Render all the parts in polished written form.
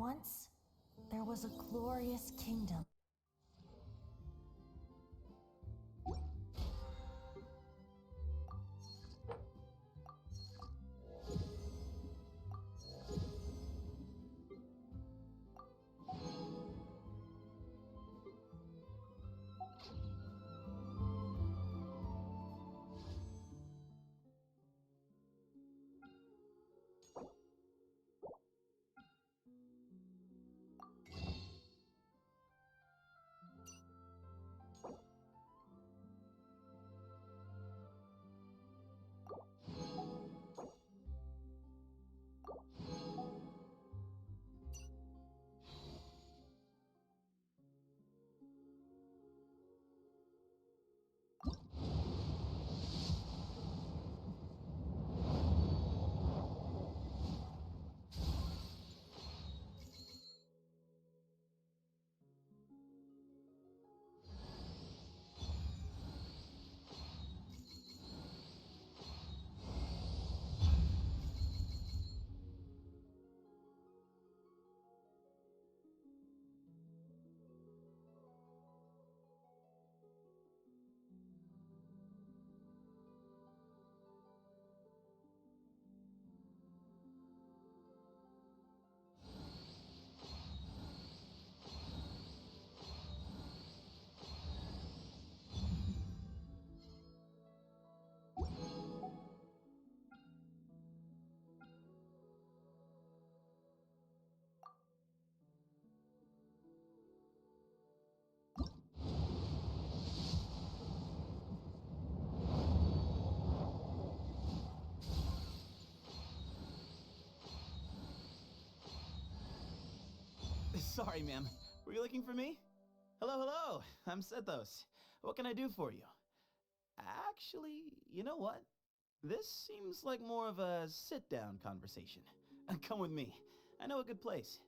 Once, there was a glorious kingdom. Sorry, ma'am. Were you looking for me? Hello, hello. I'm Sethos. What can I do for you? Actually, you know what? This seems like more of a sit-down conversation. Come with me. I know a good place.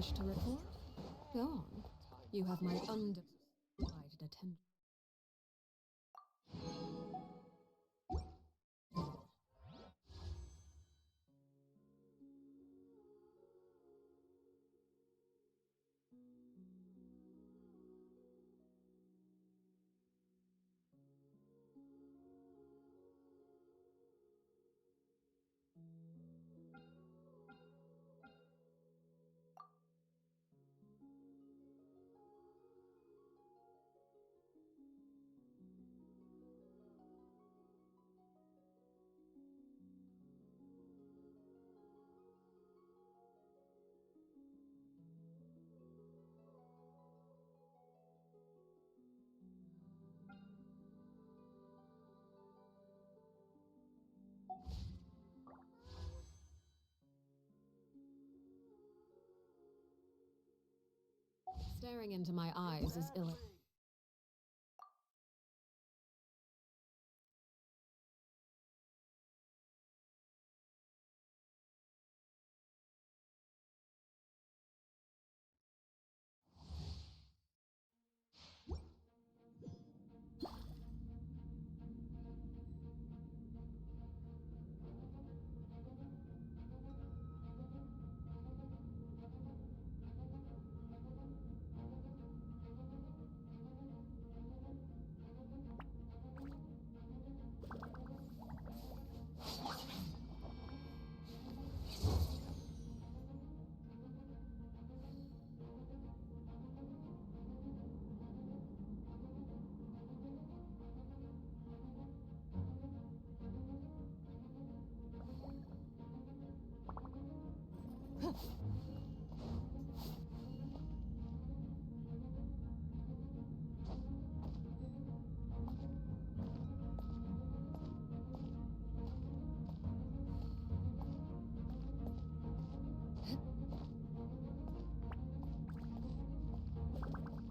wish to report? Go on. You have my undivided attention. Staring into my eyes is ill.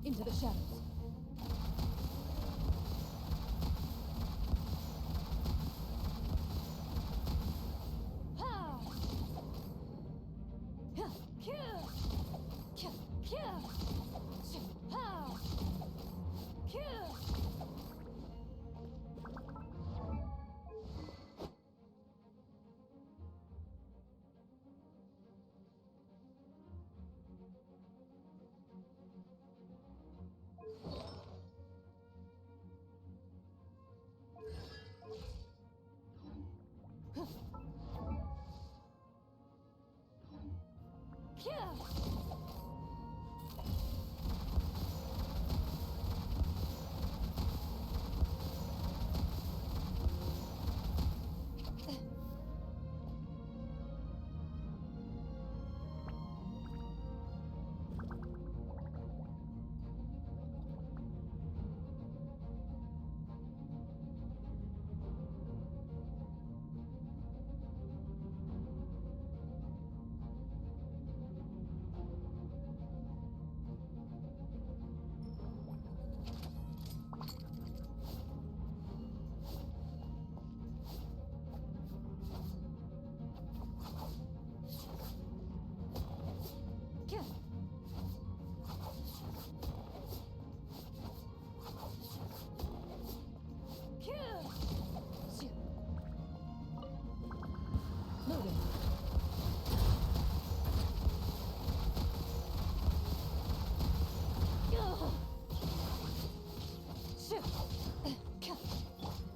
Into the shadows.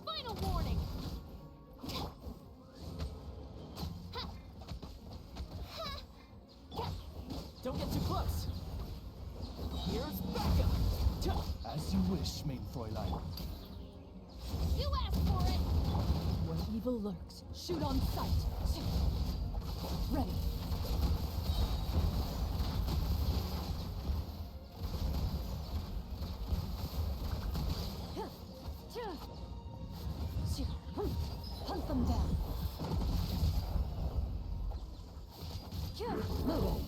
Final warning! Don't get too close. Here's backup. As you wish, main Fräulein. You asked for it! Where evil lurks, shoot on sight. Ready. Hunt them down. Moving.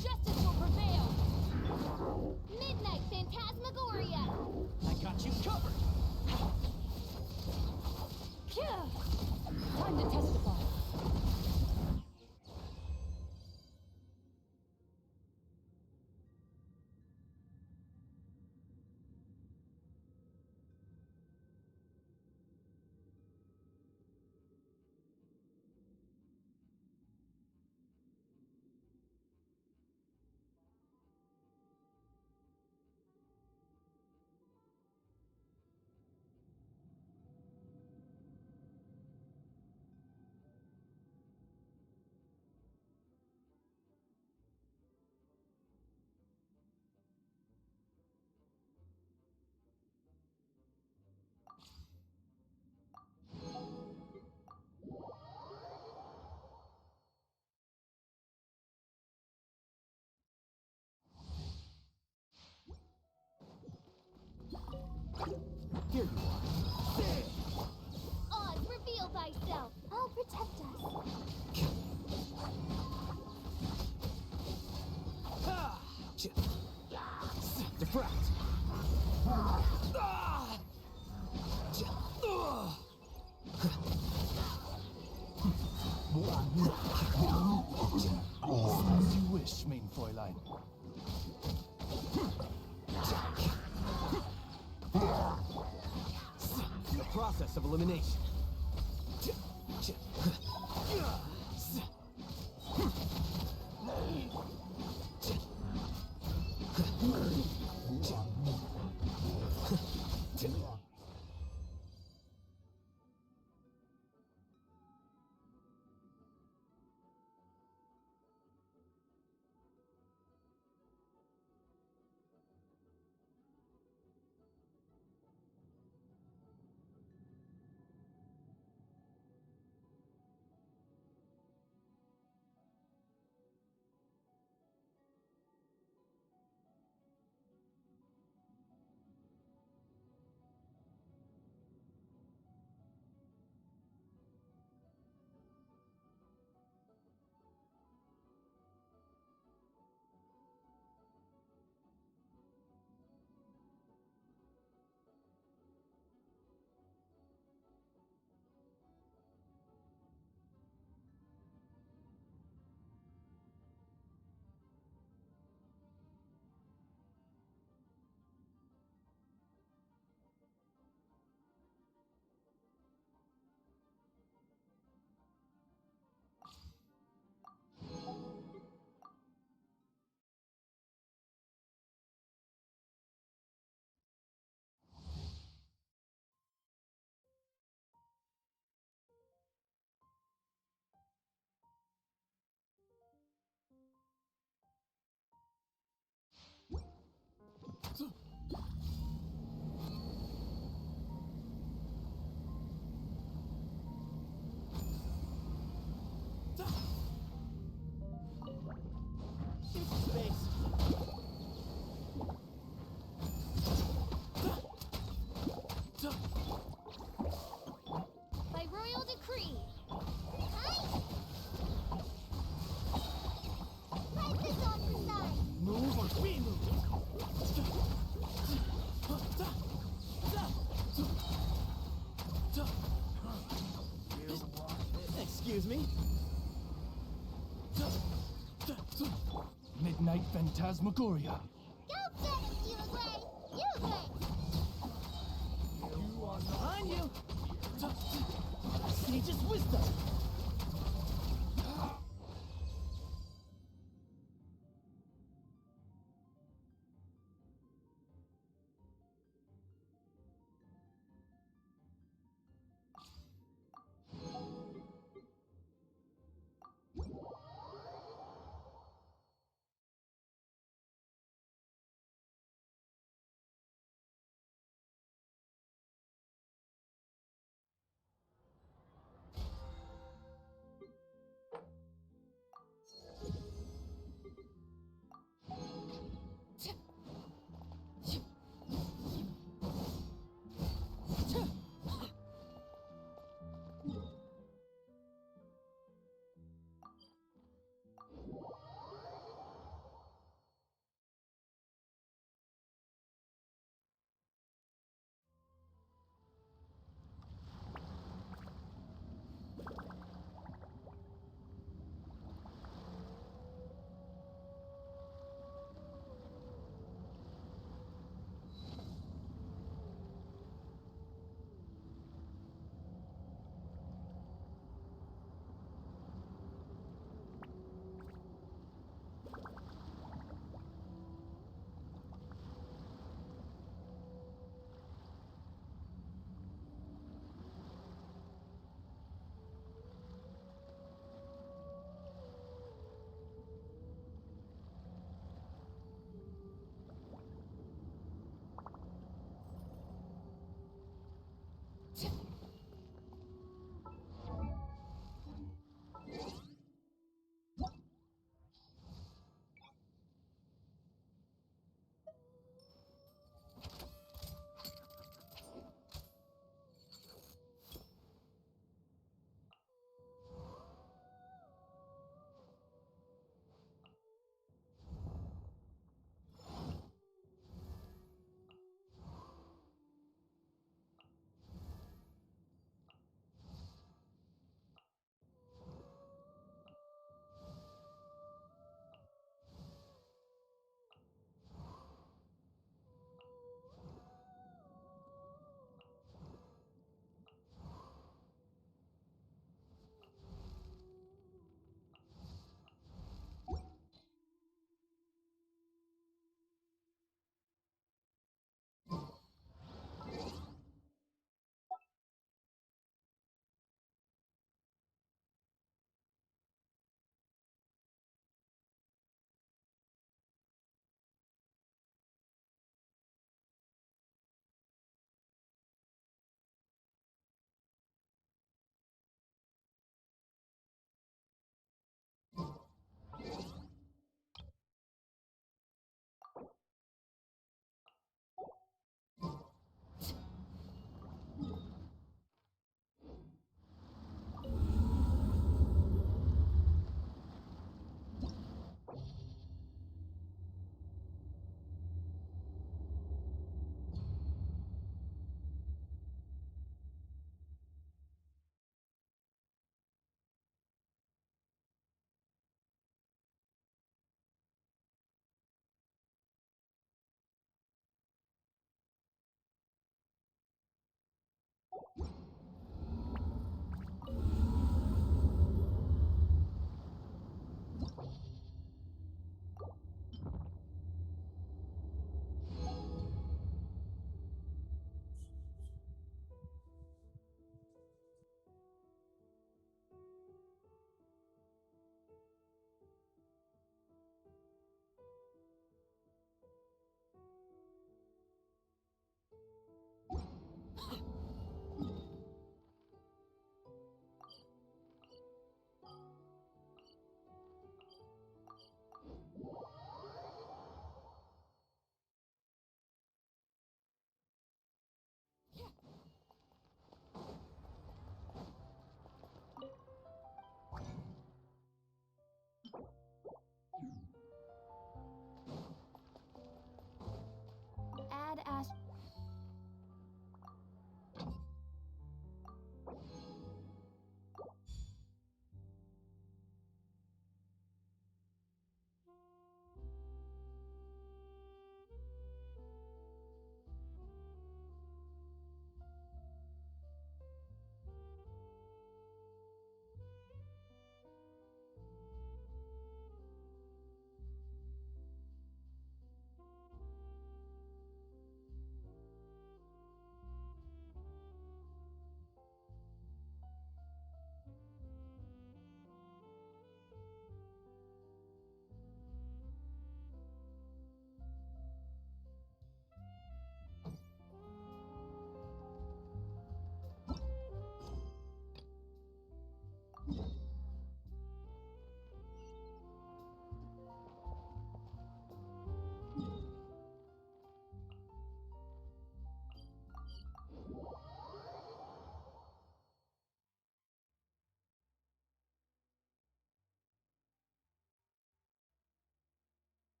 Justice will prevail! Midnight Phantasmagoria! I got you covered. As you wish, mein Fräulein. The process of elimination. By royal decree. Hi. Let this off the side. Move or be moved. Excuse me? Midnight Phantasmagoria. Go get it, you agree? You agree. Behind you! Sage's wisdom!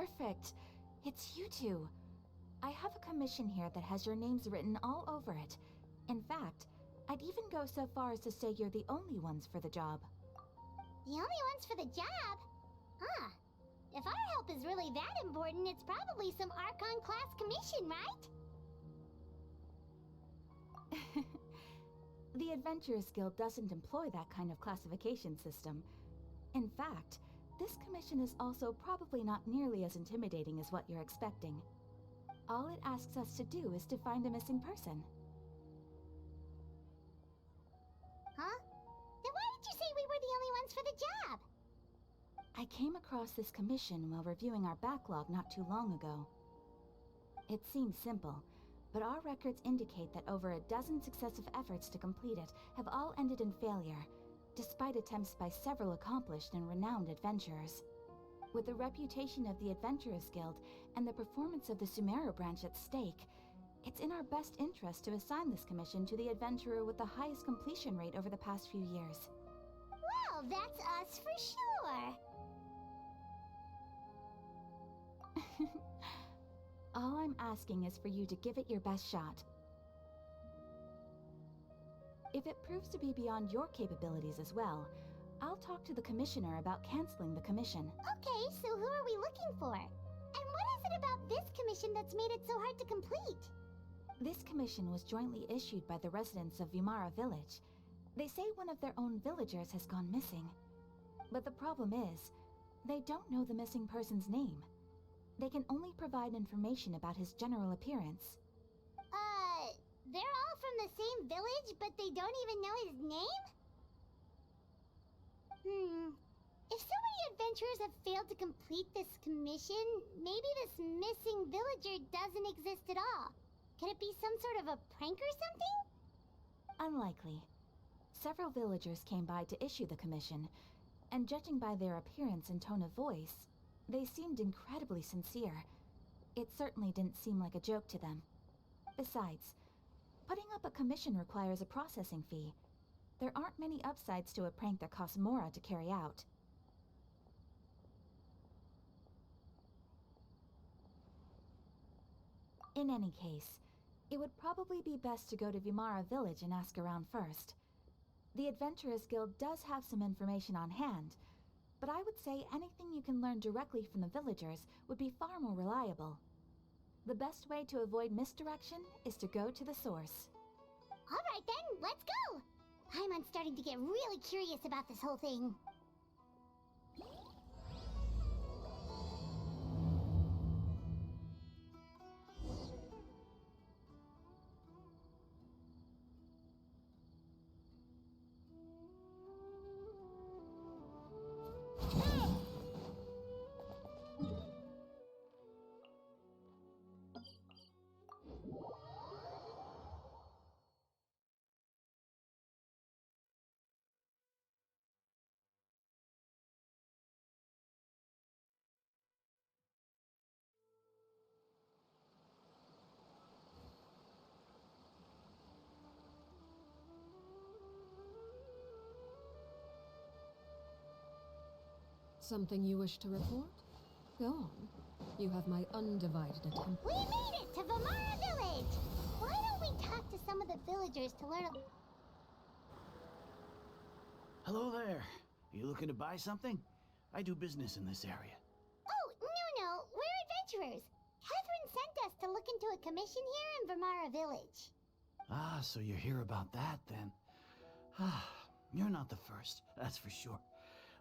Perfect. It's you two. I have a commission here that has your names written all over it. In fact, I'd even go so far as to say you're the only ones for the job. The only ones for the job? Huh. If our help is really that important, it's probably some Archon class commission, right? The Adventurers Guild doesn't employ that kind of classification system. In fact, this commission is also probably not nearly as intimidating as what you're expecting. All it asks us to do is to find a missing person. Huh? Then why did you say we were the only ones for the job? I came across this commission while reviewing our backlog not too long ago. It seems simple, but our records indicate that over a dozen successive efforts to complete it have all ended in failure, despite attempts by several accomplished and renowned adventurers. With the reputation of the Adventurers Guild and the performance of the Sumeru branch at stake, it's in our best interest to assign this commission to the adventurer with the highest completion rate over the past few years. Well, that's us for sure. All I'm asking is for you to give it your best shot. If it proves to be beyond your capabilities as well, I'll talk to the commissioner about canceling the commission. Okay, so who are we looking for? And what is it about this commission that's made it so hard to complete? This commission was jointly issued by the residents of Vimara Village. They say one of their own villagers has gone missing. But the problem is, they don't know the missing person's name. They can only provide information about his general appearance. They're all from the same village, but they don't even know his name? If so many adventurers have failed to complete this commission, maybe this missing villager doesn't exist at all. Could it be some sort of a prank or something? Unlikely. Several villagers came by to issue the commission, and judging by their appearance and tone of voice, they seemed incredibly sincere. It certainly didn't seem like a joke to them. Besides, putting up a commission requires a processing fee. There aren't many upsides to a prank that costs Mora to carry out. In any case, it would probably be best to go to Vimara Village and ask around first. The Adventurers Guild does have some information on hand, but I would say anything you can learn directly from the villagers would be far more reliable. The best way to avoid misdirection is to go to the source. Alright then, let's go! I'm starting to get really curious about this whole thing. Something you wish to report? Go on. You have my undivided attention. We made it to Vimara Village! Why don't we talk to some of the villagers to learn Hello there. You looking to buy something? I do business in this area. Oh, no, we're adventurers. Catherine sent us to look into a commission here in Vimara Village. Ah, so you're here about that then. Ah, you're not the first, that's for sure.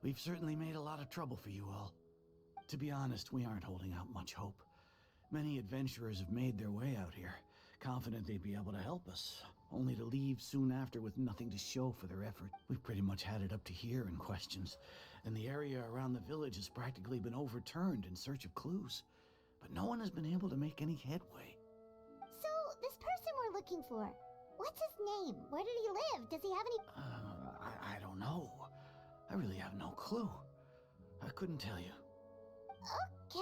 We've certainly made a lot of trouble for you all. To be honest, we aren't holding out much hope. Many adventurers have made their way out here, confident they'd be able to help us, only to leave soon after with nothing to show for their effort. We've pretty much had it up to here in questions, and the area around the village has practically been overturned in search of clues. But no one has been able to make any headway. So, this person we're looking for, what's his name? Where did he live? Does he have any... I don't know. I really have no clue. I couldn't tell you. Okay,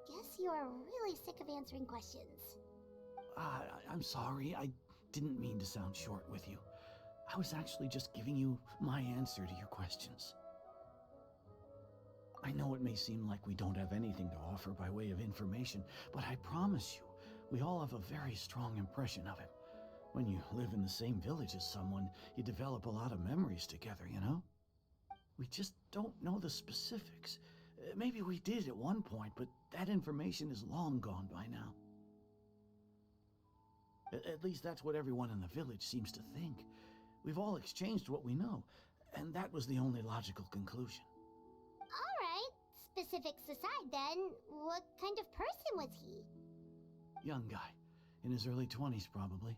guess you are really sick of answering questions. I'm sorry. I didn't mean to sound short with you. I was actually just giving you my answer to your questions. I know it may seem like we don't have anything to offer by way of information, but I promise you, we all have a very strong impression of him. When you live in the same village as someone, you develop a lot of memories together, you know? We just don't know the specifics. Maybe we did at one point, but that information is long gone by now. At least that's what everyone in the village seems to think. We've all exchanged what we know, and that was the only logical conclusion. All right, specifics aside then, what kind of person was he? Young guy, in his early 20s probably.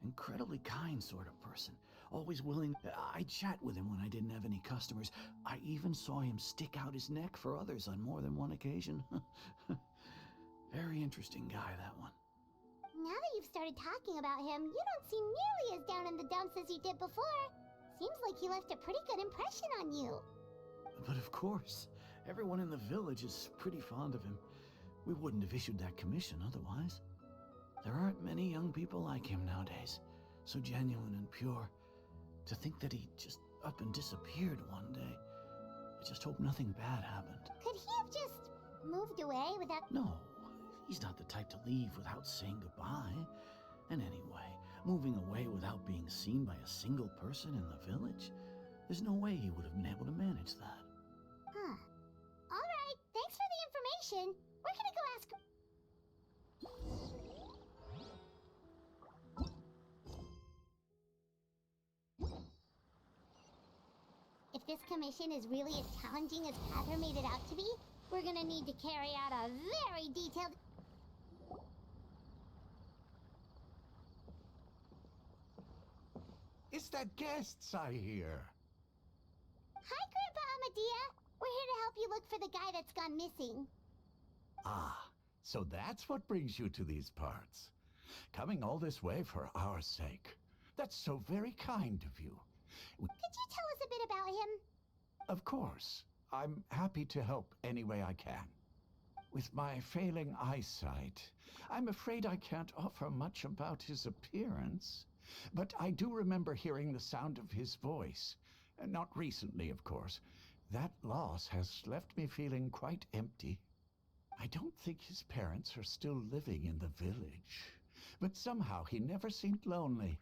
Incredibly kind sort of person, always willing. I'd chat with him when I didn't have any customers. I even saw him stick out his neck for others on more than one occasion. Very interesting guy, that one. Now that you've started talking about him, you don't seem nearly as down in the dumps as you did before. Seems like he left a pretty good impression on you. But of course, everyone in the village is pretty fond of him. We wouldn't have issued that commission otherwise. There aren't many young people like him nowadays, so genuine and pure. To think that he just up and disappeared one day. I just hope nothing bad happened. Could he have just moved away without... No, he's not the type to leave without saying goodbye. And anyway, moving away without being seen by a single person in the village, there's no way he would have been able to manage that. Huh. All right, thanks for the information. We're gonna go ask... If this commission is really as challenging as Cather made it out to be, we're gonna need to carry out a very detailed... It's the guests I hear. Hi, Grandpa Amadea. We're here to help you look for the guy that's gone missing. Ah, so that's what brings you to these parts. Coming all this way for our sake. That's so very kind of you. Could you tell us a bit about him? Of course. I'm happy to help any way I can. With my failing eyesight, I'm afraid I can't offer much about his appearance. But I do remember hearing the sound of his voice. Not recently, of course. That loss has left me feeling quite empty. I don't think his parents are still living in the village. But somehow he never seemed lonely.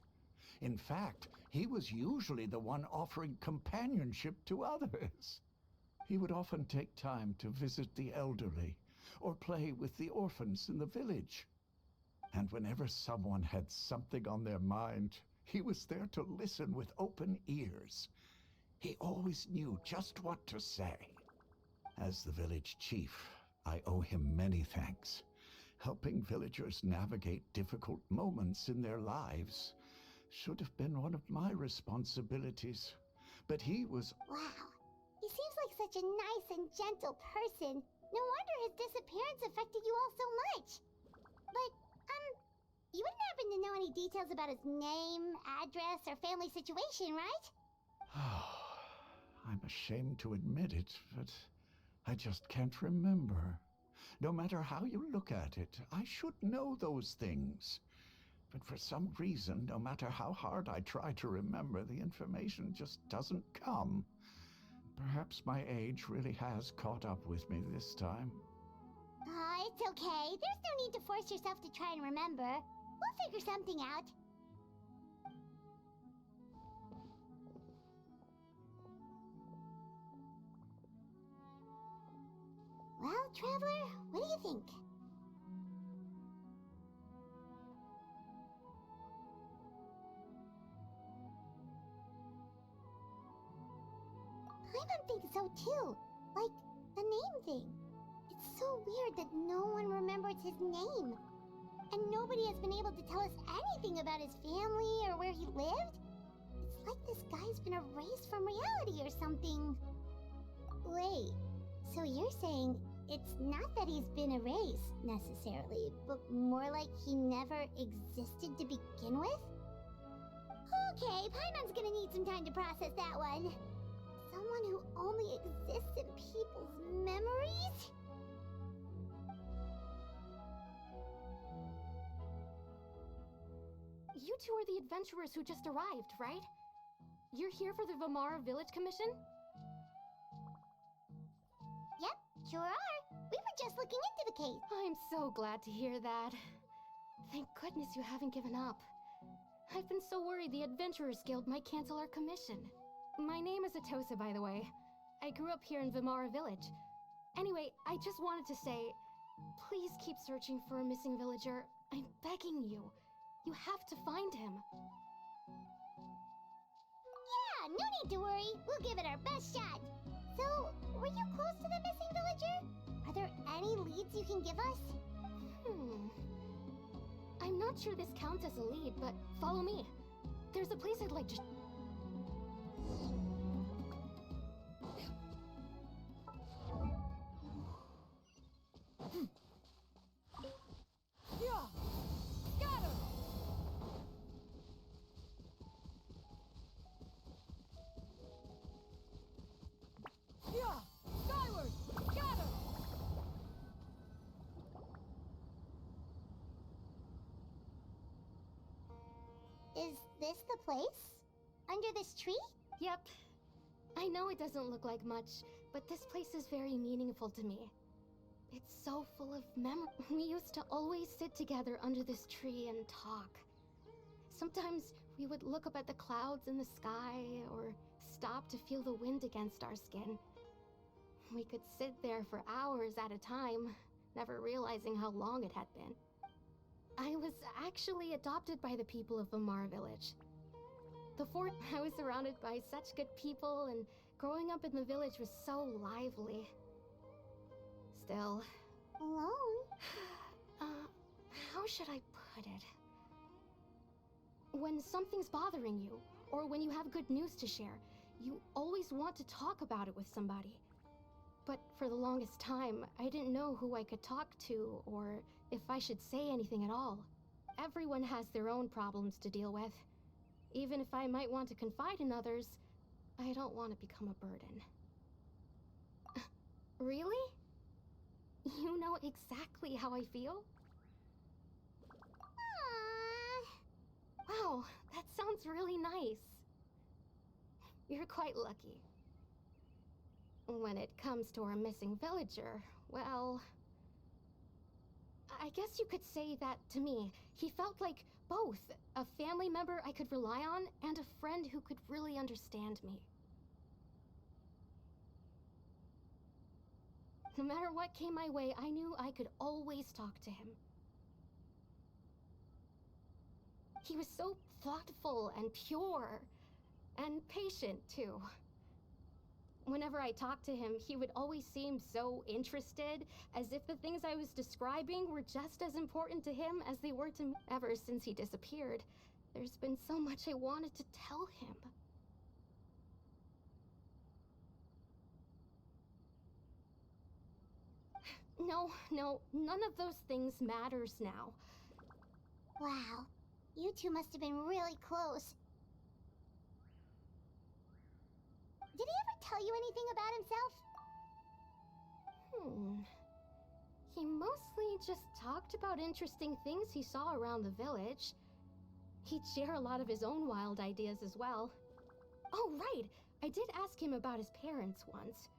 In fact, he was usually the one offering companionship to others. He would often take time to visit the elderly or play with the orphans in the village. And whenever someone had something on their mind, he was there to listen with open ears. He always knew just what to say. As the village chief, I owe him many thanks. Helping villagers navigate difficult moments in their lives should have been one of my responsibilities. But he was... Wow. He seems like such a nice and gentle person. No wonder his disappearance affected you all so much. But, you wouldn't happen to know any details about his name, address, or family situation, right? I'm ashamed to admit it, but I just can't remember. No matter how you look at it, I should know those things. But for some reason, no matter how hard I try to remember, the information just doesn't come. Perhaps my age really has caught up with me this time. It's okay. There's no need to force yourself to try and remember. We'll figure something out. Well, Traveler, what do you think? Paimon thinks so too. Like, the name thing. It's so weird that no one remembers his name. And nobody has been able to tell us anything about his family or where he lived. It's like this guy's been erased from reality or something. Wait, so you're saying it's not that he's been erased, necessarily, but more like he never existed to begin with? Okay, Paimon's gonna need some time to process that one. Someone who only exists in people's memories? You two are the adventurers who just arrived, right? You're here for the Vamara Village Commission? Sure are. We were just looking into the case. I'm so glad to hear that. Thank goodness you haven't given up. I've been so worried the Adventurers Guild might cancel our commission. My name is Atosa, by the way. I grew up here in Vimara Village. Anyway, I just wanted to say, please keep searching for a missing villager. I'm begging you. You have to find him. Yeah, no need to worry. We'll give it our best shot. So, were you close to the missing villager? Are there any leads you can give us? I'm not sure this counts as a lead, but follow me. There's a place I'd like to... Yeah! Got him! Yeah! Skyward! Got him! Is this the place? Under this tree? Yep. I know it doesn't look like much, but this place is very meaningful to me. It's so full of memory. We used to always sit together under this tree and talk. Sometimes we would look up at the clouds in the sky or stop to feel the wind against our skin. We could sit there for hours at a time, never realizing how long it had been. I was actually adopted by the people of Vimara Village. The fort, I was surrounded by such good people, and growing up in the village was so lively. Still... Alone? How should I put it? When something's bothering you, or when you have good news to share, you always want to talk about it with somebody. But for the longest time, I didn't know who I could talk to, or if I should say anything at all. Everyone has their own problems to deal with. Even if I might want to confide in others, I don't want to become a burden. Really? You know exactly how I feel? Aww. Wow, that sounds really nice. You're quite lucky. When it comes to our missing villager, well... I guess you could say that to me. He felt like both a family member I could rely on and a friend who could really understand me. No matter what came my way, I knew I could always talk to him. He was so thoughtful and pure, and patient too. Whenever I talked to him, he would always seem so interested, as if the things I was describing were just as important to him as they were to me. Ever since he disappeared, there's been so much I wanted to tell him. No, none of those things matters now. Wow. You two must have been really close. Did he ever tell you anything about himself? He mostly just talked about interesting things he saw around the village. He'd share a lot of his own wild ideas as well. Oh, right! I did ask him about his parents once.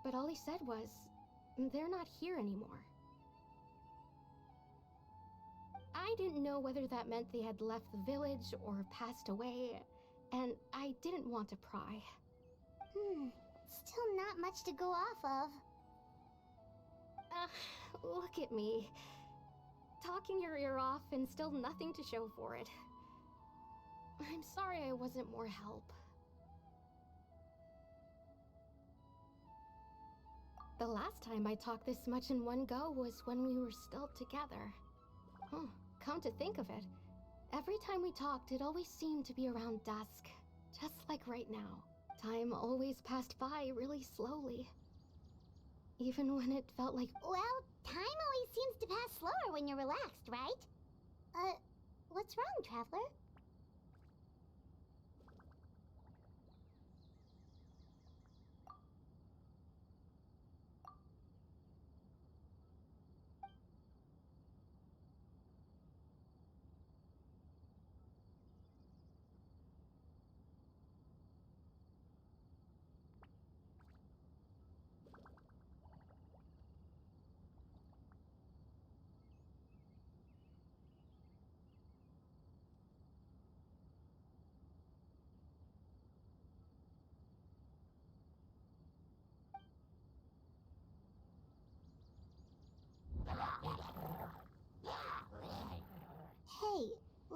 But all he said was, they're not here anymore. I didn't know whether that meant they had left the village or passed away, and I didn't want to pry. Still not much to go off of. Look at me. Talking your ear off and still nothing to show for it. I'm sorry I wasn't more help. The last time I talked this much in one go was when we were still together. Come to think of it, every time we talked, it always seemed to be around dusk, just like right now. Time always passed by really slowly. Even when it felt like... Well, time always seems to pass slower when you're relaxed, right? What's wrong, Traveler?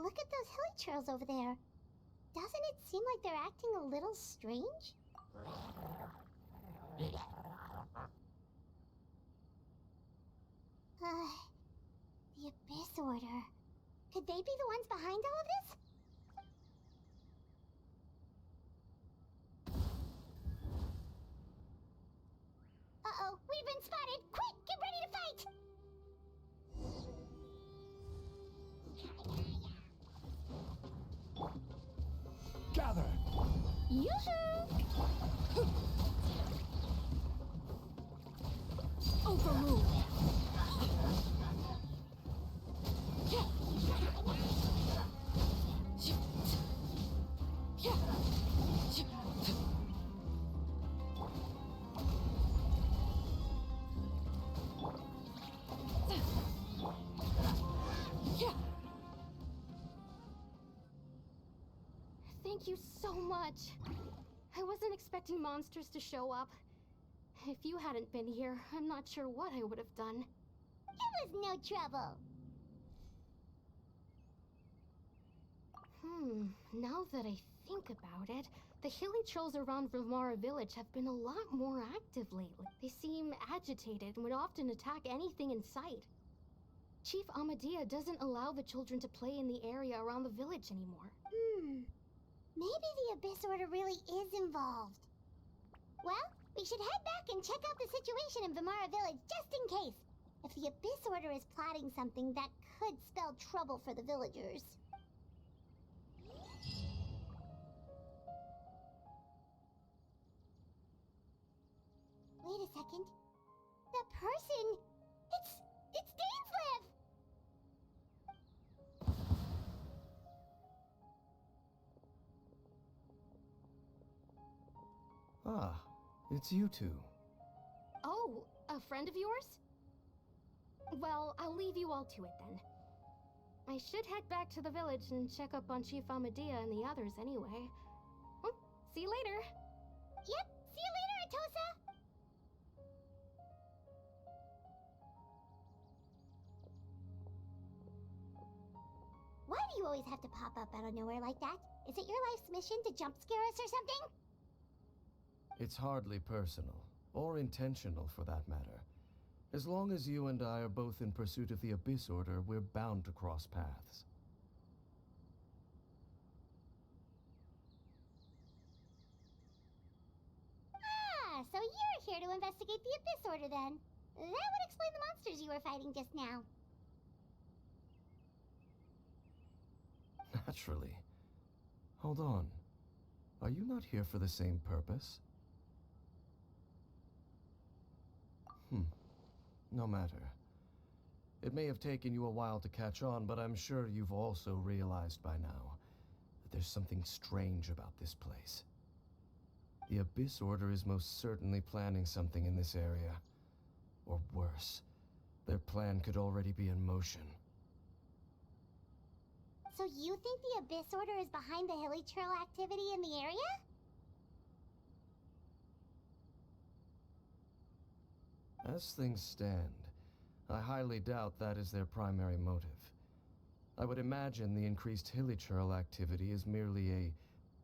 look at those hilly trails over there. Doesn't it seem like they're acting a little strange? The Abyss Order. Could they be the ones behind all of this? Uh-oh, we've been spotted! Quick, get ready to fight! Gather! Yoo-hoo! Overrule! Thank you so much. I wasn't expecting monsters to show up. If you hadn't been here, I'm not sure what I would have done. It was no trouble. Now that I think about it, the hilly trolls around Vimara village have been a lot more active lately. They seem agitated and would often attack anything in sight. Chief Amadea doesn't allow the children to play in the area around the village anymore. Maybe the Abyss Order really is involved. Well, we should head back and check out the situation in Vimara village just in case. If the Abyss Order is plotting something, that could spell trouble for the villagers. Wait a second. The person... It's Dainslev! Ah, it's you two. Oh, a friend of yours? Well, I'll leave you all to it then. I should head back to the village and check up on Chief Amadea and the others anyway. Well, see you later. Yep, see you later, Atosa! Why do you always have to pop up out of nowhere like that? Is it your life's mission to jump scare us or something? It's hardly personal, or intentional for that matter. As long as you and I are both in pursuit of the Abyss Order, we're bound to cross paths. Ah, so you're here to investigate the Abyss Order then. That would explain the monsters you were fighting just now. Naturally. Hold on. Are you not here for the same purpose? No matter. It may have taken you a while to catch on, but I'm sure you've also realized by now that there's something strange about this place. The Abyss Order is most certainly planning something in this area. Or worse, their plan could already be in motion. So you think the Abyss Order is behind the hilly trail activity in the area? As things stand, I highly doubt that is their primary motive. I would imagine the increased hilly trail activity is merely a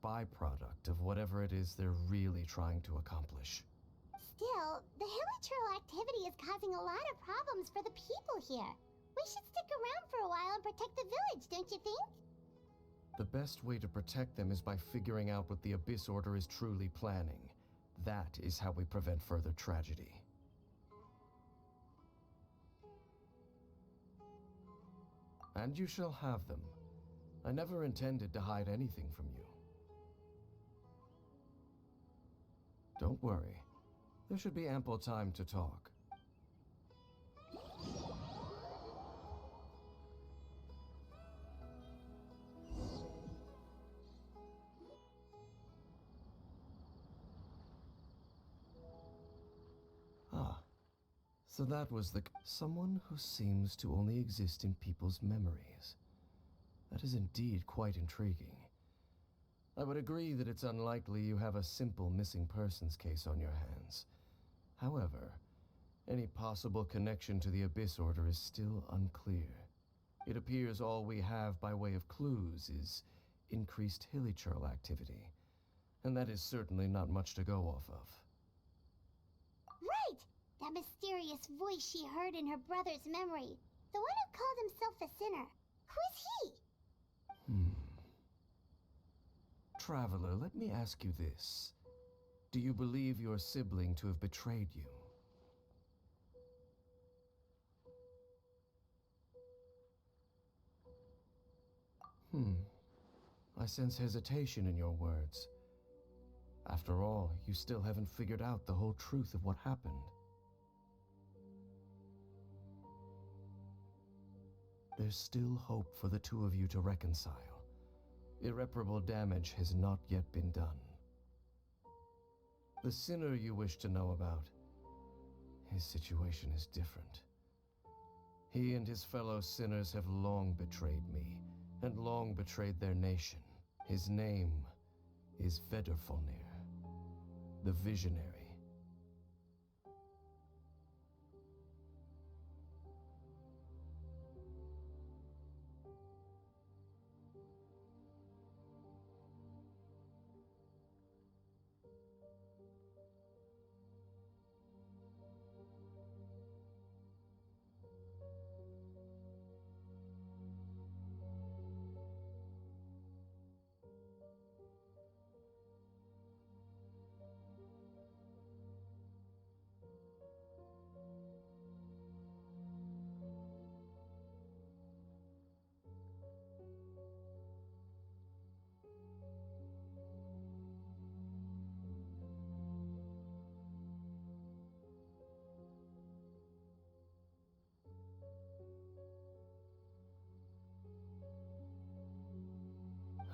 byproduct of whatever it is they're really trying to accomplish. Still, the hilly trail activity is causing a lot of problems for the people here. We should stick around for a while and protect the village, don't you think? The best way to protect them is by figuring out what the Abyss Order is truly planning. That is how we prevent further tragedy. And you shall have them. I never intended to hide anything from you. Don't worry. There should be ample time to talk. So that was someone who seems to only exist in people's memories. That is indeed quite intriguing. I would agree that it's unlikely you have a simple missing persons case on your hands. However, any possible connection to the Abyss Order is still unclear. It appears all we have by way of clues is increased hilichurl activity, and that is certainly not much to go off of. Right! That mysterious voice she heard in her brother's memory. The one who called himself a sinner. Who is he? Traveler, let me ask you this. Do you believe your sibling to have betrayed you? I sense hesitation in your words. After all, you still haven't figured out the whole truth of what happened. There's still hope for the two of you to reconcile. Irreparable damage has not yet been done. The sinner you wish to know about, his situation is different. He and his fellow sinners have long betrayed me, and long betrayed their nation. His name is Vedrfolnir, the Visionary.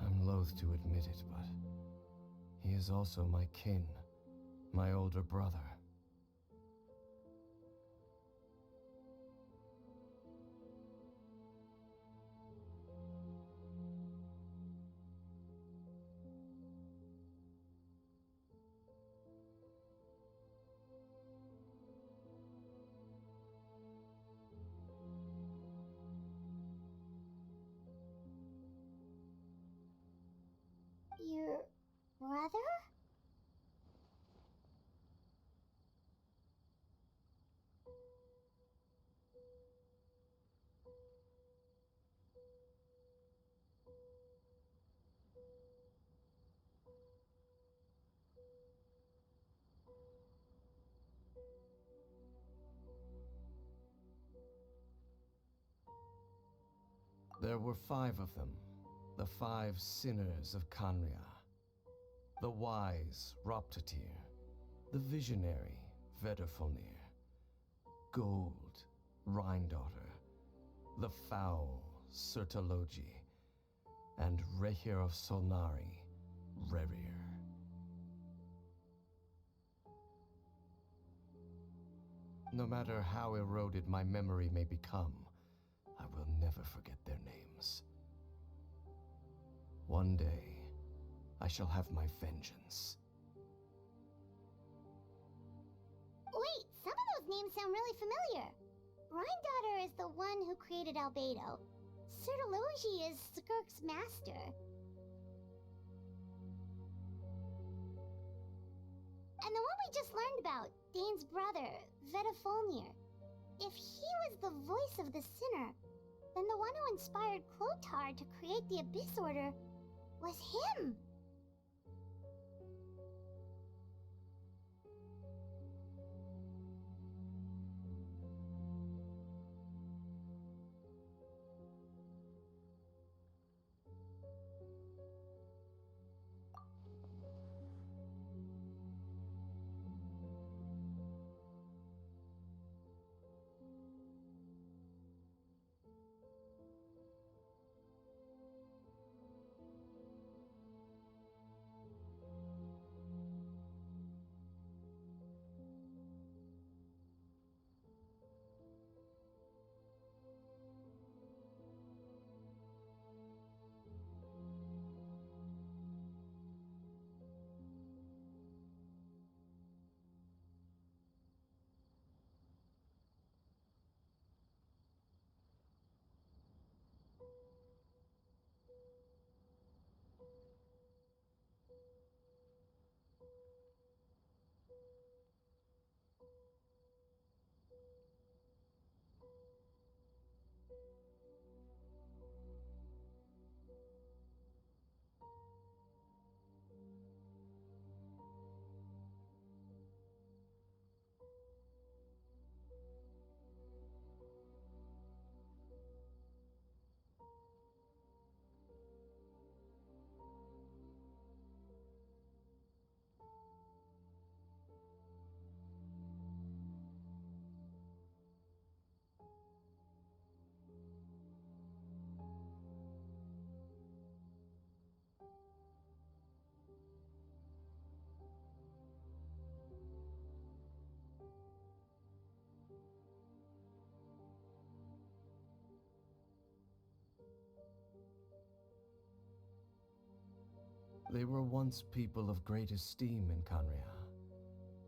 I'm loath to admit it, but he is also my kin, my older brother. Your brother? There were 5 of them, the 5 sinners of Kanria. The wise, Roptatir. The visionary, Vedrfolnir. Gold, Rhindaughter. The foul, Sertologi. And Rehir of Solnari, Rerir. No matter how eroded my memory may become, I will never forget their names. One day, I shall have my vengeance. Wait, some of those names sound really familiar. Rhindaughter is the one who created Albedo. Sertologi is Skirk's master. And the one we just learned about, Dane's brother, Vedrfolnir. If he was the voice of the sinner, then the one who inspired Clotar to create the Abyss Order was him. They were once people of great esteem in Canria,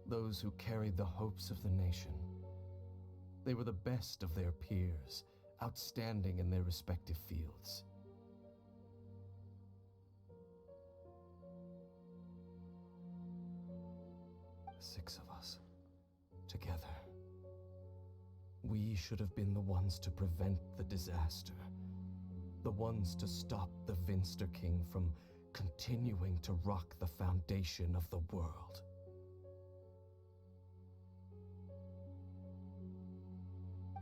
those who carried the hopes of the nation. They were the best of their peers, outstanding in their respective fields. The 6 of us, together. We should have been the ones to prevent the disaster. The ones to stop the Vinster King from continuing to rock the foundation of the world.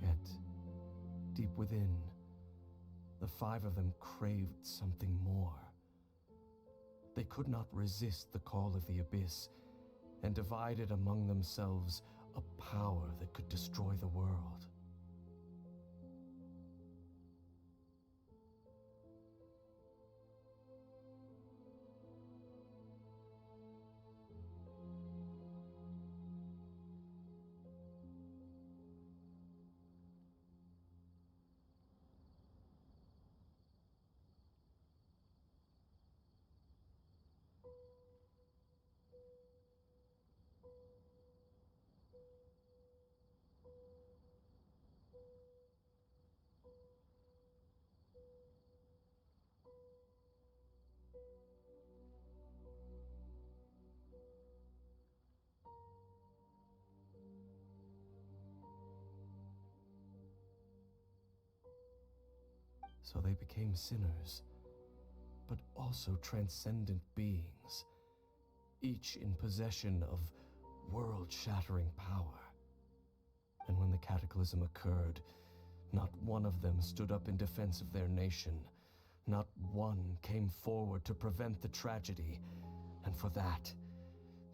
Yet, deep within, the 5 of them craved something more. They could not resist the call of the Abyss, and divided among themselves a power that could destroy the world. So they became sinners, but also transcendent beings, each in possession of world-shattering power. And when the cataclysm occurred, not one of them stood up in defense of their nation. Not one came forward to prevent the tragedy, and for that,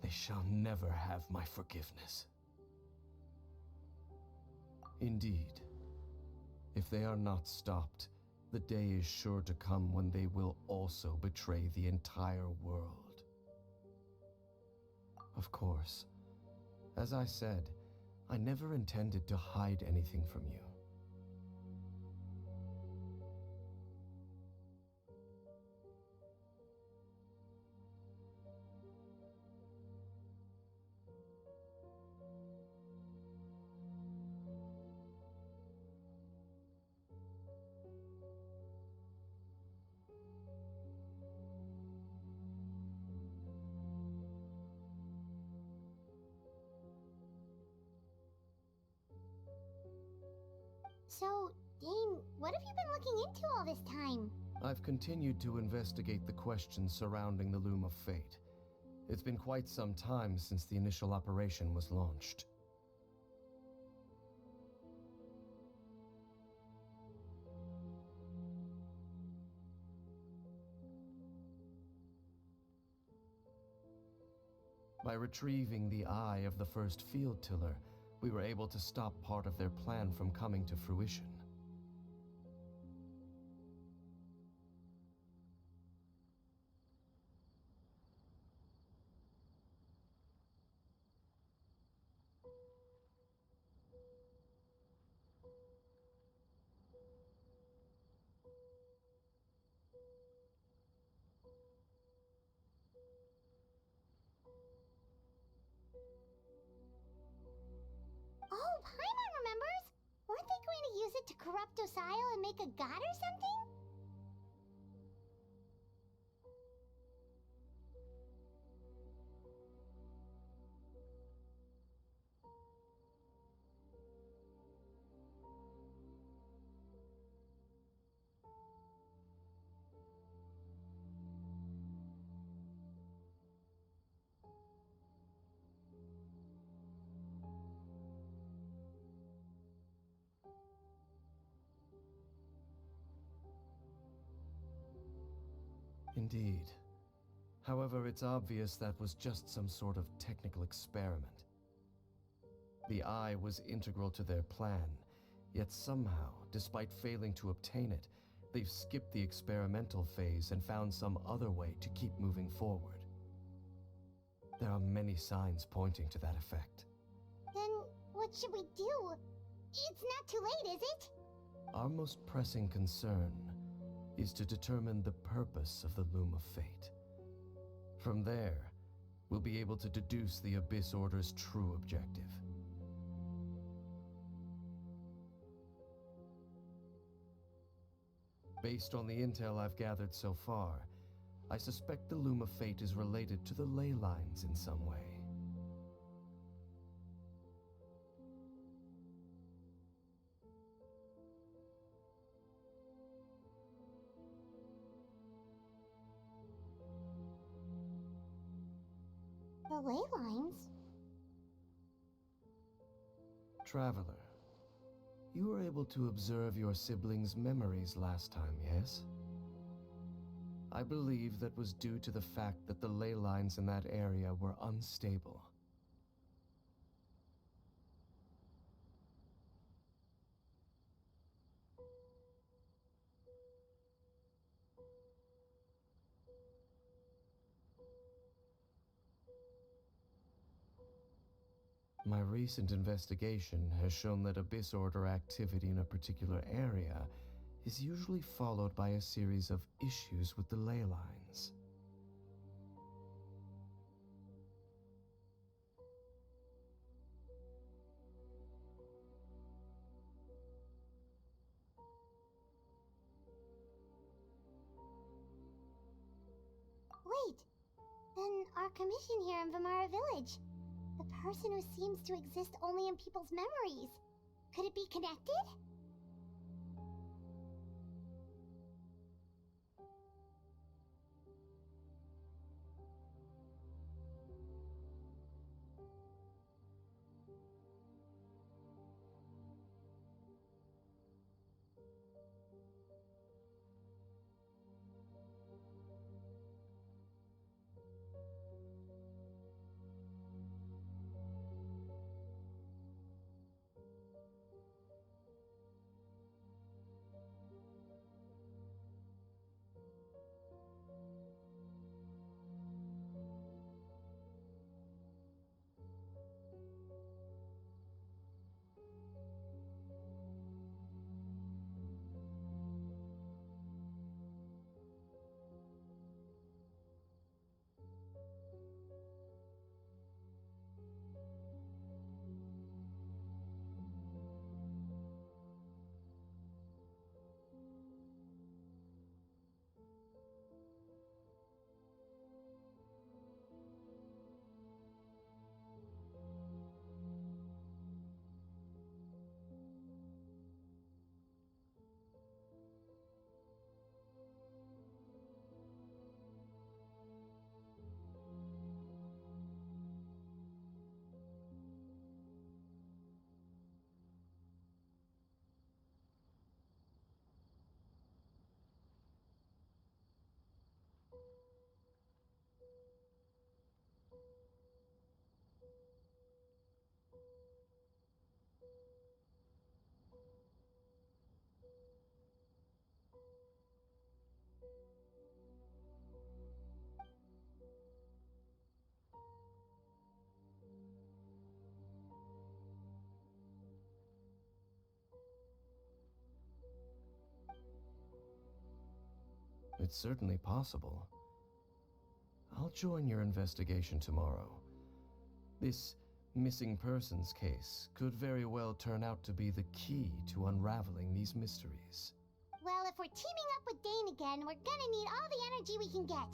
they shall never have my forgiveness. Indeed, if they are not stopped, the day is sure to come when they will also betray the entire world. Of course, as I said, I never intended to hide anything from you. So, Dane, what have you been looking into all this time? I've continued to investigate the questions surrounding the Loom of Fate. It's been quite some time since the initial operation was launched. By retrieving the eye of the first field tiller, we were able to stop part of their plan from coming to fruition. Oh, Paimon remembers! Weren't they going to use it to corrupt Osial and make a god or something? Indeed. However, it's obvious that was just some sort of technical experiment. The eye was integral to their plan, yet somehow, despite failing to obtain it, they've skipped the experimental phase and found some other way to keep moving forward. There are many signs pointing to that effect. Then what should we do? It's not too late, is it? Our most pressing concern is to determine the purpose of the Loom of Fate. From there, we'll be able to deduce the Abyss Order's true objective. Based on the intel I've gathered so far, I suspect the Loom of Fate is related to the ley lines in some way. The ley lines? Traveler, you were able to observe your siblings' memories last time, yes? I believe that was due to the fact that the ley lines in that area were unstable. My recent investigation has shown that Abyss Order activity in a particular area is usually followed by a series of issues with the ley lines. Wait, then our commission here in Vimara Village. The person who seems to exist only in people's memories. Could it be connected? It's certainly possible. I'll join your investigation tomorrow. This missing persons case could very well turn out to be the key to unraveling these mysteries. Well, if we're teaming up with Dane again, we're gonna need all the energy we can get.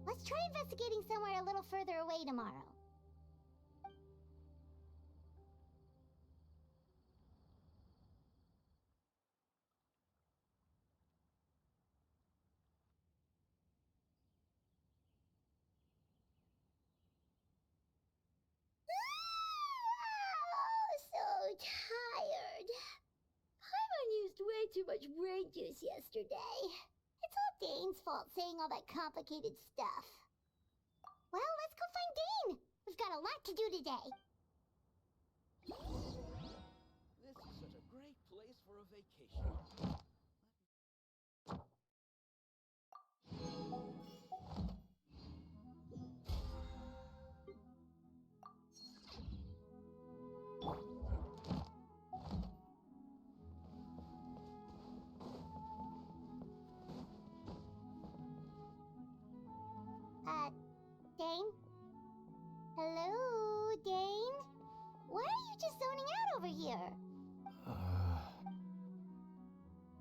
Let's try investigating somewhere a little further away tomorrow. So tired. Paimon used way too much brain juice yesterday. It's all Dane's fault saying all that complicated stuff. Well, let's go find Dane. We've got a lot to do today. This is such a great place for a vacation.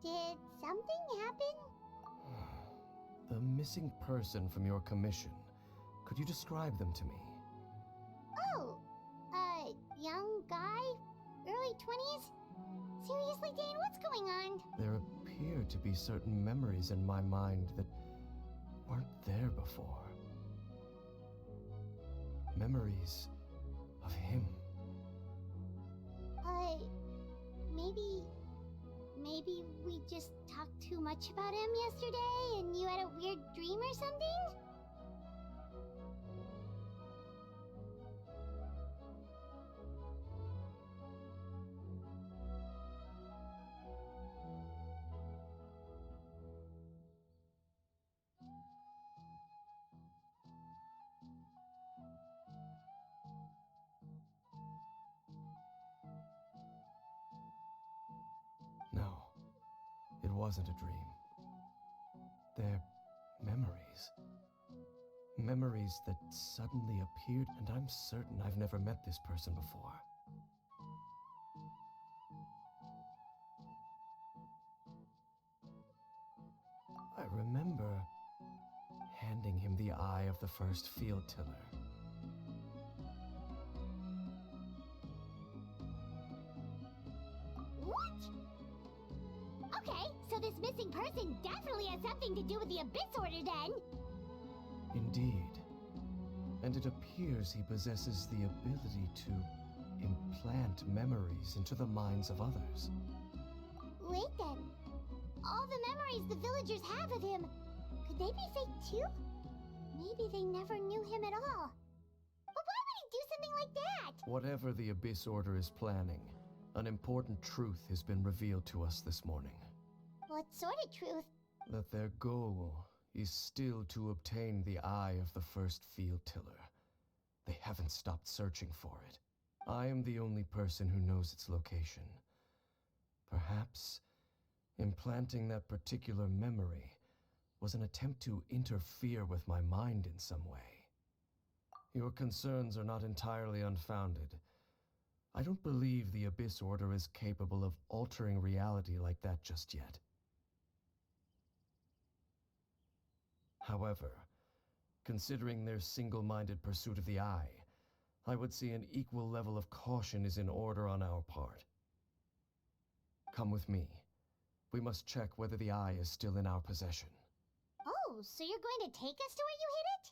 Did something happen? The missing person from your commission. Could you describe them to me? Oh, young guy? Early 20s? Seriously, Dane, what's going on? There appear to be certain memories in my mind that weren't there before. Memories of him. Maybe we just talked too much about him yesterday and you had a weird dream or something? No, it wasn't a dream. They're memories. Memories that suddenly appeared, and I'm certain I've never met this person before. I remember handing him the eye of the first field tiller. What? Okay, so this missing person definitely has something to do with the Abyss Order then! Indeed. And it appears he possesses the ability to implant memories into the minds of others. Wait then. All the memories the villagers have of him, could they be fake too? Maybe they never knew him at all. But why would he do something like that? Whatever the Abyss Order is planning, an important truth has been revealed to us this morning. What sort of truth? That their goal is still to obtain the eye of the first field tiller. They haven't stopped searching for it. I am the only person who knows its location. Perhaps implanting that particular memory was an attempt to interfere with my mind in some way. Your concerns are not entirely unfounded. I don't believe the Abyss Order is capable of altering reality like that just yet. However, considering their single-minded pursuit of the eye, I would say an equal level of caution is in order on our part. Come with me. We must check whether the eye is still in our possession. Oh, so you're going to take us to where you hid it?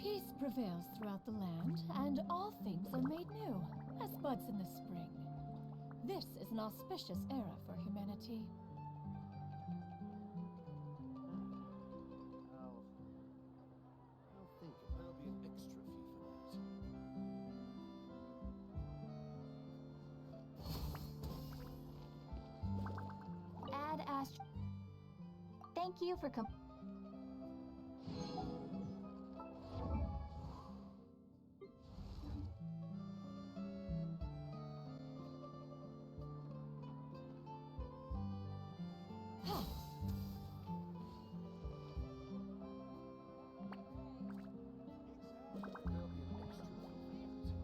Peace prevails throughout the land, and all things are made new, as buds in the spring. This is an auspicious era for humanity. I'll think there'll be an extra fee for that. Add Thank you for There'll be an extra fee for that. I'll think about it.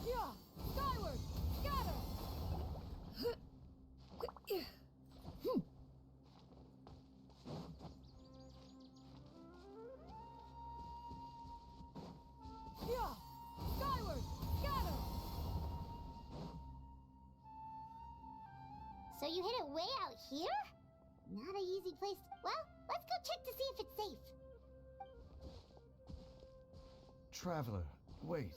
Yeah! Skyward! Scatter! Yeah! Skyward! Scatter! So you hid it way out here? Not an easy place. Well, let's go check to see if it's safe. Traveler, wait.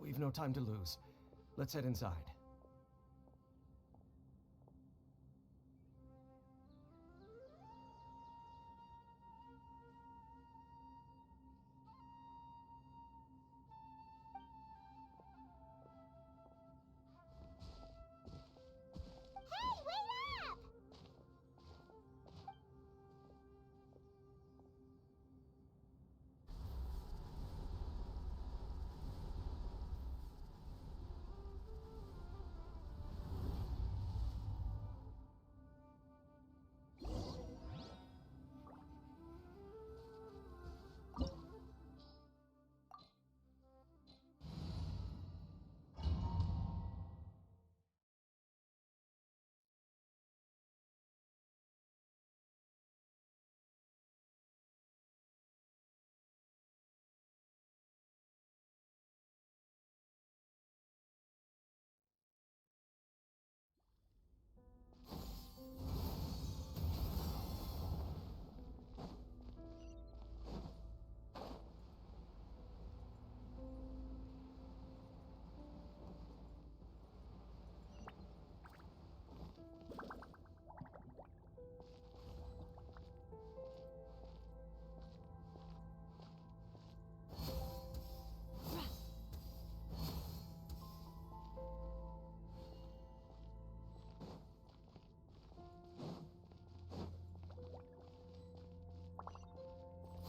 We've no time to lose. Let's head inside. Hey, wait up!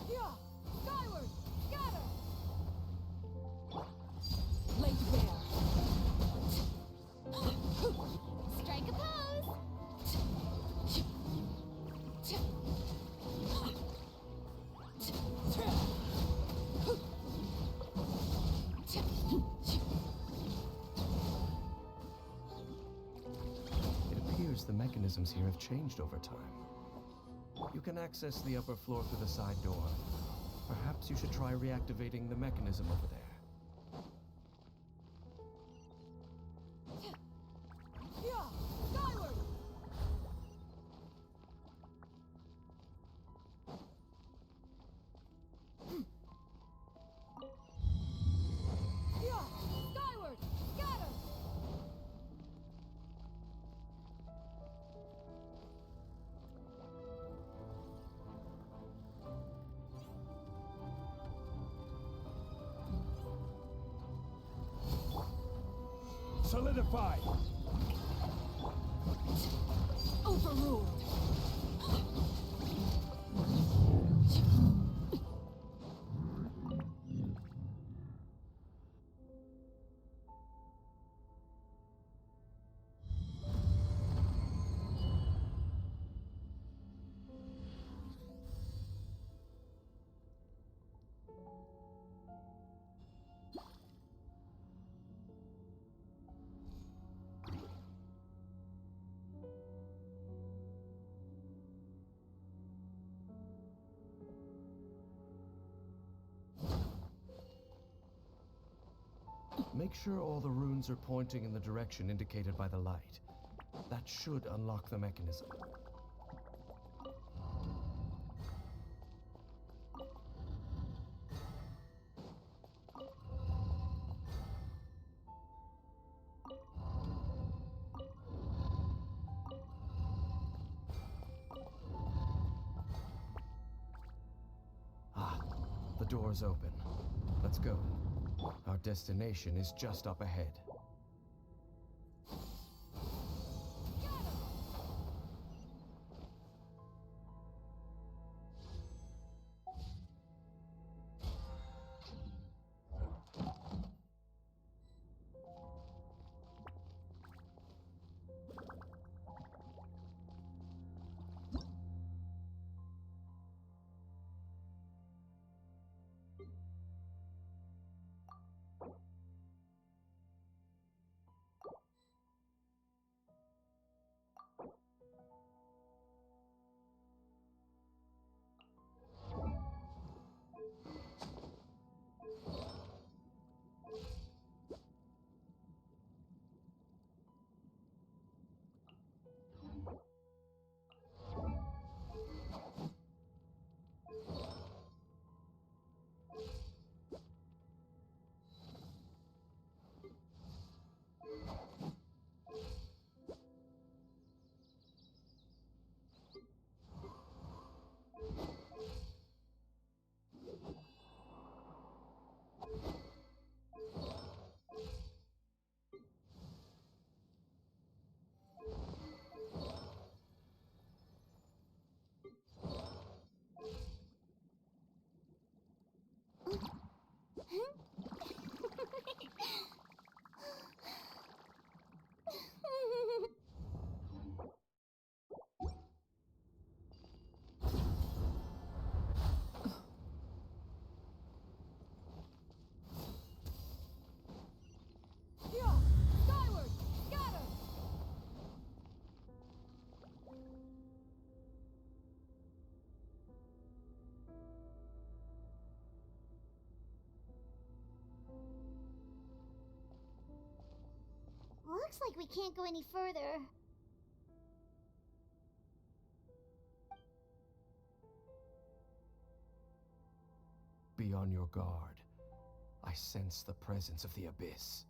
Yeah! Skyward! Scatter! Laid bare. Strike a pose! It appears the mechanisms here have changed over time. You can access the upper floor through the side door. Perhaps you should try reactivating the mechanism over there. Yeah! Skyward! Yeah! Skyward! Scatter! Solidify! Overruled! Make sure all the runes are pointing in the direction indicated by the light. That should unlock the mechanism. Ah, the door's open. Let's go. Our destination is just up ahead. Skyward! Scatter! Looks like we can't go any further. Be on your guard. I sense the presence of the Abyss.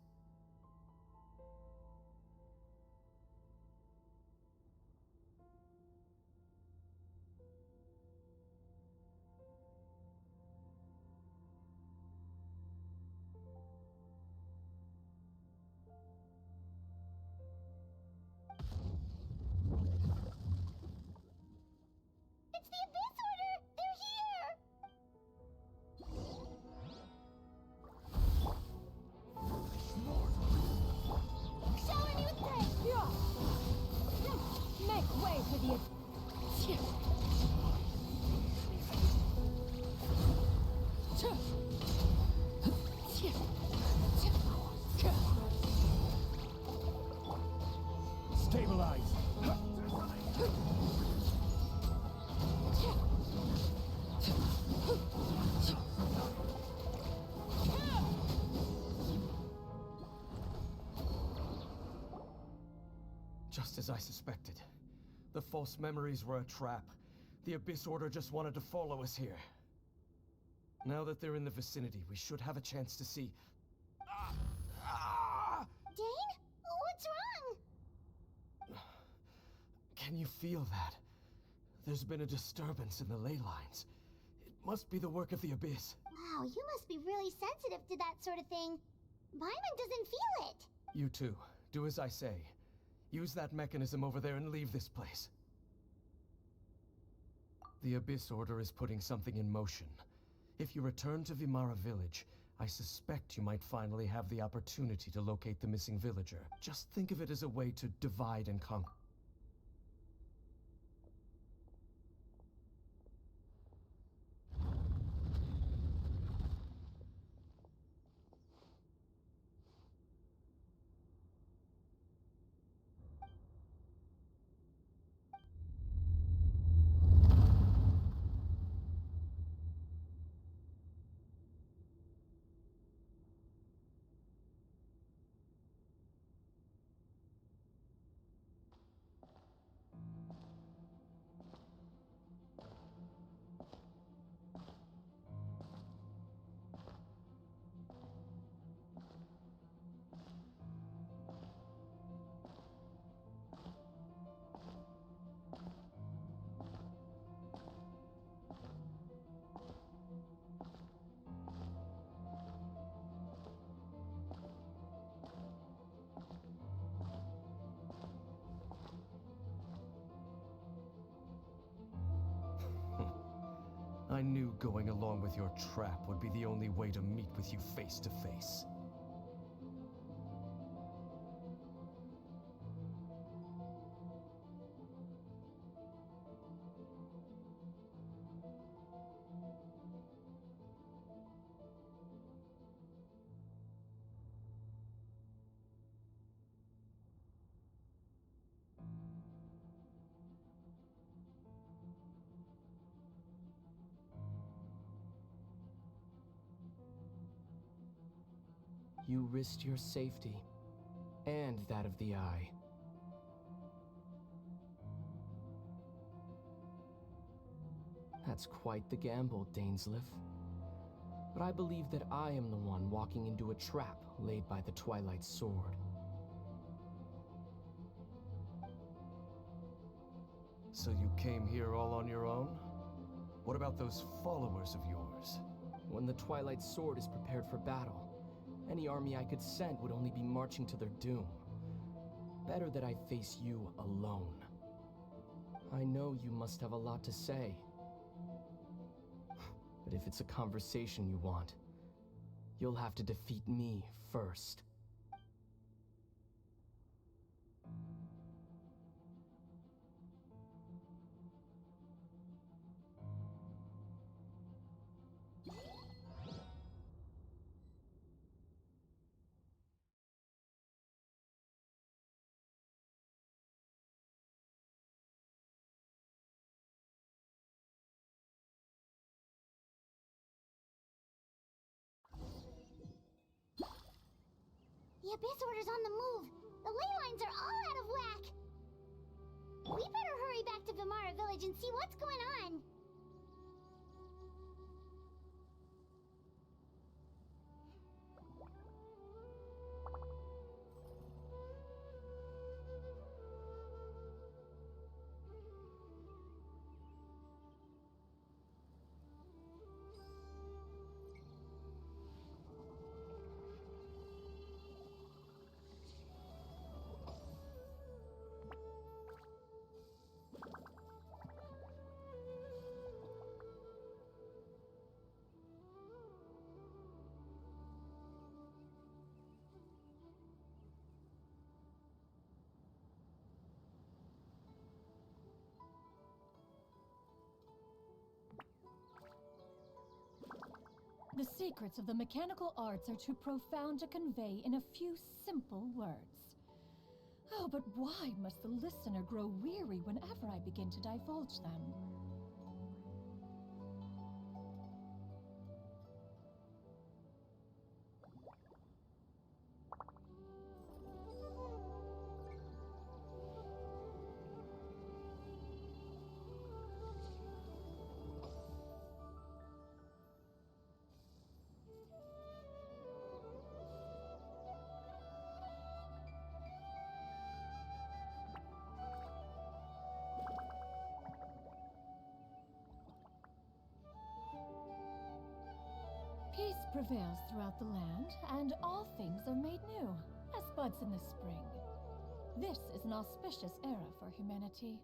It's the Abyss Order! They're here! Shower me with praise! Make way for the... Stabilize. Just as I suspected. The false memories were a trap. The Abyss Order just wanted to follow us here. Now that they're in the vicinity, we should have a chance to see... Dane? What's wrong? Can you feel that? There's been a disturbance in the ley lines. It must be the work of the Abyss. Wow, you must be really sensitive to that sort of thing. Paimon doesn't feel it. You too. Do as I say. Use that mechanism over there and leave this place. The Abyss Order is putting something in motion. If you return to Vimara Village, I suspect you might finally have the opportunity to locate the missing villager. Just think of it as a way to divide and conquer. I knew going along with your trap would be the only way to meet with you face to face. You risked your safety, and that of the Eye. That's quite the gamble, Dainsleif. But I believe that I am the one walking into a trap laid by the Twilight Sword. So you came here all on your own? What about those followers of yours? When the Twilight Sword is prepared for battle, any army I could send would only be marching to their doom. Better that I face you alone. I know you must have a lot to say. But if it's a conversation you want, you'll have to defeat me first. The Abyss Order's on the move. The ley lines are all out of whack. We better hurry back to Vimara Village and see what's going on. The secrets of the mechanical arts are too profound to convey in a few simple words. Oh, but why must the listener grow weary whenever I begin to divulge them? Peace prevails throughout the land, and all things are made new, as buds in the spring. This is an auspicious era for humanity.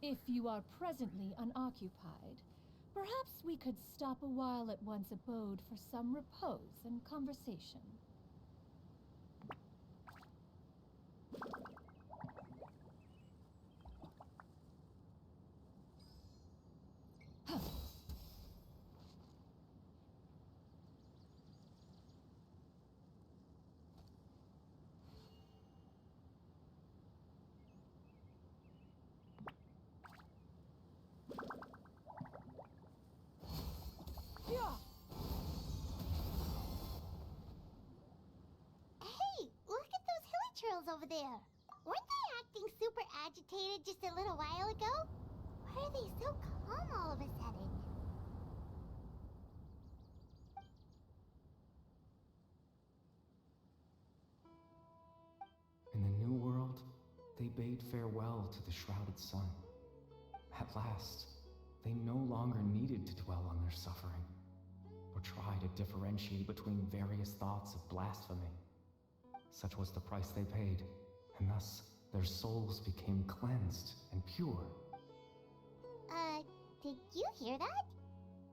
If you are presently unoccupied, perhaps we could stop a while at one's abode for some repose and conversation. Hey, look at those hilly trails over there. Weren't they acting super agitated just a little while ago? Why are they so calm all of a sudden? In the new world, they bade farewell to the shrouded sun. At last, they no longer needed to dwell on their suffering, or try to differentiate between various thoughts of blasphemy. Such was the price they paid, and thus their souls became cleansed and pure. Did you hear that?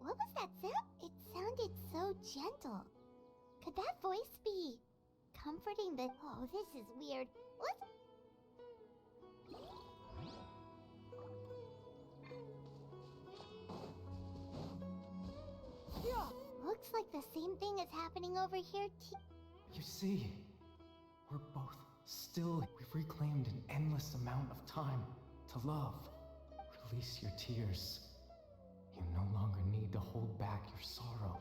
What was that sound? It sounded so gentle. Could that voice be comforting the... Oh, this is weird. Let's... Looks like the same thing is happening over here, too. You see, we're both still. We've reclaimed an endless amount of time to love. Release your tears. You no longer need to hold back your sorrow.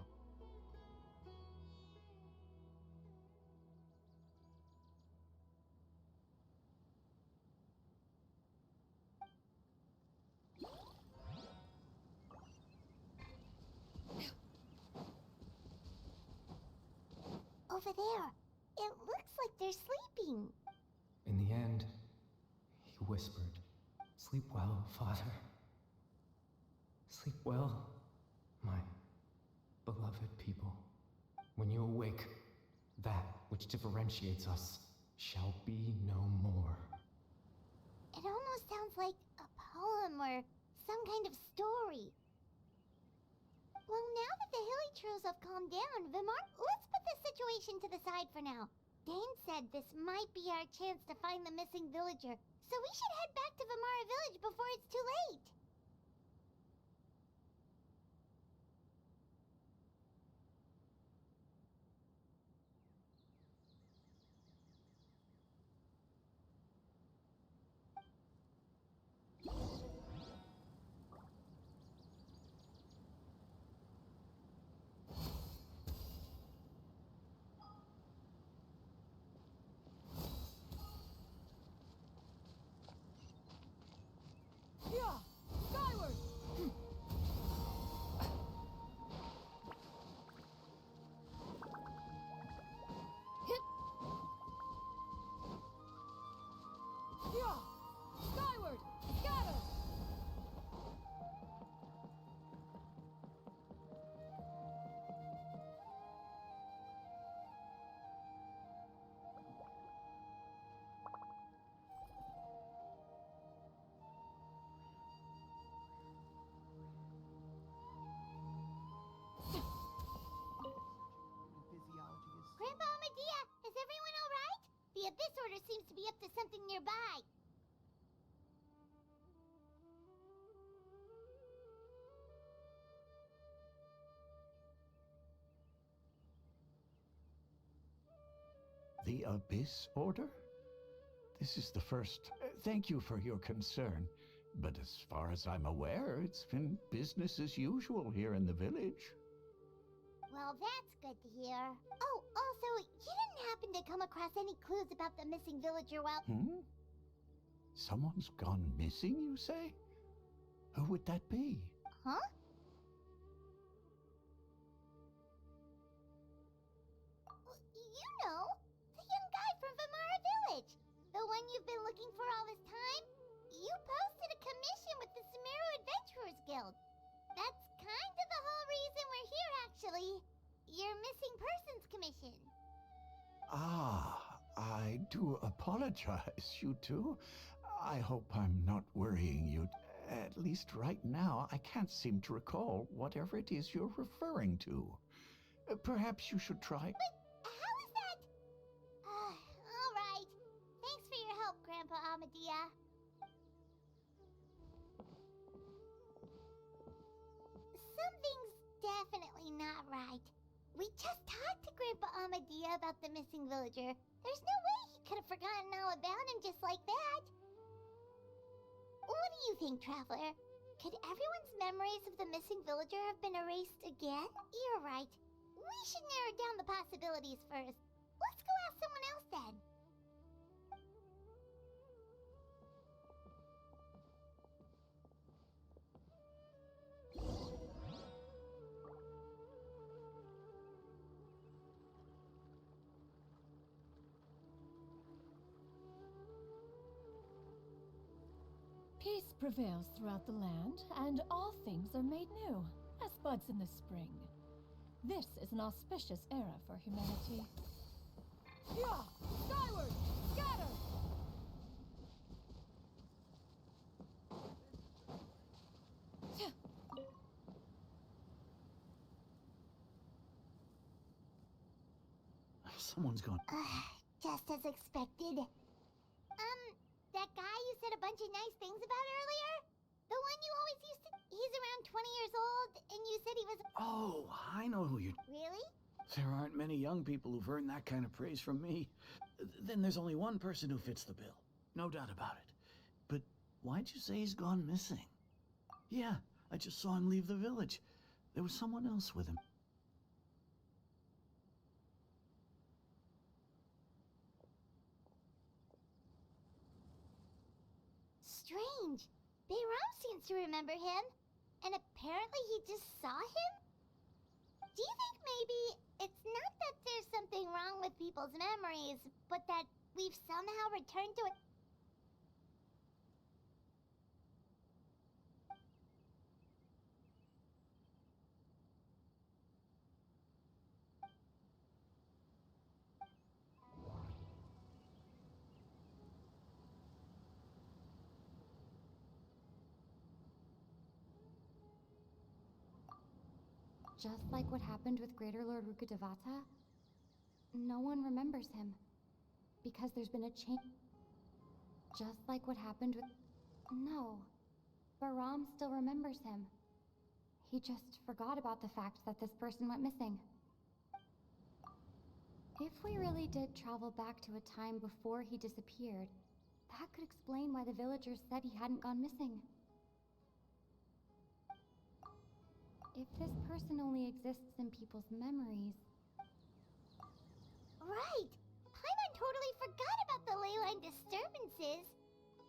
Over there. It looks like they're sleeping. In the end, he whispered, "Sleep well, Father. Sleep well, my beloved people. When you awake, that which differentiates us shall be no more." It almost sounds like a poem or some kind of story. Well, now that the Hilly have calmed down, Vimar, let's put this situation to the side for now. Dane said this might be our chance to find the missing villager, so we should head back to Vimara Village before it's too late. Grandpa Medea, is everyone alright? The Abyss Order seems to be up to something nearby. The Abyss Order? This is the first. Thank you for your concern. But as far as I'm aware, it's been business as usual here in the village. Well, that's good to hear. Oh, also, you didn't happen to come across any clues about the missing villager while... Someone's gone missing, you say? Who would that be? Huh? You know, the young guy from Vimara Village. The one you've been looking for all this time. You posted a commission with the Sumeru Adventurers Guild. That's kind of the whole reason we're here, actually. Your missing persons commission. Ah, I do apologize, you two. I hope I'm not worrying you. At least right now, I can't seem to recall whatever it is you're referring to. Perhaps you should try... But how is that? All right. Thanks for your help, Grandpa Amadea. Something's definitely not right. We just talked to Grandpa Amadea about the missing villager. There's no way he could have forgotten all about him just like that. What do you think, Traveler? Could everyone's memories of the missing villager have been erased again? You're right. We should narrow down the possibilities first. Let's go ask someone else then. prevails throughout the land, and all things are made new, as buds in the spring. This is an auspicious era for humanity. Yeah! Skyward! Scatter! Someone's gone. Just as expected. That guy you said a bunch of nice things about earlier? The one you always used to... He's around 20 years old, and you said he was... Oh, I know who you're... Really? There aren't many young people who've earned that kind of praise from me. Then there's only one person who fits the bill. No doubt about it. But why'd you say he's gone missing? Yeah, I just saw him leave the village. There was someone else with him. Strange. Bayram seems to remember him. And apparently he just saw him? Do you think maybe it's not that there's something wrong with people's memories, but that we've somehow returned to it? Just like what happened with Greater Lord Rukkhadevata, no one remembers him. Because there's been a change. Just like what happened with... No. Baram still remembers him. He just forgot about the fact that this person went missing. If we really did travel back to a time before he disappeared, that could explain why the villagers said he hadn't gone missing. If this person only exists in people's memories... Right! Paimon totally forgot about the ley line disturbances.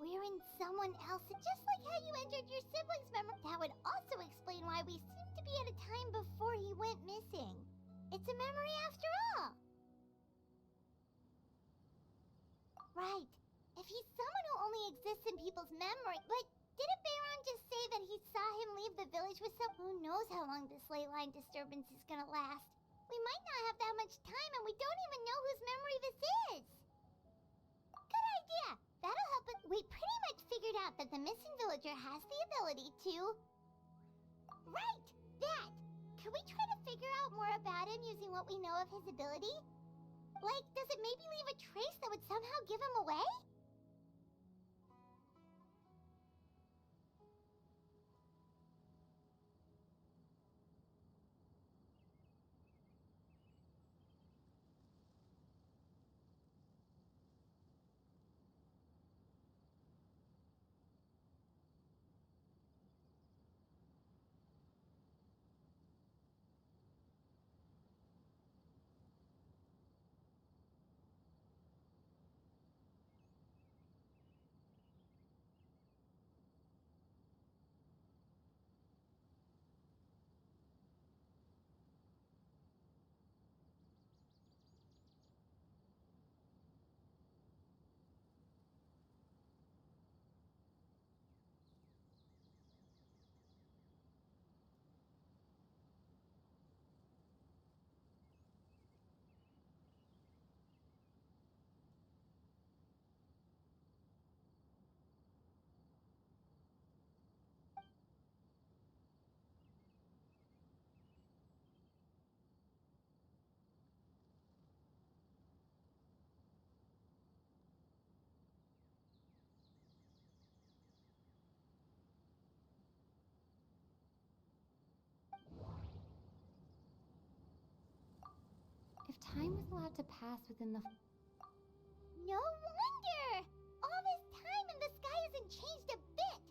We're in someone else, just like how you entered your sibling's memory. That would also explain why we seem to be at a time before he went missing. It's a memory after all. Right. If he's someone who only exists in people's memory, but didn't Bayron just say that he saw him leave the village with some... Who knows how long this ley line disturbance is gonna last? We might not have that much time, and we don't even know whose memory this is. Good idea. That'll help us. We pretty much figured out that the missing villager has the ability to... Right! That! Can we try to figure out more about him using what we know of his ability? Like, does it maybe leave a trace that would somehow give him away? If time was allowed to pass within the... No wonder! All this time and the sky hasn't changed a bit!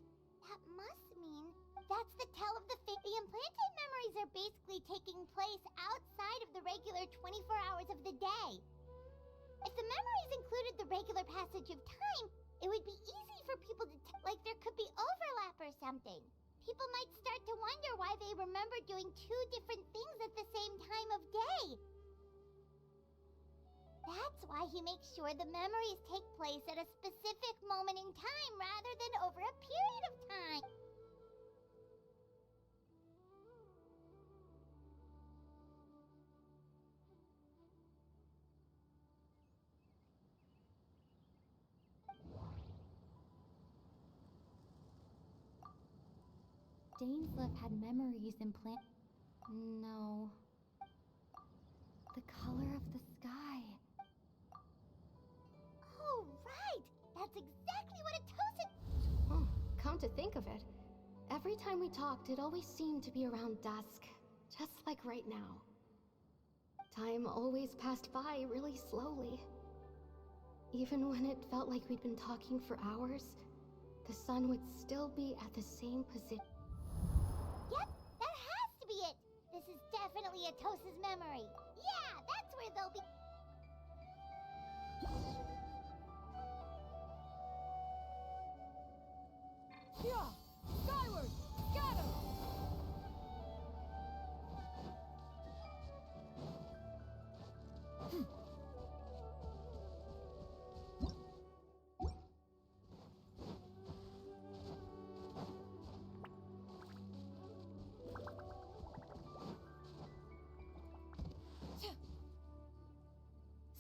That must mean that's the tell of the fate. The implanted memories are basically taking place outside of the regular 24 hours of the day. If the memories included the regular passage of time, it would be easy for people to like there could be overlap or something. People might start to wonder why they remember doing two different things at the same time of day. That's why why he makes sure the memories take place at a specific moment in time rather than over a period of time. Dainsleif had memories implanted. No. The color of the sky. Oh, right! That's exactly what Atosa... Oh, come to think of it, every time we talked, it always seemed to be around dusk. Just like right now. Time always passed by really slowly. Even when it felt like we'd been talking for hours, the sun would still be at the same position. Yep, that has to be it! This is definitely Atosa's memory. Yeah, that's where they'll be... Yeah! Skyward! Scatter!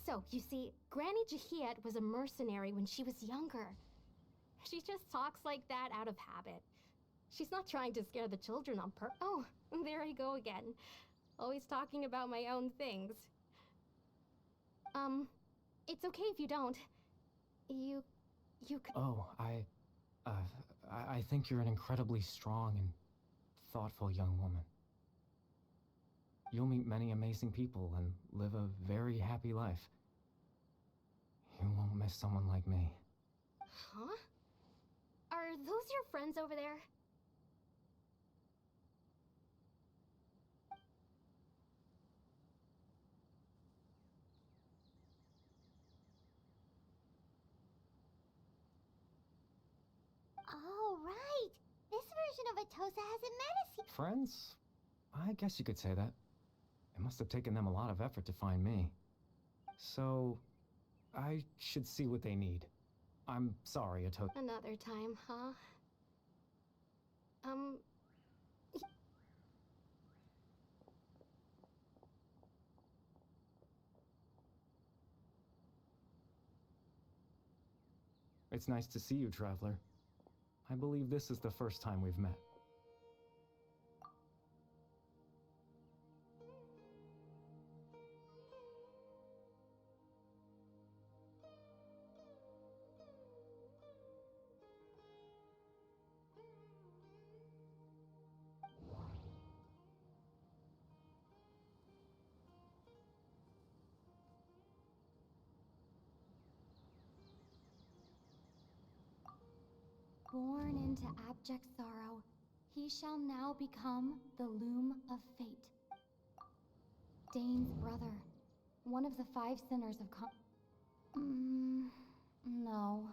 So, you see, Granny Jahiet was a mercenary when she was younger. She just talks like that out of habit. She's not trying to scare the children on purpose. Oh, there I go again. Always talking about my own things. It's okay if you don't. You could... Oh, I think you're an incredibly strong and thoughtful young woman. You'll meet many amazing people and live a very happy life. You won't miss someone like me. Huh? Are those your friends over there? Oh, right! This version of Atosa hasn't met us. Friends? I guess you could say that. It must have taken them a lot of effort to find me. So, I should see what they need. I'm sorry, Atosa. Another time, huh? It's nice to see you, Traveler. I believe this is the first time we've met. Born into abject sorrow, he shall now become the Loom of Fate. Dane's brother, one of the 5 sinners of no.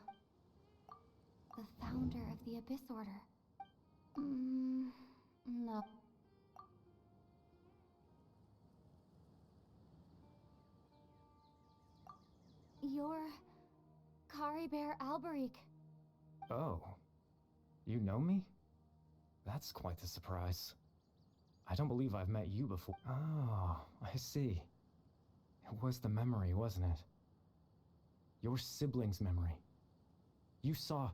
The founder of the Abyss Order. No. You're... Caribert Alberic. Oh. You know me? That's quite the surprise. I don't believe I've met you before. Oh, I see. It was the memory, wasn't it? Your sibling's memory. You saw...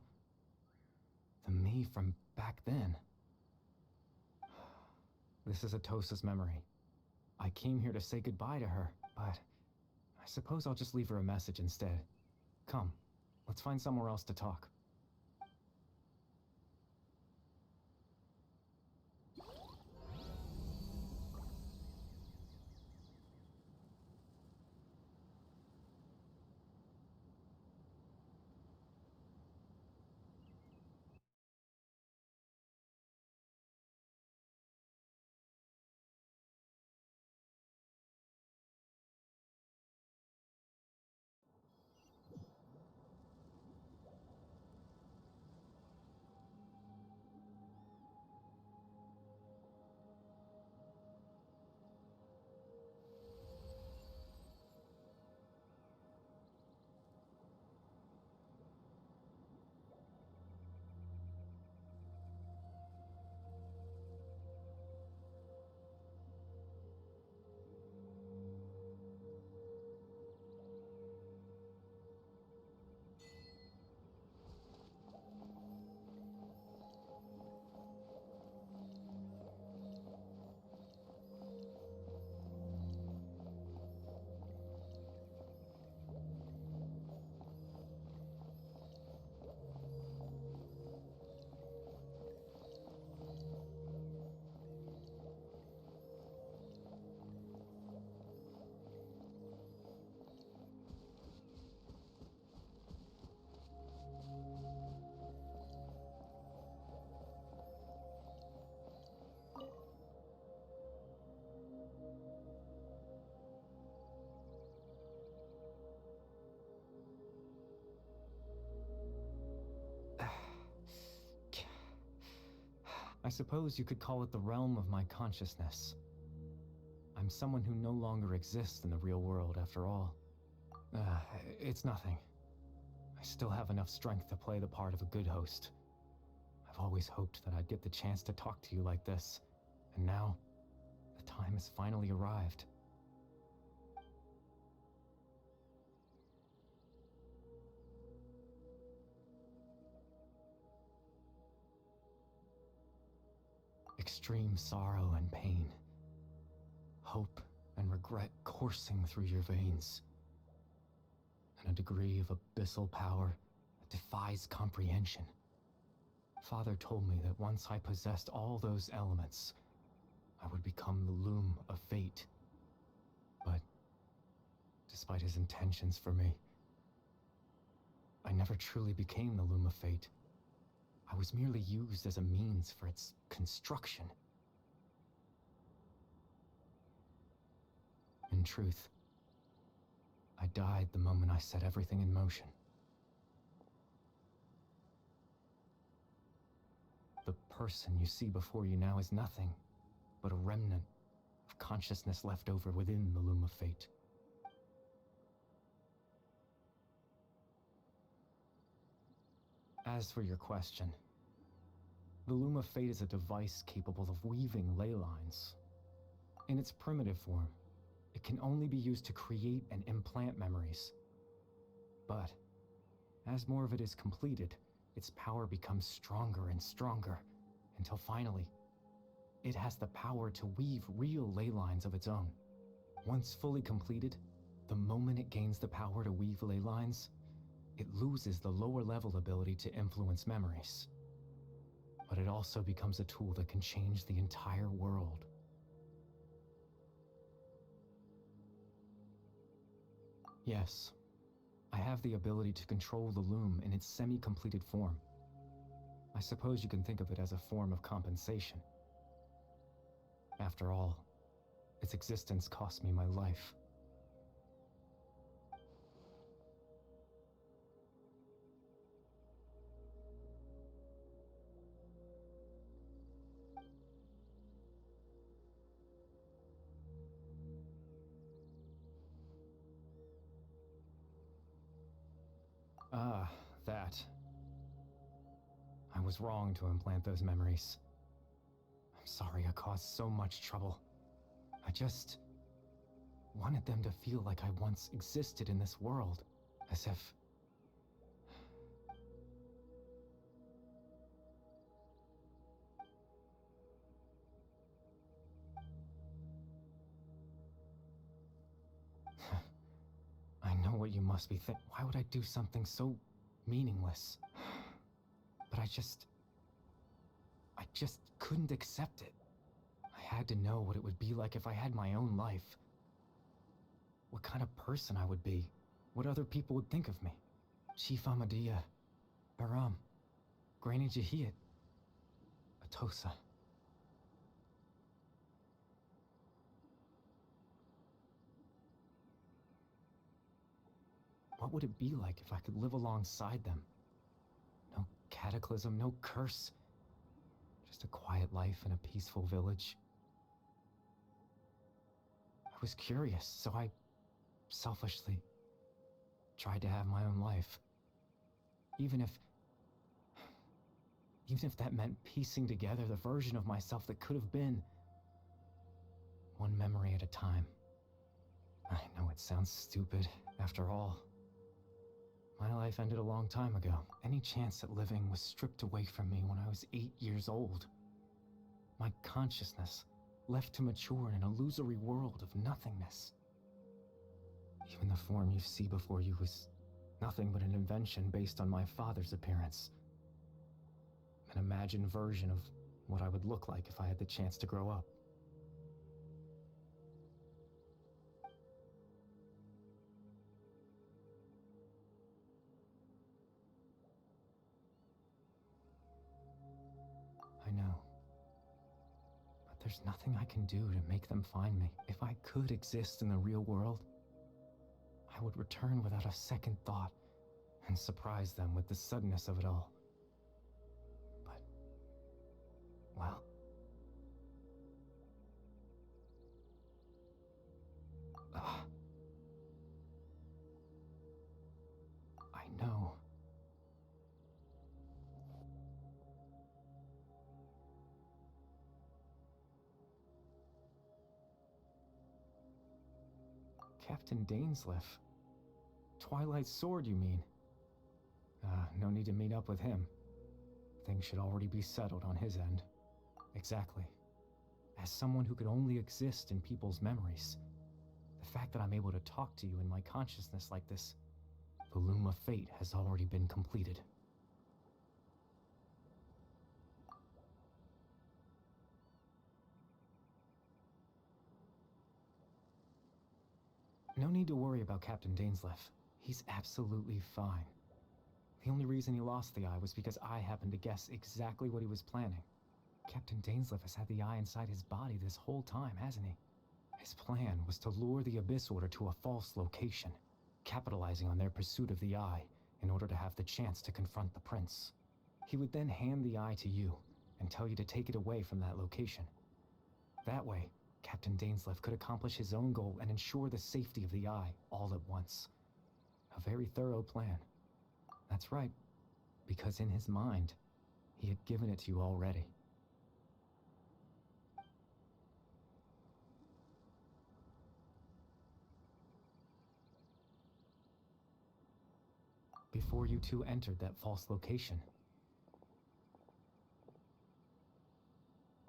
the me from back then. This is Atosa's memory. I came here to say goodbye to her, but I suppose I'll just leave her a message instead. Come, let's find somewhere else to talk. I suppose you could call it the realm of my consciousness. I'm someone who no longer exists in the real world, after all. It's nothing. I still have enough strength to play the part of a good host. I've always hoped that I'd get the chance to talk to you like this, and now, the time has finally arrived. Extreme sorrow and pain, hope and regret coursing through your veins, and a degree of abyssal power that defies comprehension. Father told me that once I possessed all those elements, I would become the loom of fate. But, despite his intentions for me, I never truly became the loom of fate. I was merely used as a means for its construction. In truth, I died the moment I set everything in motion. The person you see before you now is nothing but a remnant of consciousness left over within the loom of fate. As for your question, the loom of fate is a device capable of weaving ley lines. In its primitive form, it can only be used to create and implant memories. But, as more of it is completed, its power becomes stronger and stronger, until finally, it has the power to weave real ley lines of its own. Once fully completed, the moment it gains the power to weave ley lines, it loses the lower level ability to influence memories. But it also becomes a tool that can change the entire world. Yes, I have the ability to control the loom in its semi-completed form. I suppose you can think of it as a form of compensation. After all, its existence cost me my life. That. I was wrong to implant those memories. I'm sorry I caused so much trouble. I just wanted them to feel like I once existed in this world, as if... I know what you must be thinking. Why would I do something so meaningless? But I just couldn't accept it. I had to know what it would be like if I had my own life. What kind of person I would be. What other people would think of me. Chief Amadia, Baram, Granny Jahiyat, Atosa. What would it be like if I could live alongside them? No cataclysm, no curse. Just a quiet life in a peaceful village. I was curious, so I selfishly tried to have my own life. Even if that meant piecing together the version of myself that could have been. One memory at a time. I know it sounds stupid, after all. My life ended a long time ago. Any chance at living was stripped away from me when I was 8 years old. My consciousness left to mature in an illusory world of nothingness. Even the form you see before you was nothing but an invention based on my father's appearance. An imagined version of what I would look like if I had the chance to grow up. I know. But there's nothing I can do to make them find me. If I could exist in the real world, I would return without a second thought and surprise them with the suddenness of it all. But well... I know. Captain Dainsleif. Twilight Sword, you mean? No need to meet up with him. Things should already be settled on his end. Exactly. As someone who could only exist in people's memories, the fact that I'm able to talk to you in my consciousness like this, the loom of fate has already been completed. No need to worry about Captain Dainsleif. He's absolutely fine. The only reason he lost the eye was because I happened to guess exactly what he was planning. Captain Dainsleif has had the eye inside his body this whole time, hasn't he? His plan was to lure the Abyss Order to a false location, capitalizing on their pursuit of the eye in order to have the chance to confront the prince. He would then hand the eye to you and tell you to take it away from that location. That way, Captain Dainsleif could accomplish his own goal and ensure the safety of the eye all at once. A very thorough plan. That's right, because in his mind, he had given it to you already. Before you two entered that false location.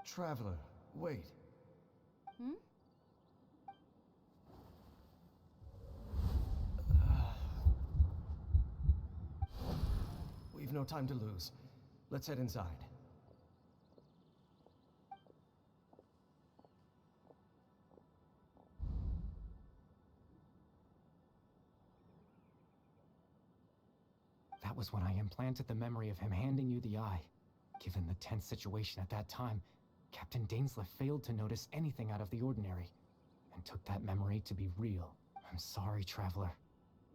Traveler, wait. Hmm? We've no time to lose. Let's head inside. That was when I implanted the memory of him handing you the eye. Given the tense situation at that time, Captain Dainsleif failed to notice anything out of the ordinary, and took that memory to be real. I'm sorry, Traveler,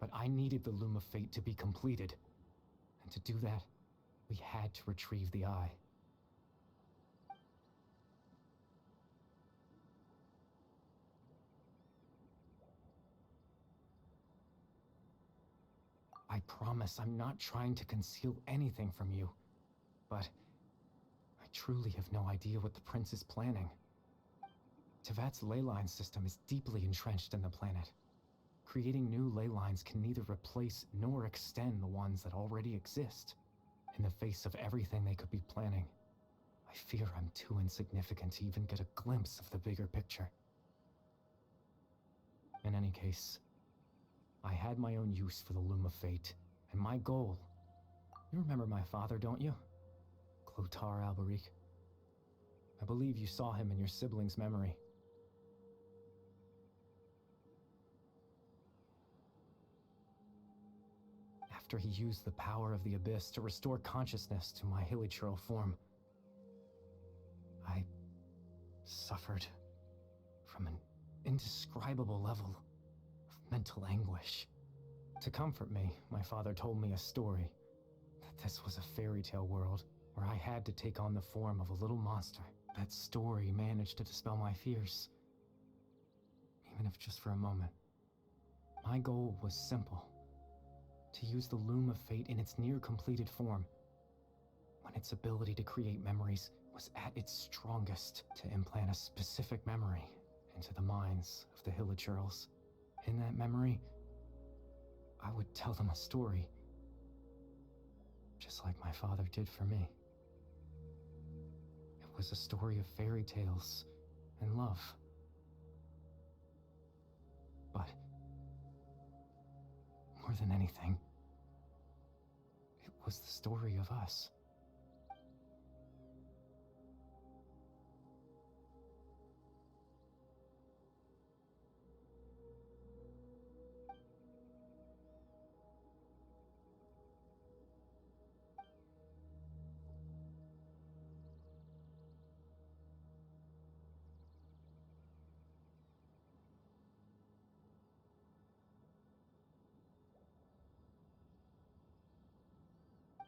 but I needed the Loom of Fate to be completed. And to do that, we had to retrieve the eye. I promise I'm not trying to conceal anything from you, but I truly have no idea what the Prince is planning. Tevat's ley line system is deeply entrenched in the planet. Creating new ley lines can neither replace nor extend the ones that already exist. In the face of everything they could be planning, I fear I'm too insignificant to even get a glimpse of the bigger picture. In any case, I had my own use for the Loom of Fate, and my goal... You remember my father, don't you? Clotar Alberic. I believe you saw him in your sibling's memory. After he used the power of the Abyss to restore consciousness to my hilichurl form, I suffered from an indescribable level of mental anguish. To comfort me, my father told me a story, that this was a fairy tale world where I had to take on the form of a little monster. That story managed to dispel my fears, even if just for a moment. My goal was simple. To use the Loom of Fate in its near-completed form, when its ability to create memories was at its strongest, to implant a specific memory into the minds of the hilichurls. In that memory, I would tell them a story, just like my father did for me. It was a story of fairy tales and love. But more than anything, it was the story of us.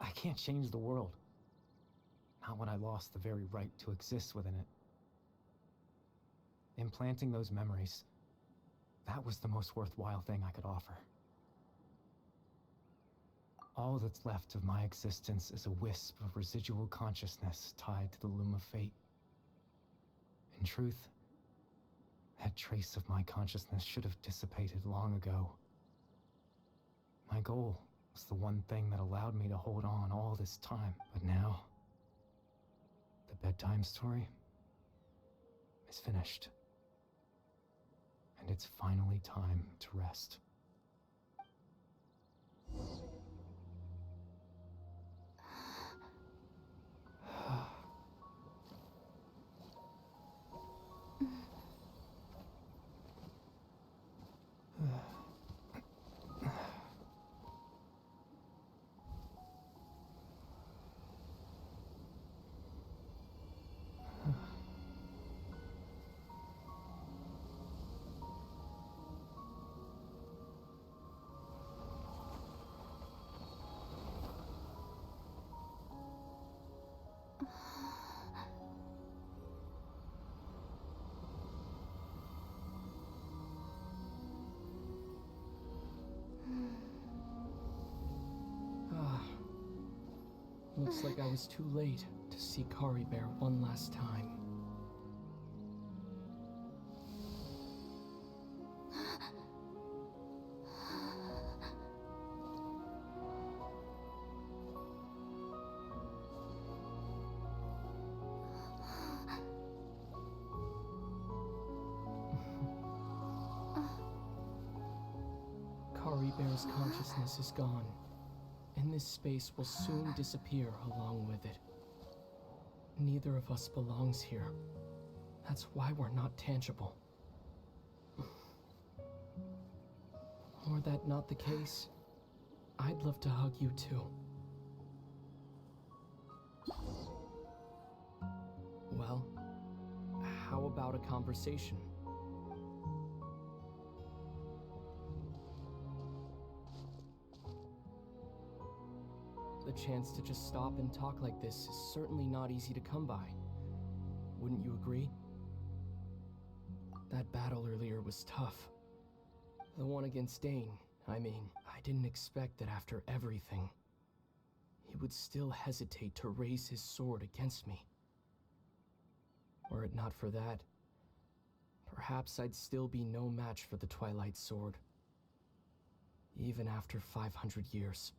I can't change the world. not when I lost the very right to exist within it. Implanting those memories, that was the most worthwhile thing I could offer. All that's left of my existence is a wisp of residual consciousness tied to the loom of fate. In truth, that trace of my consciousness should have dissipated long ago. My goal was the one thing that allowed me to hold on all this time. But now, the bedtime story is finished. And it's finally time to rest. Looks like I was too late to see Kari Bear one last time. Kari Bear's consciousness is gone, and this space will soon disappear along with it. Neither of us belongs here. That's why we're not tangible. Were that not the case, I'd love to hug you too. Well, how about a conversation? The chance to just stop and talk like this is certainly not easy to come by. Wouldn't you agree? That battle earlier was tough. The one against Dane, I mean. I didn't expect that after everything, he would still hesitate to raise his sword against me. Were it not for that, perhaps I'd still be no match for the Twilight Sword. Even after 500 years.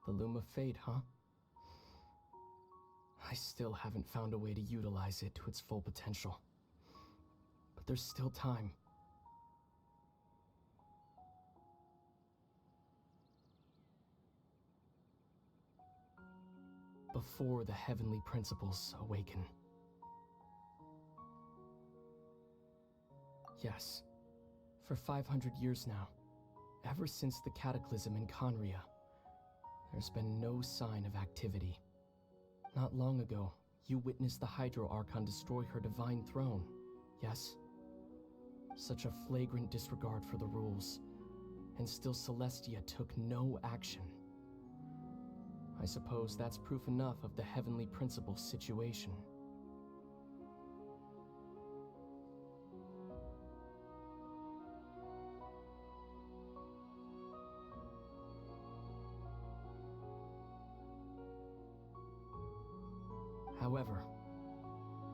The Loom of Fate, huh? I still haven't found a way to utilize it to its full potential. But there's still time. Before the heavenly principles awaken. Yes, for 500 years now, ever since the cataclysm in Conria, there's been no sign of activity. Not long ago, you witnessed the Hydro Archon destroy her divine throne, yes? Such a flagrant disregard for the rules, and still Celestia took no action. I suppose that's proof enough of the Heavenly Principle's situation. However,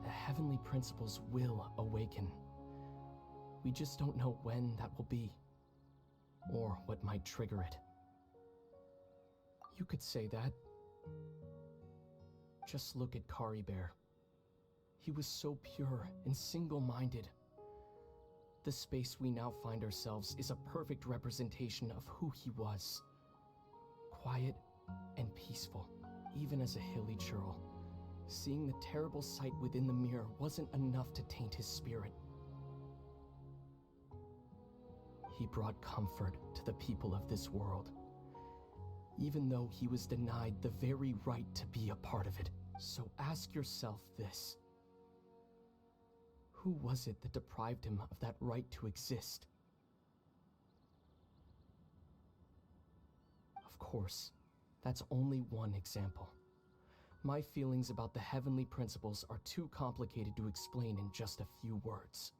the Heavenly Principles will awaken. We just don't know when that will be, or what might trigger it. You could say that. Just look at Kari Bear. He was so pure and single-minded. The space we now find ourselves is a perfect representation of who he was. Quiet and peaceful, even as a hilly churl. Seeing the terrible sight within the mirror wasn't enough to taint his spirit. He brought comfort to the people of this world, even though he was denied the very right to be a part of it. So ask yourself this. Who was it that deprived him of that right to exist? Of course, that's only one example. My feelings about the heavenly principles are too complicated to explain in just a few words.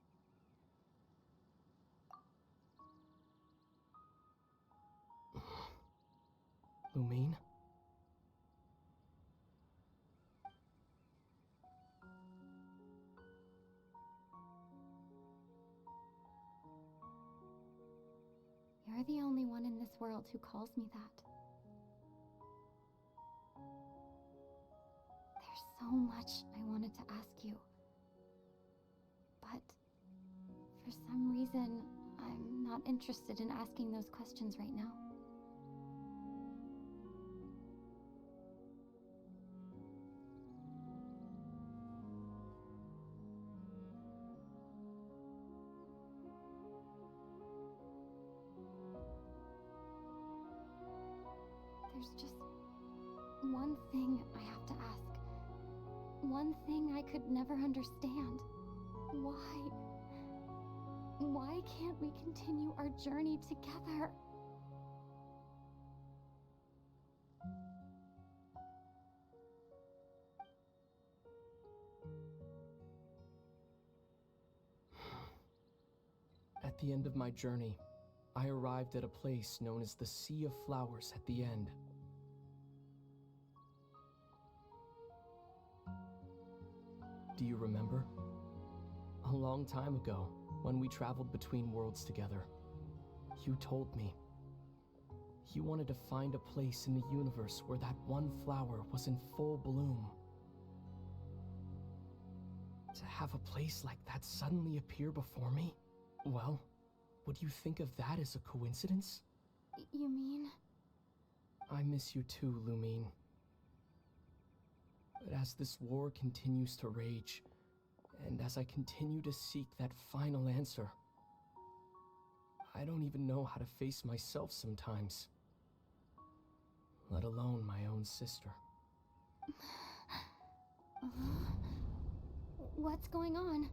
Lumine? You're the only one in this world who calls me that. There's so much I wanted to ask you. But for some reason, I'm not interested in asking those questions right now. There's just one thing I have to ask. One thing I could never understand. Why can't we continue our journey together? At the end of my journey, I arrived at a place known as the Sea of Flowers at the end. Do you remember? A long time ago, when we traveled between worlds together, you told me you wanted to find a place in the universe where that one flower was in full bloom. To have a place like that suddenly appear before me? Well, would you think of that as a coincidence? You mean? I miss you too, Lumine. But as this war continues to rage, and as I continue to seek that final answer, I don't even know how to face myself sometimes. Let alone my own sister. What's going on?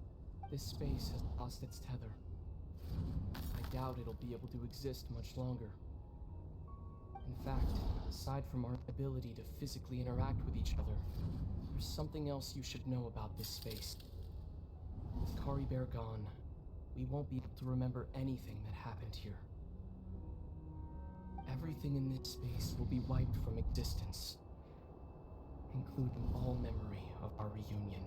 This space has lost its tether. I doubt it'll be able to exist much longer. In fact, aside from our ability to physically interact with each other, there's something else you should know about this space. With Kari Bear gone, we won't be able to remember anything that happened here. Everything in this space will be wiped from existence, including all memory of our reunion.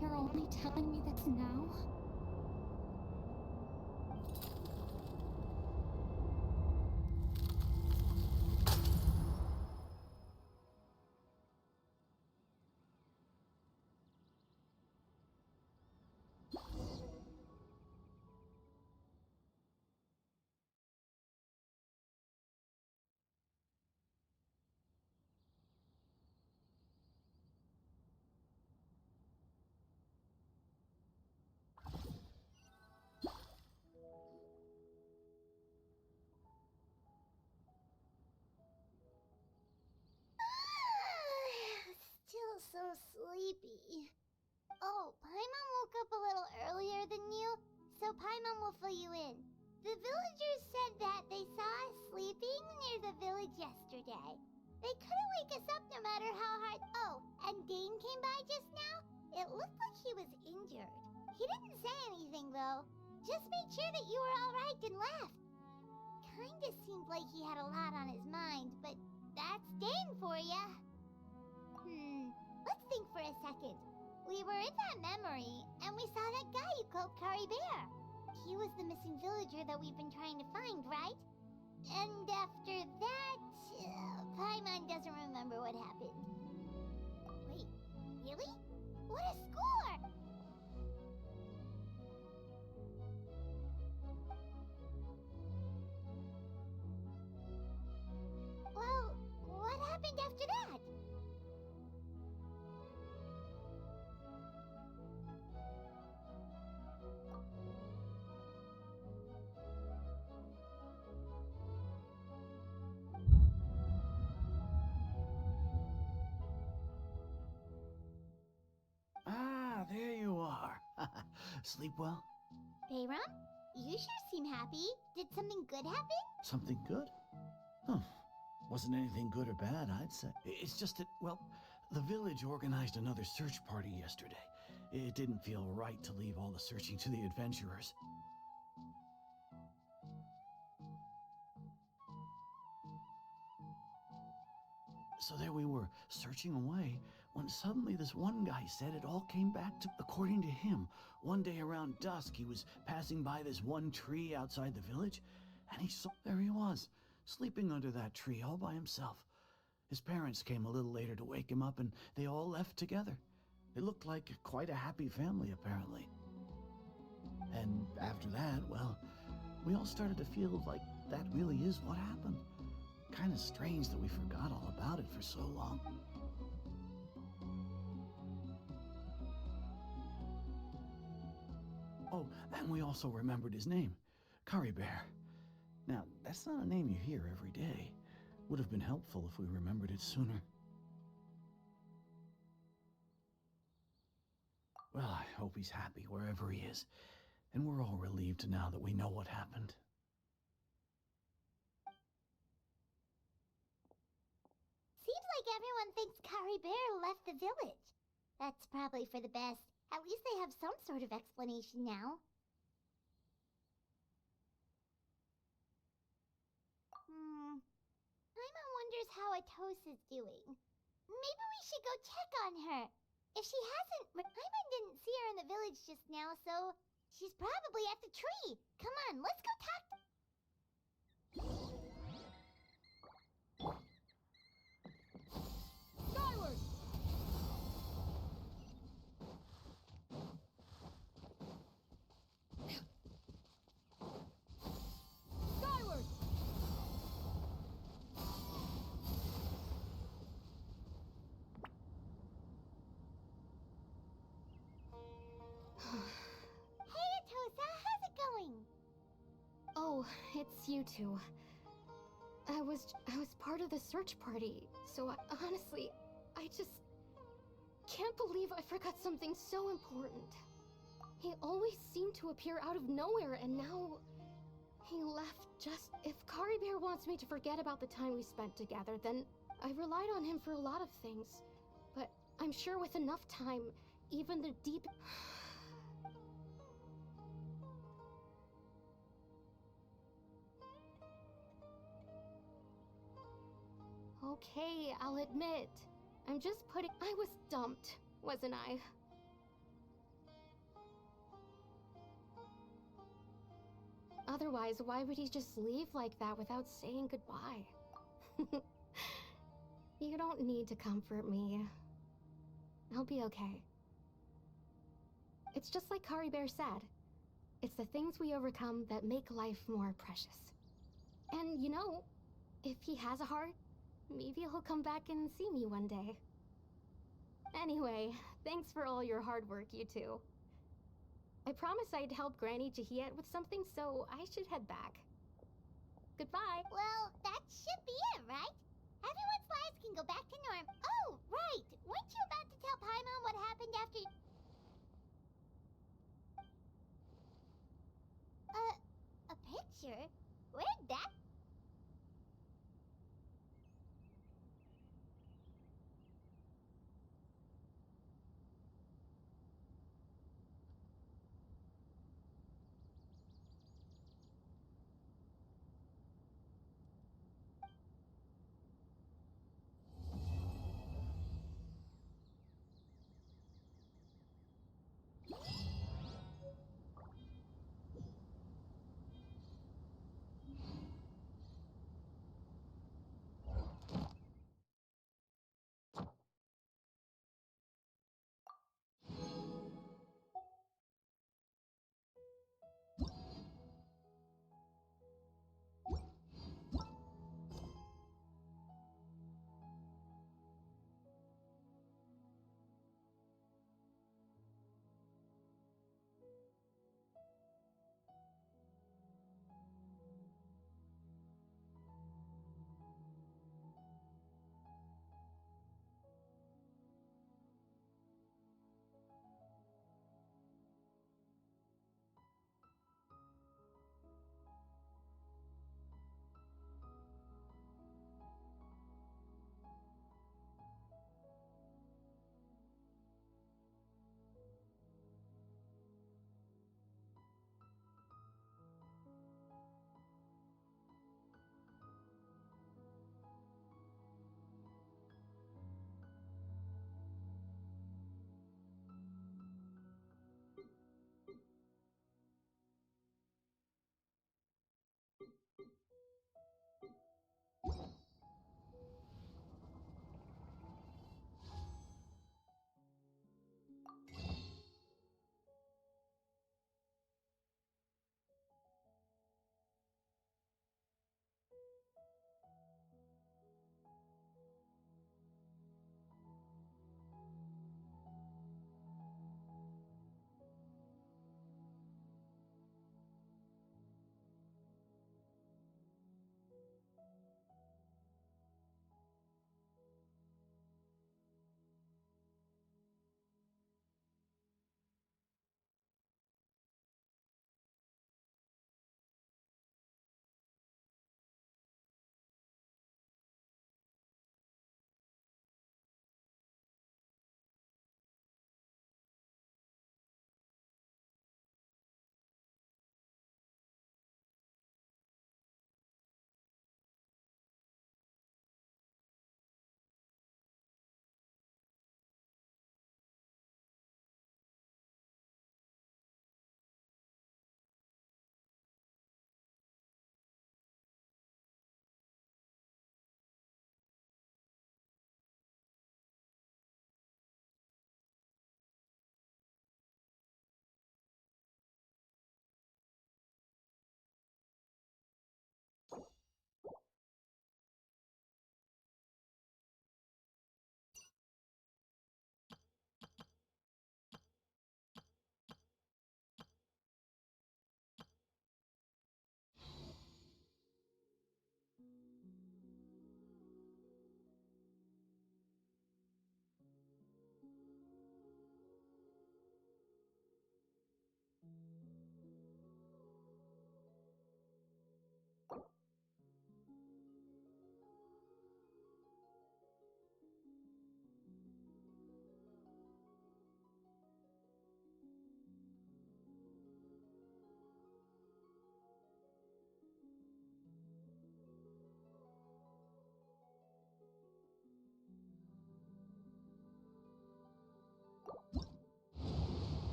You're only telling me this now? Still so sleepy. Oh, Paimon woke up a little earlier than you, so Paimon will fill you in. The villagers said that they saw us sleeping near the village yesterday. They couldn't wake us up no matter how hard. Oh, and Dane came by just now. It looked like he was injured. He didn't say anything though. Just made sure that you were all right and left. Kinda seemed like he had a lot on his mind, but that's Dane for ya. Let's think for a second. We were in that memory, and we saw that guy you called Kari Bear. He was the missing villager that we've been trying to find, right? And after that, Paimon doesn't remember what happened. Wait, really? What a score! Well, what happened after that? Ah, there you are. Sleep well? Bayram, you sure seem happy. Did something good happen? Something good? Huh. Wasn't anything good or bad, I'd say. It's just that, well, the village organized another search party yesterday. It didn't feel right to leave all the searching to the adventurers. So there we were, searching away, when suddenly this one guy said it all came back to, according to him, one day around dusk he was passing by this one tree outside the village, and he saw, there he was, sleeping under that tree all by himself. His parents came a little later to wake him up, and they all left together. It looked like quite a happy family, apparently. And after that, well, we all started to feel like that really is what happened. Kind of strange that we forgot all about it for so long. Oh, and we also remembered his name, Curry Bear. Now, that's not a name you hear every day. Would have been helpful if we remembered it sooner. Well, I hope he's happy wherever he is, and we're all relieved now that we know what happened. Seems like everyone thinks Curry Bear left the village. That's probably for the best. At least they have some sort of explanation now. Paimon wonders how Atosa's doing. Maybe we should go check on her. If she hasn't... Paimon didn't see her in the village just now, so she's probably at the tree. Come on, let's go talk to... Skyward! Skyward! Hey, Atosa, how's it going? Oh, it's you two. I was part of the search party, so honestly, I just can't believe I forgot something so important. He always seemed to appear out of nowhere, and now he left just... If Curry Bear wants me to forget about the time we spent together, then I relied on him for a lot of things. But I'm sure with enough time, even the deep... Okay, I'll admit. I'm just putting... I was dumped, wasn't I? Otherwise, why would he just leave like that without saying goodbye? You don't need to comfort me. I'll be okay. It's just like Curry Bear said. It's the things we overcome that make life more precious. And you know, if he has a heart, maybe he'll come back and see me one day. Anyway, thanks for all your hard work, you two. I promised I'd help Granny Jahiet with something, so I should head back. Goodbye. Well, that should be it, right? Everyone's lives can go back to norm. Oh, right! Weren't you about to tell Paimon what happened after... A picture? Where'd that...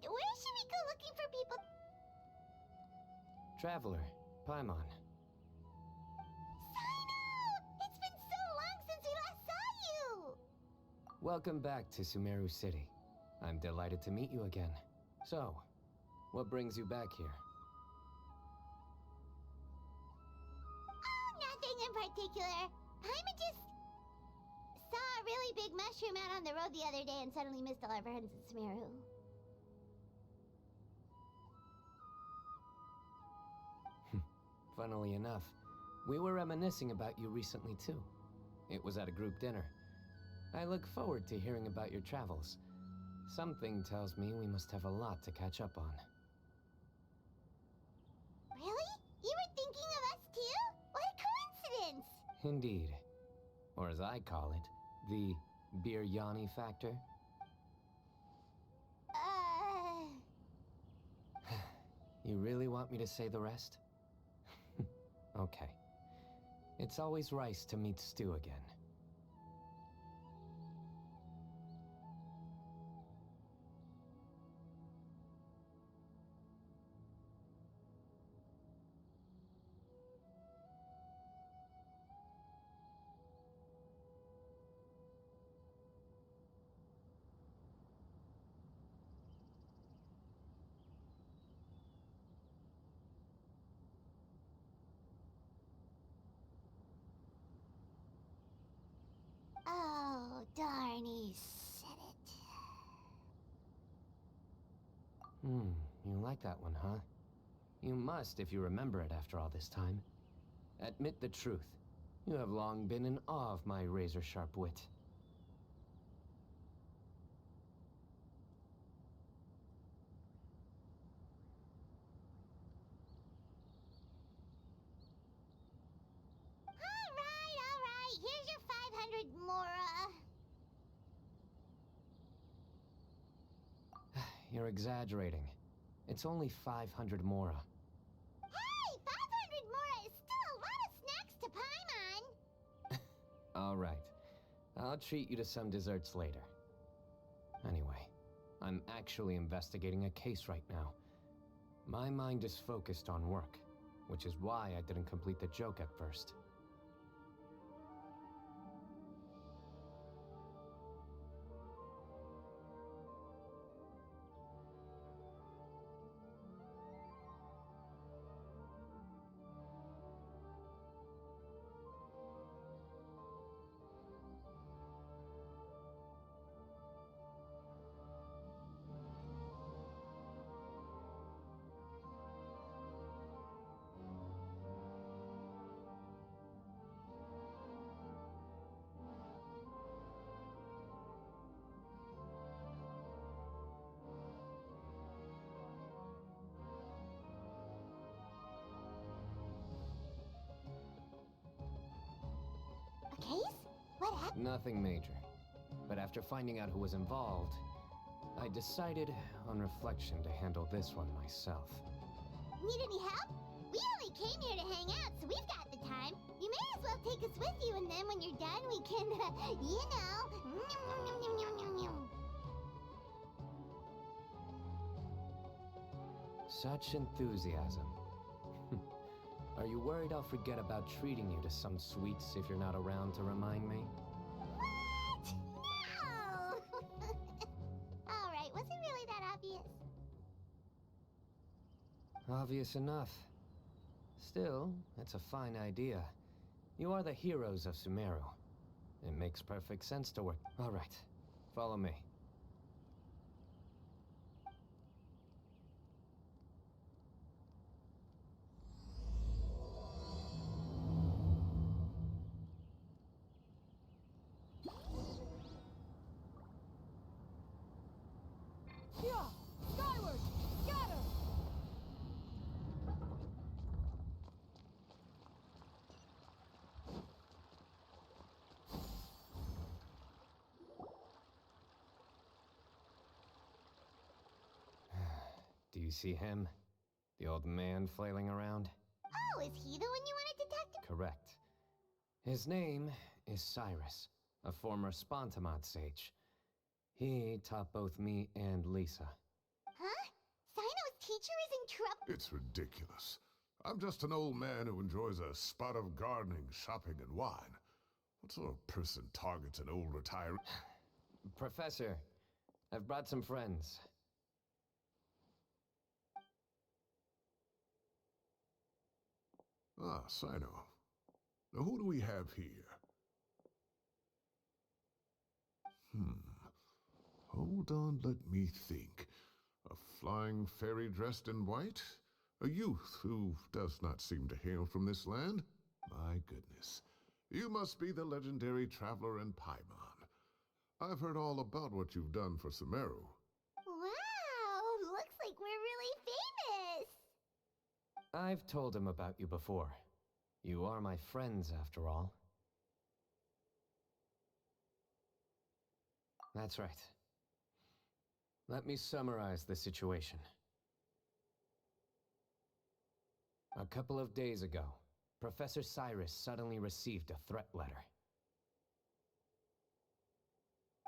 Where should we go looking for people? Traveler, Paimon. Sino! It's been so long since we last saw you! Welcome back to Sumeru City. I'm delighted to meet you again. So, what brings you back here? Oh, nothing in particular. Paimon just saw a really big mushroom out on the road the other day and suddenly missed all our friends in Sumeru. Funnily enough, we were reminiscing about you recently too. It was at a group dinner. I look forward to hearing about your travels. Something tells me we must have a lot to catch up on. Really? You were thinking of us too? What a coincidence! Indeed. Or as I call it, the Biryani factor. You really want me to say the rest? Okay. It's always rice to meet stew again. Oh, darn, he said it. You like that one, huh? You must if you remember it after all this time. Admit the truth. You have long been in awe of my razor-sharp wit. All right. Here's your 500 Mora. You're exaggerating. It's only 500 Mora. Hey, 500 Mora is still a lot of snacks to Paimon. All right. I'll treat you to some desserts later. Anyway, I'm actually investigating a case right now. My mind is focused on work, which is why I didn't complete the joke at first. A case? What happened? Nothing major. But after finding out who was involved, I decided, on reflection, to handle this one myself. Need any help? We only came here to hang out, so we've got the time. You may as well take us with you, and then when you're done, we can, you know. Such enthusiasm. Are you worried I'll forget about treating you to some sweets if you're not around to remind me? What? No! All right, was it really that obvious? Obvious enough. Still, it's a fine idea. You are the heroes of Sumeru. It makes perfect sense to work. All right, follow me. Yeah! Skyward! Scatter! Do you see him? The old man flailing around? Oh, is he the one you wanted to talk to? Correct. His name is Cyrus, a former Spontamod sage. He taught both me and Lisa. Huh? teacher is in trouble? It's ridiculous. I'm just an old man who enjoys a spot of gardening, shopping, and wine. What sort of person targets an old retiree? Professor, I've brought some friends. Ah, Sino. Now who do we have here? Hold on, let me think. A flying fairy dressed in white? A youth who does not seem to hail from this land? My goodness. You must be the legendary traveler in Paimon. I've heard all about what you've done for Sumeru. Wow, looks like we're really famous. I've told him about you before. You are my friends, after all. That's right. Let me summarize the situation. A couple of days ago, Professor Cyrus suddenly received a threat letter.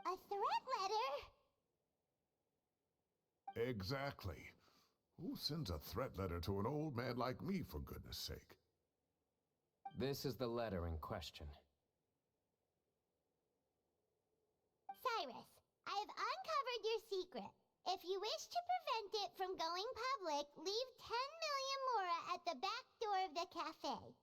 A threat letter? Exactly. Who sends a threat letter to an old man like me, for goodness sake? This is the letter in question. Cyrus, I have uncovered your secret. If you wish to prevent it from going public, leave 10 million mora at the back door of the cafe.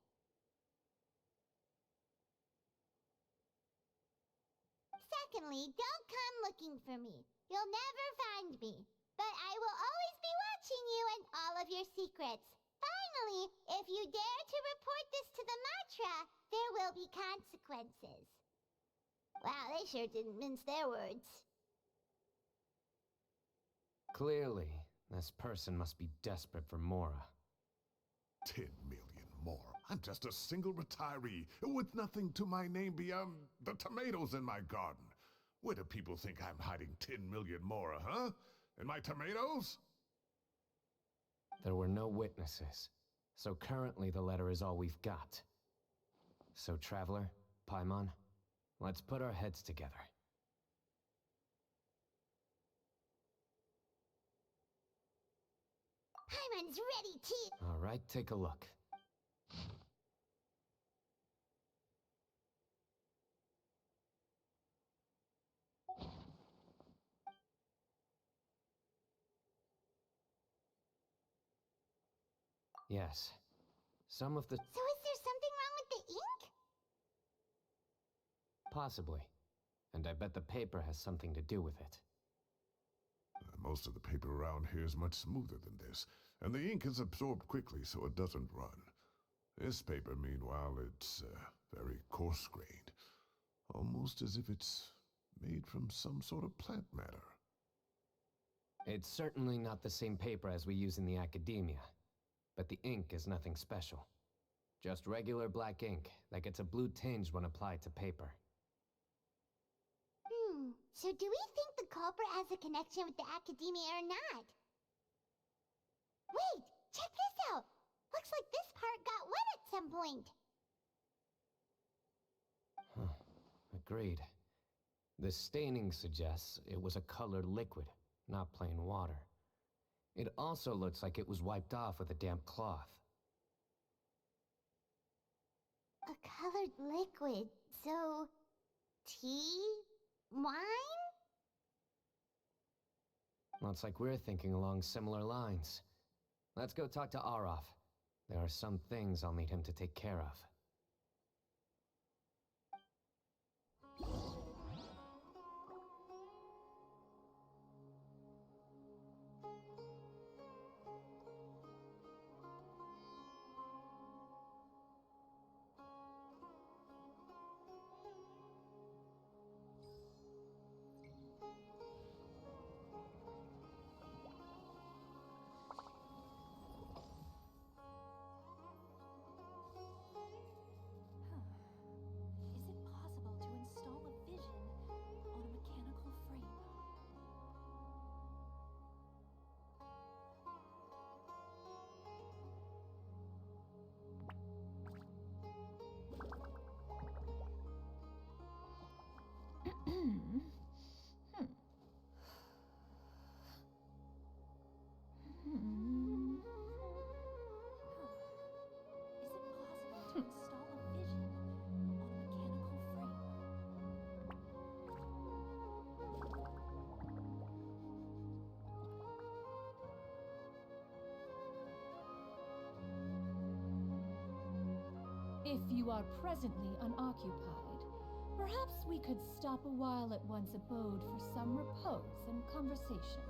Secondly, don't come looking for me. You'll never find me. But I will always be watching you and all of your secrets. Finally, if you dare to report this to the Matra, there will be consequences. Wow, they sure didn't mince their words. Clearly, this person must be desperate for Mora. 10 million more. I'm just a single retiree with nothing to my name beyond the tomatoes in my garden. Where do people think I'm hiding 10 million more, huh? And my tomatoes? There were no witnesses, so currently the letter is all we've got. So, Traveler, Paimon, let's put our heads together. Paimon's ready to... All right, take a look. Yes. Some of the... So is there something wrong with the ink? Possibly. And I bet the paper has something to do with it. Most of the paper around here is much smoother than this, and the ink is absorbed quickly so it doesn't run. This paper, meanwhile, it's very coarse-grained, almost as if it's made from some sort of plant matter. It's certainly not the same paper as we use in the academia, but the ink is nothing special. Just regular black ink that gets a blue tinge when applied to paper. So do we think the culprit has a connection with the academia or not? Wait, check this out! Looks like this part got wet at some point. Agreed. The staining suggests it was a colored liquid, not plain water. It also looks like it was wiped off with a damp cloth. A colored liquid, so... tea? Wine? Looks like we're thinking along similar lines. Let's go talk to Arof. There are some things I'll need him to take care of. If you are presently unoccupied, perhaps we could stop a while at one's abode for some repose and conversation.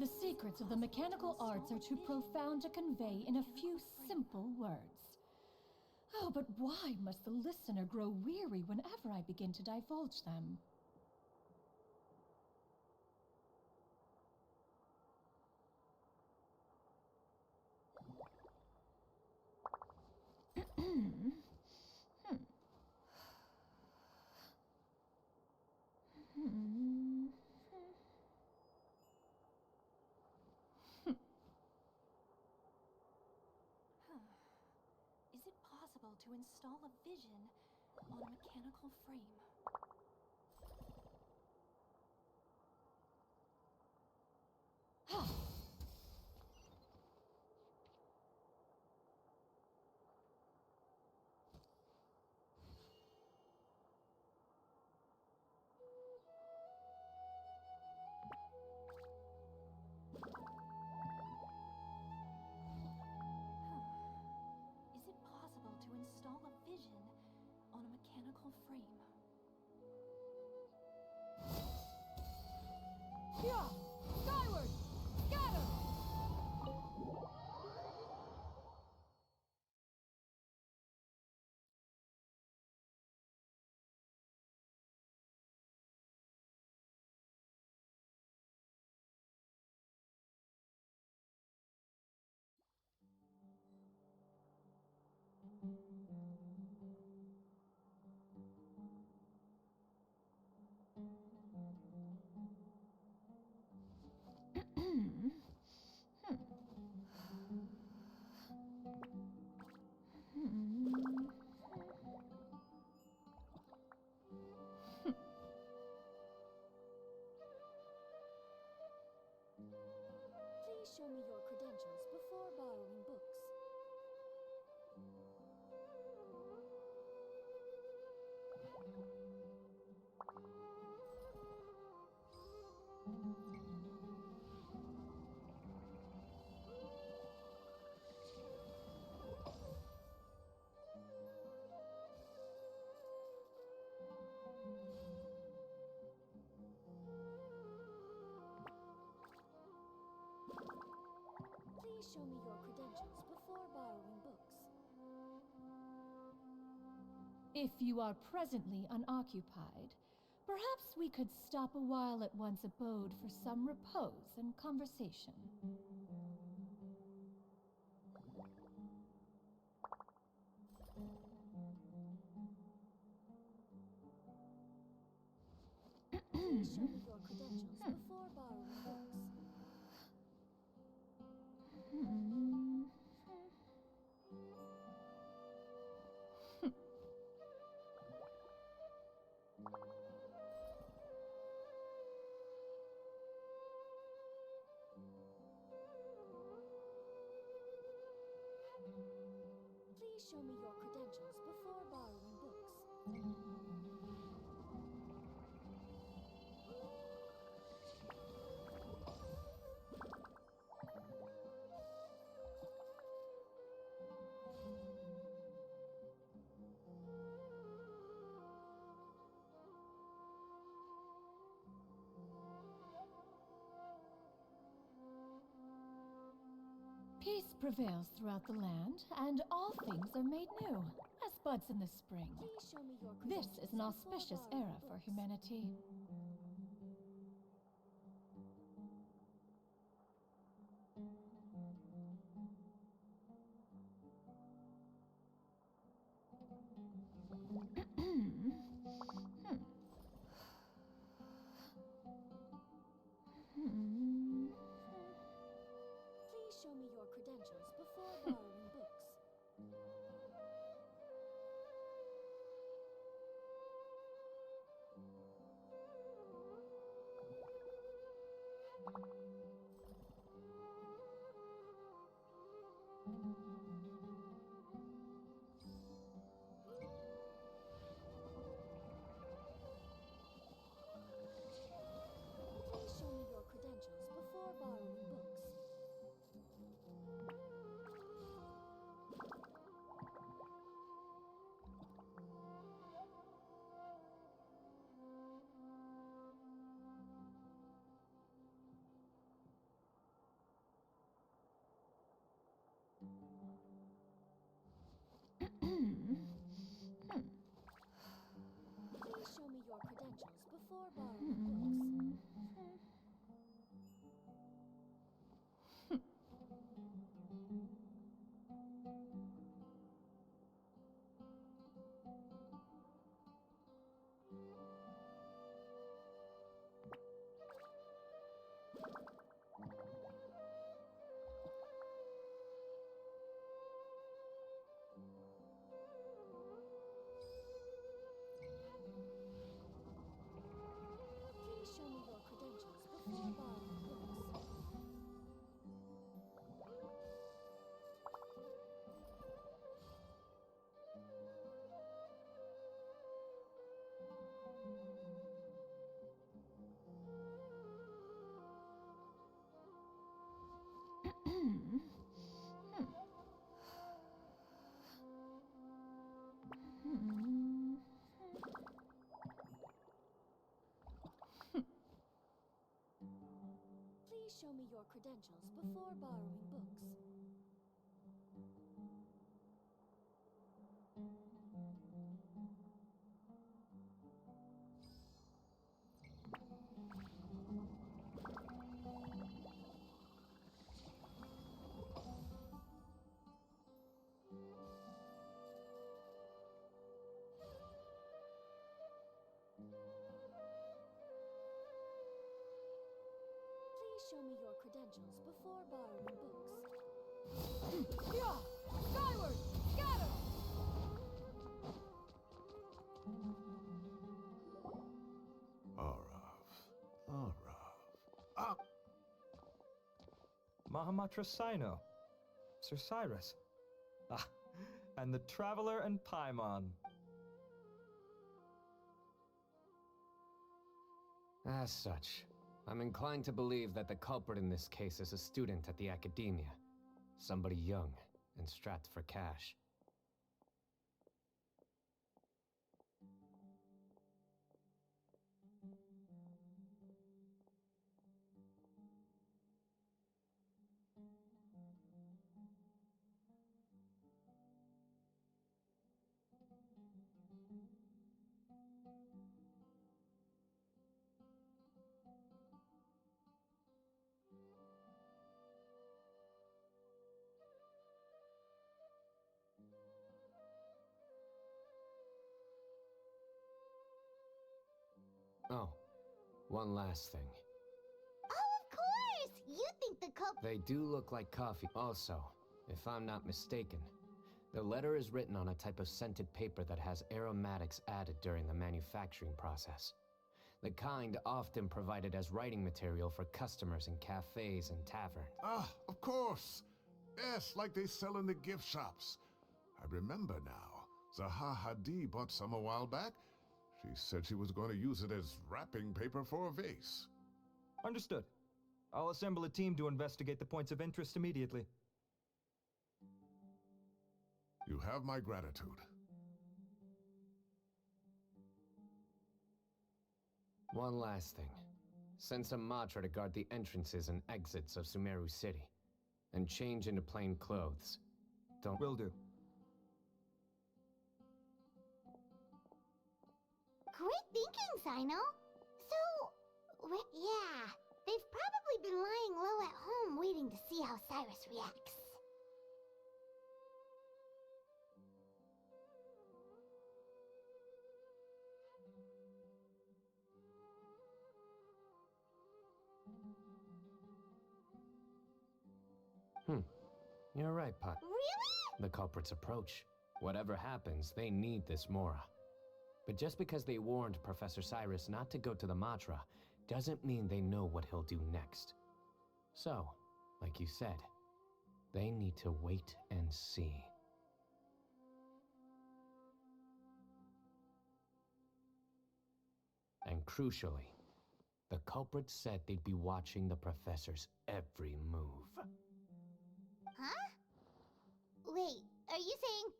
The secrets of the mechanical arts are too profound to convey in a few simple words. Oh, but why must the listener grow weary whenever I begin to divulge them? Is it possible to install a vision on a mechanical frame? Is it possible to install a vision on a mechanical frame? Yeah! Skyward! Scatter! Please show me your credentials before borrowing books. Please show me your credentials before borrowing books. If you are presently unoccupied, perhaps we could stop a while at one's abode for some repose and conversation. Please show me your credentials before borrowing books. Please show me your credentials before borrowing books. Peace prevails throughout the land, and all things are made new, as buds in the spring. Please show me your This credentials is an before auspicious borrowing era for books. humanity. Please show me your credentials before borrowing books. Please show me your credentials before borrowing books. Please show me your credentials before borrowing books. Please show me your credentials before borrowing books. Please show me your credentials before borrowing books. Yeah! Skyward! Scatter! Arav. Ah! Mahamatra Sino. Sir Cyrus. Ah, and the Traveler and Paimon. As such, I'm inclined to believe that the culprit in this case is a student at the Academia. Somebody young and strapped for cash. Oh, one last thing. Oh, of course! You think the culprit... They do look like coffee. Also, if I'm not mistaken, the letter is written on a type of scented paper that has aromatics added during the manufacturing process. The kind often provided as writing material for customers in cafes and taverns. Ah, of course! Yes, like they sell in the gift shops. I remember now. Zaha Hadid bought some a while back. She said she was going to use it as wrapping paper for a vase. Understood. I'll assemble a team to investigate the points of interest immediately. You have my gratitude. One last thing. Send some Matra to guard the entrances and exits of Sumeru City. And change into plain clothes. Don't... Will do. Great thinking, Sino. So, yeah, they've probably been lying low at home waiting to see how Cyrus reacts. You're right, Puck. Really? The culprits approach. Whatever happens, they need this Mora. But just because they warned Professor Cyrus not to go to the Matra, doesn't mean they know what he'll do next. So, like you said, they need to wait and see. And crucially, the culprits said they'd be watching the professor's every move. Huh? Wait, are you saying...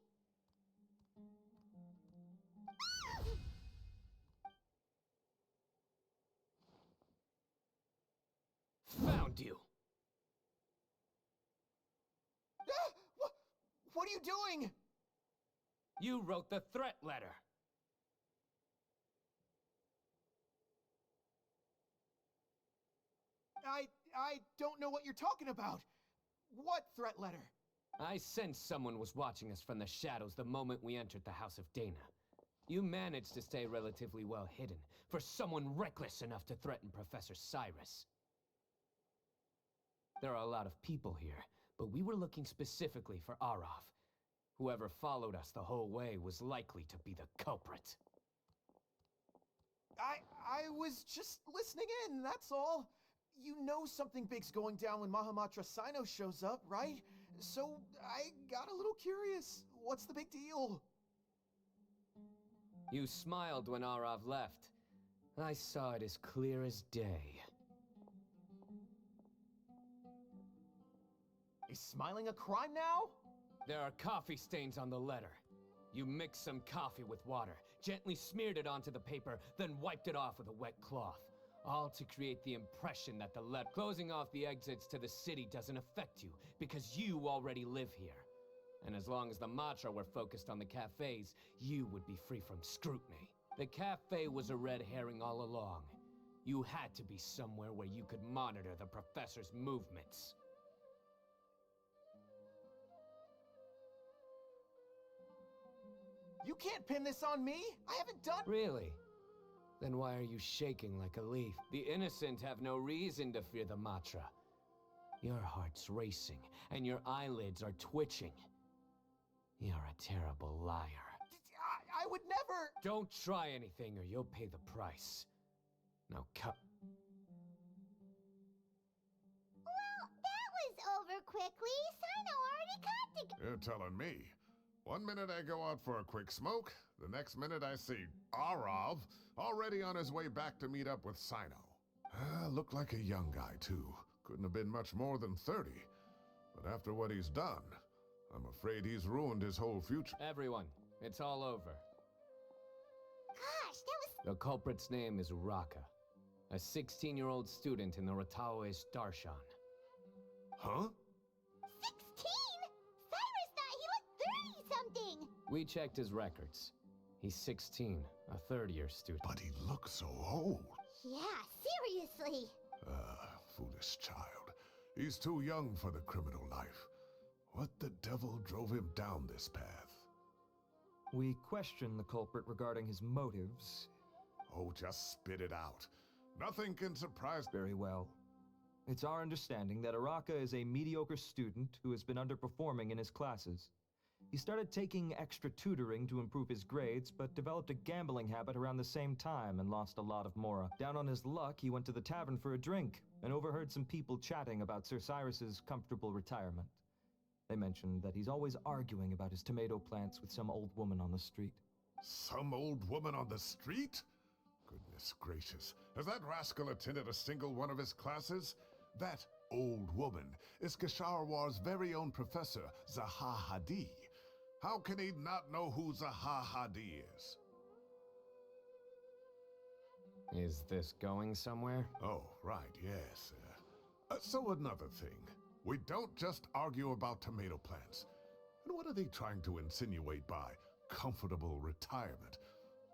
Found you! What are you doing? You wrote the threat letter. I don't know what you're talking about. What threat letter? I sensed someone was watching us from the shadows the moment we entered the House of Dana. You managed to stay relatively well hidden for someone reckless enough to threaten Professor Cyrus. There are a lot of people here, but we were looking specifically for Arav. Whoever followed us the whole way was likely to be the culprit. I was just listening in, that's all. You know something big's going down when Mahamatra Sino shows up, right? So I got a little curious. What's the big deal? You smiled when Arav left. I saw it as clear as day. Is smiling a crime now? There are coffee stains on the letter. You mixed some coffee with water, gently smeared it onto the paper, then wiped it off with a wet cloth. All to create the impression that the letter closing off the exits to the city doesn't affect you, because you already live here. And as long as the Matra were focused on the cafes, you would be free from scrutiny. The cafe was a red herring all along. You had to be somewhere where you could monitor the professor's movements. You can't pin this on me! I haven't done— Really? Then why are you shaking like a leaf? The innocent have no reason to fear the Matra. Your heart's racing, and your eyelids are twitching. You're a terrible liar. I would never— Don't try anything or you'll pay the price. Now cut. Well, that was over quickly. Sino already caught the... You're telling me. One minute I go out for a quick smoke, the next minute I see Arav already on his way back to meet up with Sino. Looked like a young guy, too. Couldn't have been much more than 30. But after what he's done, I'm afraid he's ruined his whole future. Everyone, it's all over. Gosh, that was... The culprit's name is Raka, a 16-year-old student in the Ratao's Darshan. Huh? 16? Cyrus thought he looked 30-something! We checked his records. He's 16, a third-year student. But he looks so old. Yeah, seriously. Foolish child. He's too young for the criminal life. What the devil drove him down this path? We questioned the culprit regarding his motives. Oh, just spit it out. Nothing can surprise— Very well. It's our understanding that Araka is a mediocre student who has been underperforming in his classes. He started taking extra tutoring to improve his grades, but developed a gambling habit around the same time and lost a lot of mora. Down on his luck, he went to the tavern for a drink and overheard some people chatting about Sir Cyrus's comfortable retirement. They mentioned that he's always arguing about his tomato plants with some old woman on the street. Some old woman on the street? Goodness gracious. Has that rascal attended a single one of his classes? That old woman is Kasharwar's very own professor, Zaha Hadi. How can he not know who Zaha Hadi is? Is this going somewhere? Oh, right, yes. So another thing. We don't just argue about tomato plants. And what are they trying to insinuate by comfortable retirement?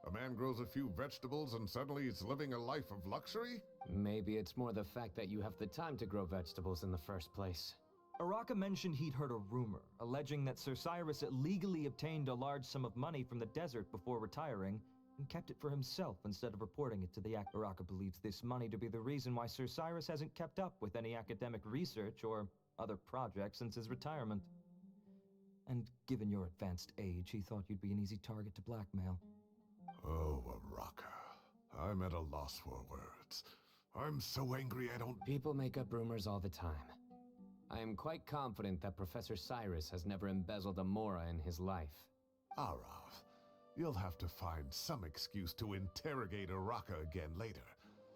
A man grows a few vegetables and suddenly he's living a life of luxury? Maybe it's more the fact that you have the time to grow vegetables in the first place. Araka mentioned he'd heard a rumor, alleging that Sir Cyrus illegally obtained a large sum of money from the desert before retiring, and kept it for himself instead of reporting it to the Araka believes this money to be the reason why Sir Cyrus hasn't kept up with any academic research or other projects since his retirement. And given your advanced age, he thought you'd be an easy target to blackmail. Oh, Araka. I'm at a loss for words. I'm so angry I don't... People make up rumors all the time. I am quite confident that Professor Cyrus has never embezzled a mora in his life. Arav, you'll have to find some excuse to interrogate Araka again later.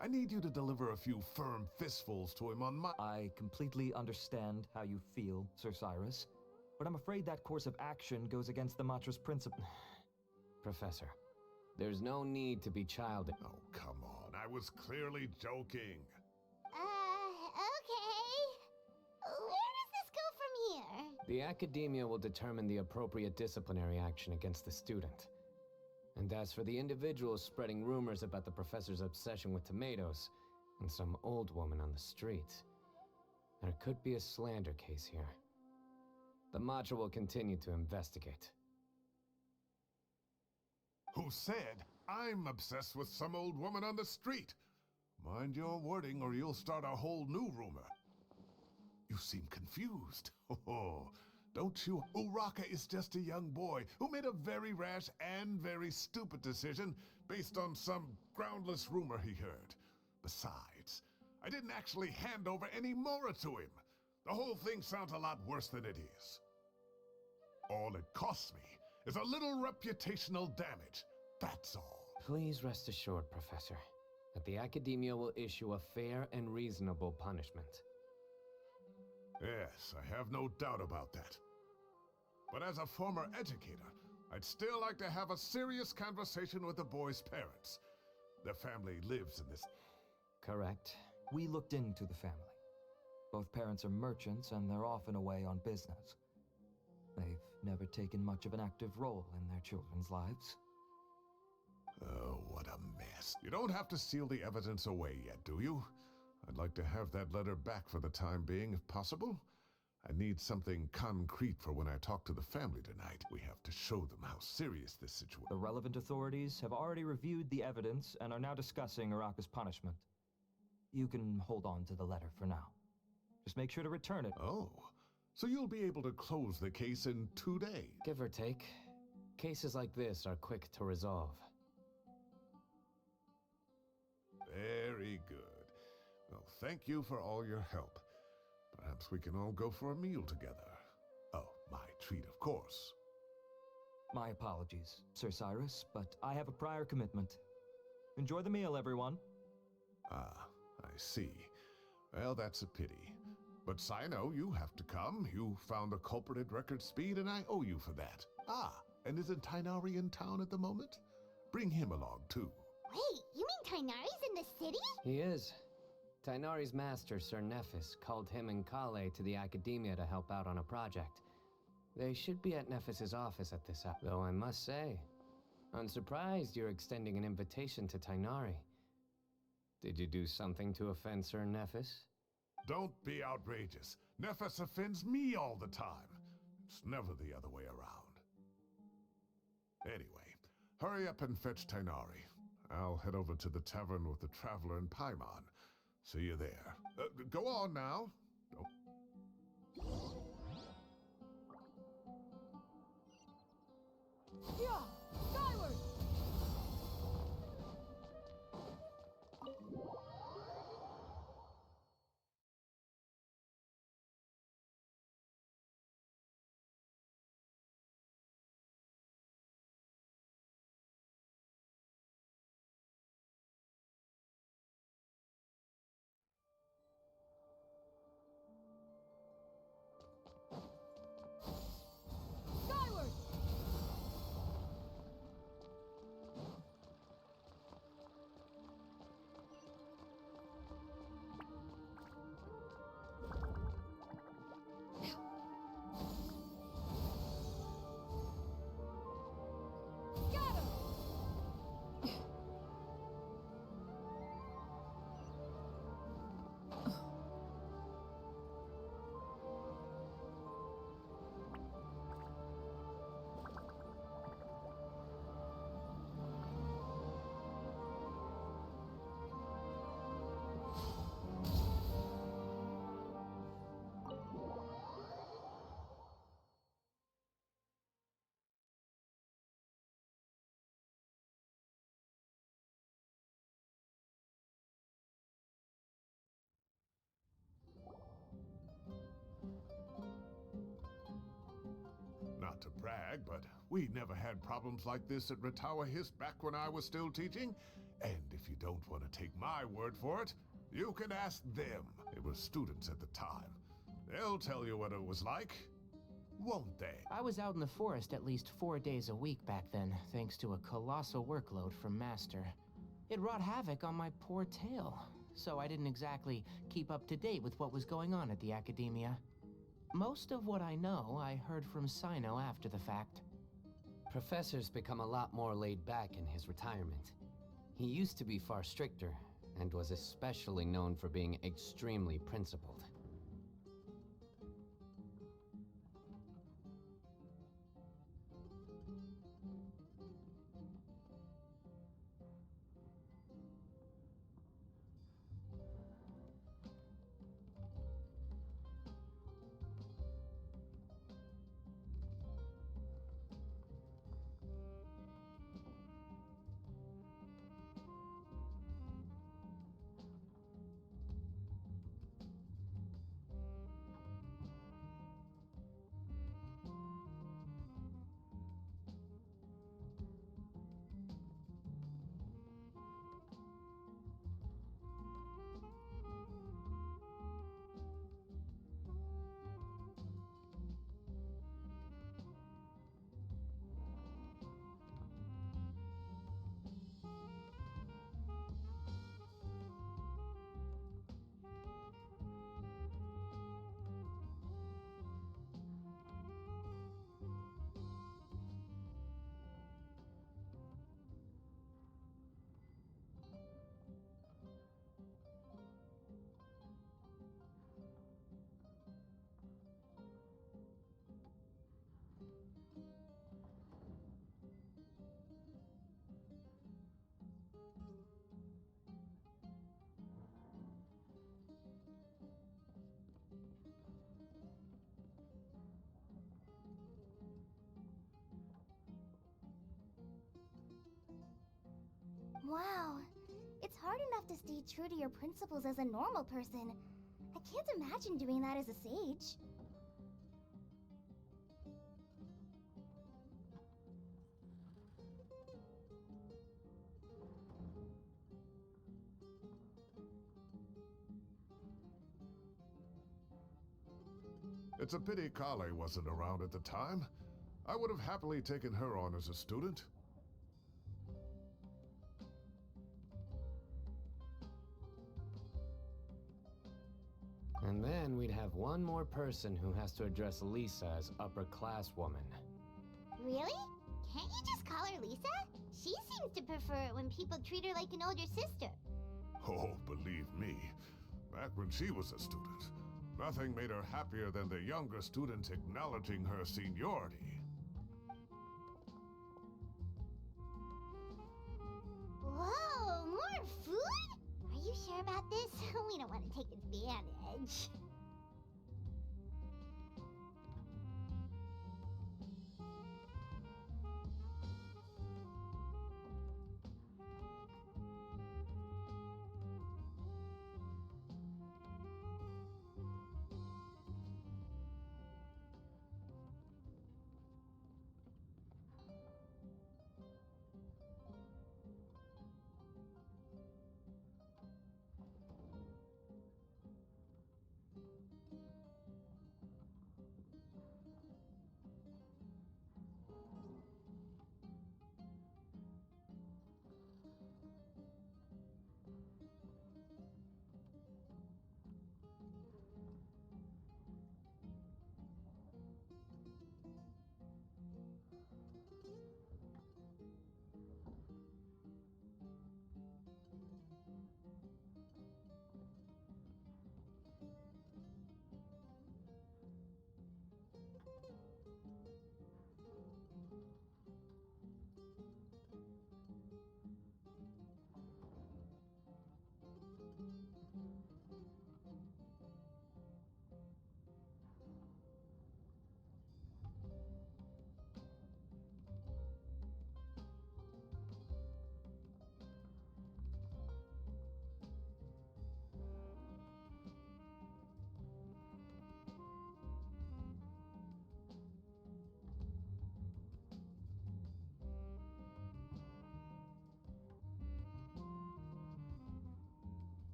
I need you to deliver a few firm fistfuls to him on my... I completely understand how you feel, Sir Cyrus, but I'm afraid that course of action goes against the Matra's principle. Professor, there's no need to be childish. Oh, come on. I was clearly joking. Okay. Where does this go from here? The academia will determine the appropriate disciplinary action against the student. And as for the individuals spreading rumors about the professor's obsession with tomatoes and some old woman on the street, there could be a slander case here. The Matra will continue to investigate. Who said I'm obsessed with some old woman on the street? Mind your wording or you'll start a whole new rumor. You seem confused. Oh, don't you? Uraka is just a young boy who made a very rash and very stupid decision based on some groundless rumor he heard. Besides, I didn't actually hand over any mora to him. The whole thing sounds a lot worse than it is. All it costs me is a little reputational damage. That's all. Please rest assured, Professor, that the academia will issue a fair and reasonable punishment. Yes, I have no doubt about that. But as a former educator, I'd still like to have a serious conversation with the boy's parents. Their family lives in this... Correct. We looked into the family. Both parents are merchants, and they're often away on business. They've never taken much of an active role in their children's lives. Oh, what a mess. You don't have to seal the evidence away yet, do you? I'd like to have that letter back for the time being, if possible. I need something concrete for when I talk to the family tonight. We have to show them how serious this situation is. The relevant authorities have already reviewed the evidence and are now discussing Araka's punishment. You can hold on to the letter for now. Just make sure to return it. Oh, so you'll be able to close the case in 2 days? Give or take. Cases like this are quick to resolve. Very good. Well, thank you for all your help. Perhaps we can all go for a meal together. Oh, my treat, of course. My apologies, Sir Cyrus, but I have a prior commitment. Enjoy the meal, everyone. Ah, I see. Well, that's a pity. But Sino, you have to come. You found the culprit at record speed, and I owe you for that. Ah, and isn't Tainari in town at the moment? Bring him along, too. Wait, you mean Tainari's in the city? He is. Tainari's master, Sir Nephis, called him and Kale to the academia to help out on a project. They should be at Nephis's office at this hour. Though I must say, I'm surprised you're extending an invitation to Tainari. Did you do something to offend Sir Nephis? Don't be outrageous. Nephis offends me all the time. It's never the other way around. Anyway, hurry up and fetch Tainari. I'll head over to the tavern with the Traveler and Paimon. See you there. Go on now. Yeah! Skyward! Skyward! brag, but we never had problems like this at Ratawa His back when I was still teaching. And if you don't want to take my word for it, you can ask them. They were students at the time. They'll tell you what it was like, won't they? I was out in the forest at least 4 days a week back then, thanks to a colossal workload from Master. It wrought havoc on my poor tail, so I didn't exactly keep up to date with what was going on at the Academia. Most of what I know, I heard from Sino after the fact. Professor's become a lot more laid back in his retirement. He used to be far stricter, and was especially known for being extremely principled. Wow. It's hard enough to stay true to your principles as a normal person. I can't imagine doing that as a sage. It's a pity Kale wasn't around at the time. I would have happily taken her on as a student. And then we'd have one more person who has to address Lisa as upper-class woman. Really? Can't you just call her Lisa? She seems to prefer it when people treat her like an older sister. Oh, believe me, back when she was a student, nothing made her happier than the younger students acknowledging her seniority. Whoa, more food? Are you sure about this? We don't want to take advantage.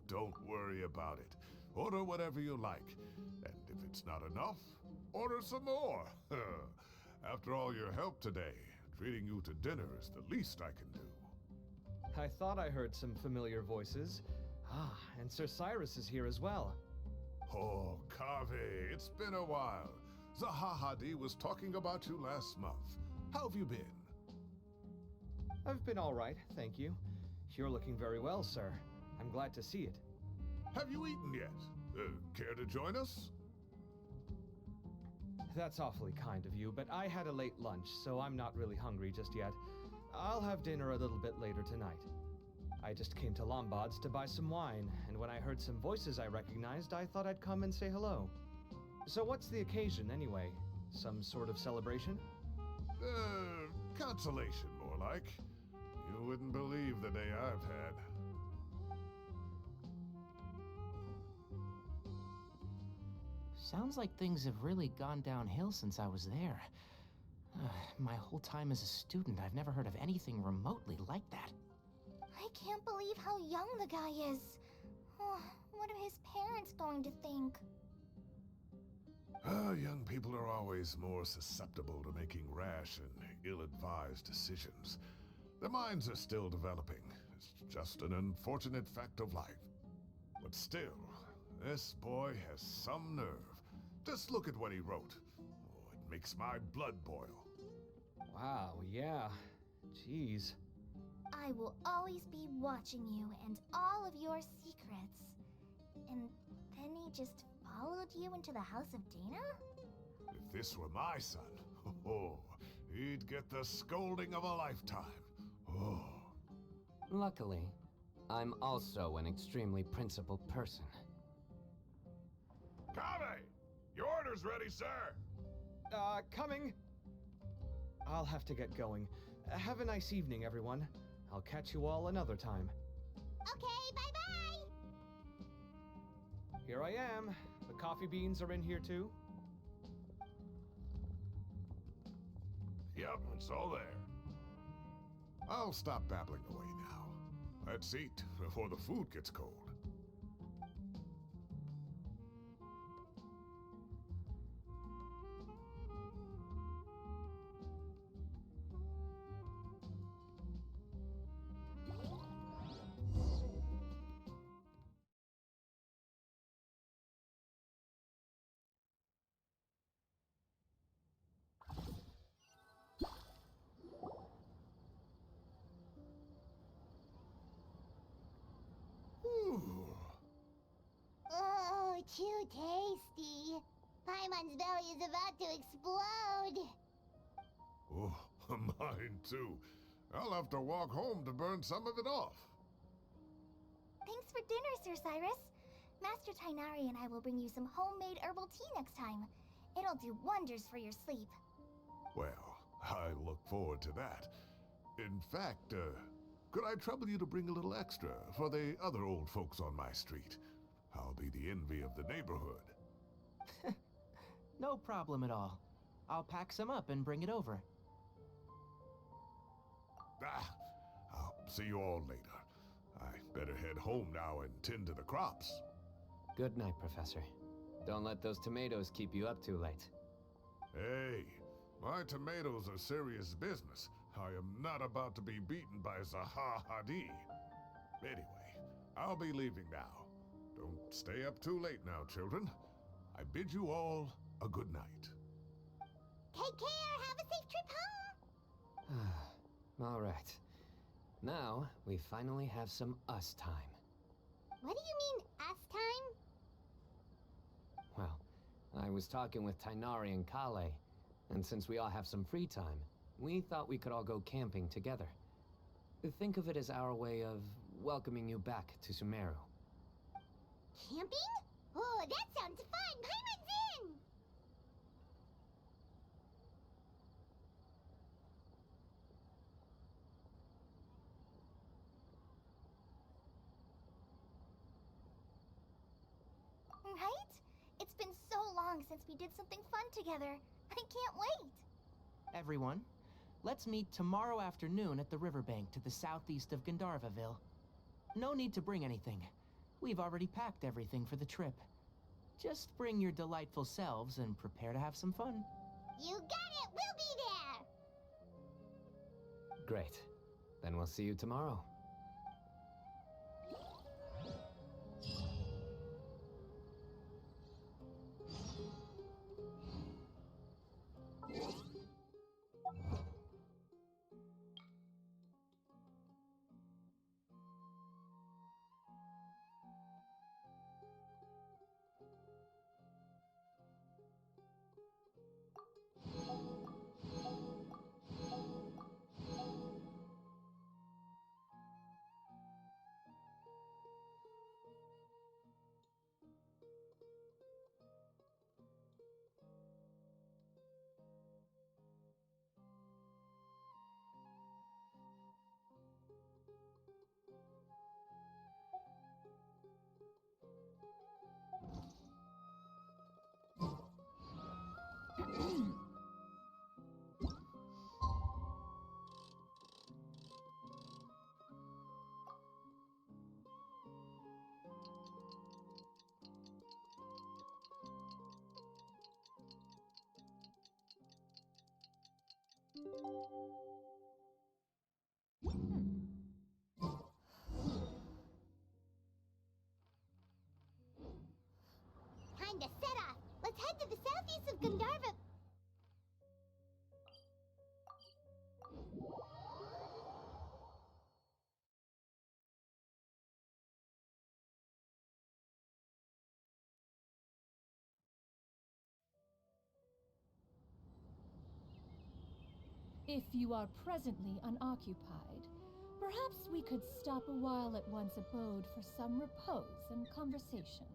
don't worry about it. Order whatever you like. And if it's not enough, order some more. After all your help today, treating you to dinner is the least I can do. I thought I heard some familiar voices. Ah, and Sir Cyrus is here as well. Oh, Kaveh, it's been a while. Zahahadi was talking about you last month. How have you been? I've been all right, thank you. You're looking very well, sir. I'm glad to see it. Have you eaten yet? Care to join us? That's awfully kind of you, but I had a late lunch, so I'm not really hungry just yet. I'll have dinner a little bit later tonight. I just came to Lombard's to buy some wine, and when I heard some voices I recognized, I thought I'd come and say hello. So what's the occasion, anyway? Some sort of celebration? Consolation, more like. You wouldn't believe the day I've had. Sounds like things have really gone downhill since I was there. My whole time as a student, I've never heard of anything remotely like that. I can't believe how young the guy is. Oh, what are his parents going to think? Young people are always more susceptible to making rash and ill-advised decisions. Their minds are still developing. It's just an unfortunate fact of life. But still, this boy has some nerve. Just look at what he wrote. Oh, it makes my blood boil. Wow, yeah. Jeez. I will always be watching you and all of your secrets. And then he just followed you into the house of Dana? If this were my son, he'd get the scolding of a lifetime. Oh. Luckily, I'm also an extremely principled person. Kaveh! Your order's ready, sir! Coming! I'll have to get going. Have a nice evening, everyone. I'll catch you all another time. Okay, bye-bye! Here I am. The coffee beans are in here too. Yep, it's all there. I'll stop babbling away now. Let's eat before the food gets cold. Oh, too tasty. Paimon's belly is about to explode. Oh, mine too. I'll have to walk home to burn some of it off. Thanks for dinner, Sir Cyrus. Master Tainari and I will bring you some homemade herbal tea next time. It'll do wonders for your sleep. Well, I look forward to that. In fact, could I trouble you to bring a little extra for the other old folks on my street? I'll be the envy of the neighborhood. No problem at all. I'll pack some up and bring it over. I'll see you all later. I better head home now and tend to the crops. Good night, Professor. Don't let those tomatoes keep you up too late. Hey, my tomatoes are serious business. I am not about to be beaten by Zahahadi. Anyway, I'll be leaving now. Don't stay up too late now, children. I bid you all a good night. Take care! Have a safe trip home! All right. Now, we finally have some us time. What do you mean, us time? Well, I was talking with Tainari and Kale, and since we all have some free time, we thought we could all go camping together. Think of it as our way of welcoming you back to Sumeru. Camping? Oh, that sounds fun! Paimon's in! Right? It's been so long since we did something fun together. I can't wait! Everyone, let's meet tomorrow afternoon at the riverbank to the southeast of Gandharvaville. No need to bring anything. We've already packed everything for the trip. Just bring your delightful selves and prepare to have some fun. You got it! We'll be there! Great. Then we'll see you tomorrow. Time to set off! Let's head to the southeast of Gandharva. If you are presently unoccupied, perhaps we could stop a while at one's abode for some repose and conversation.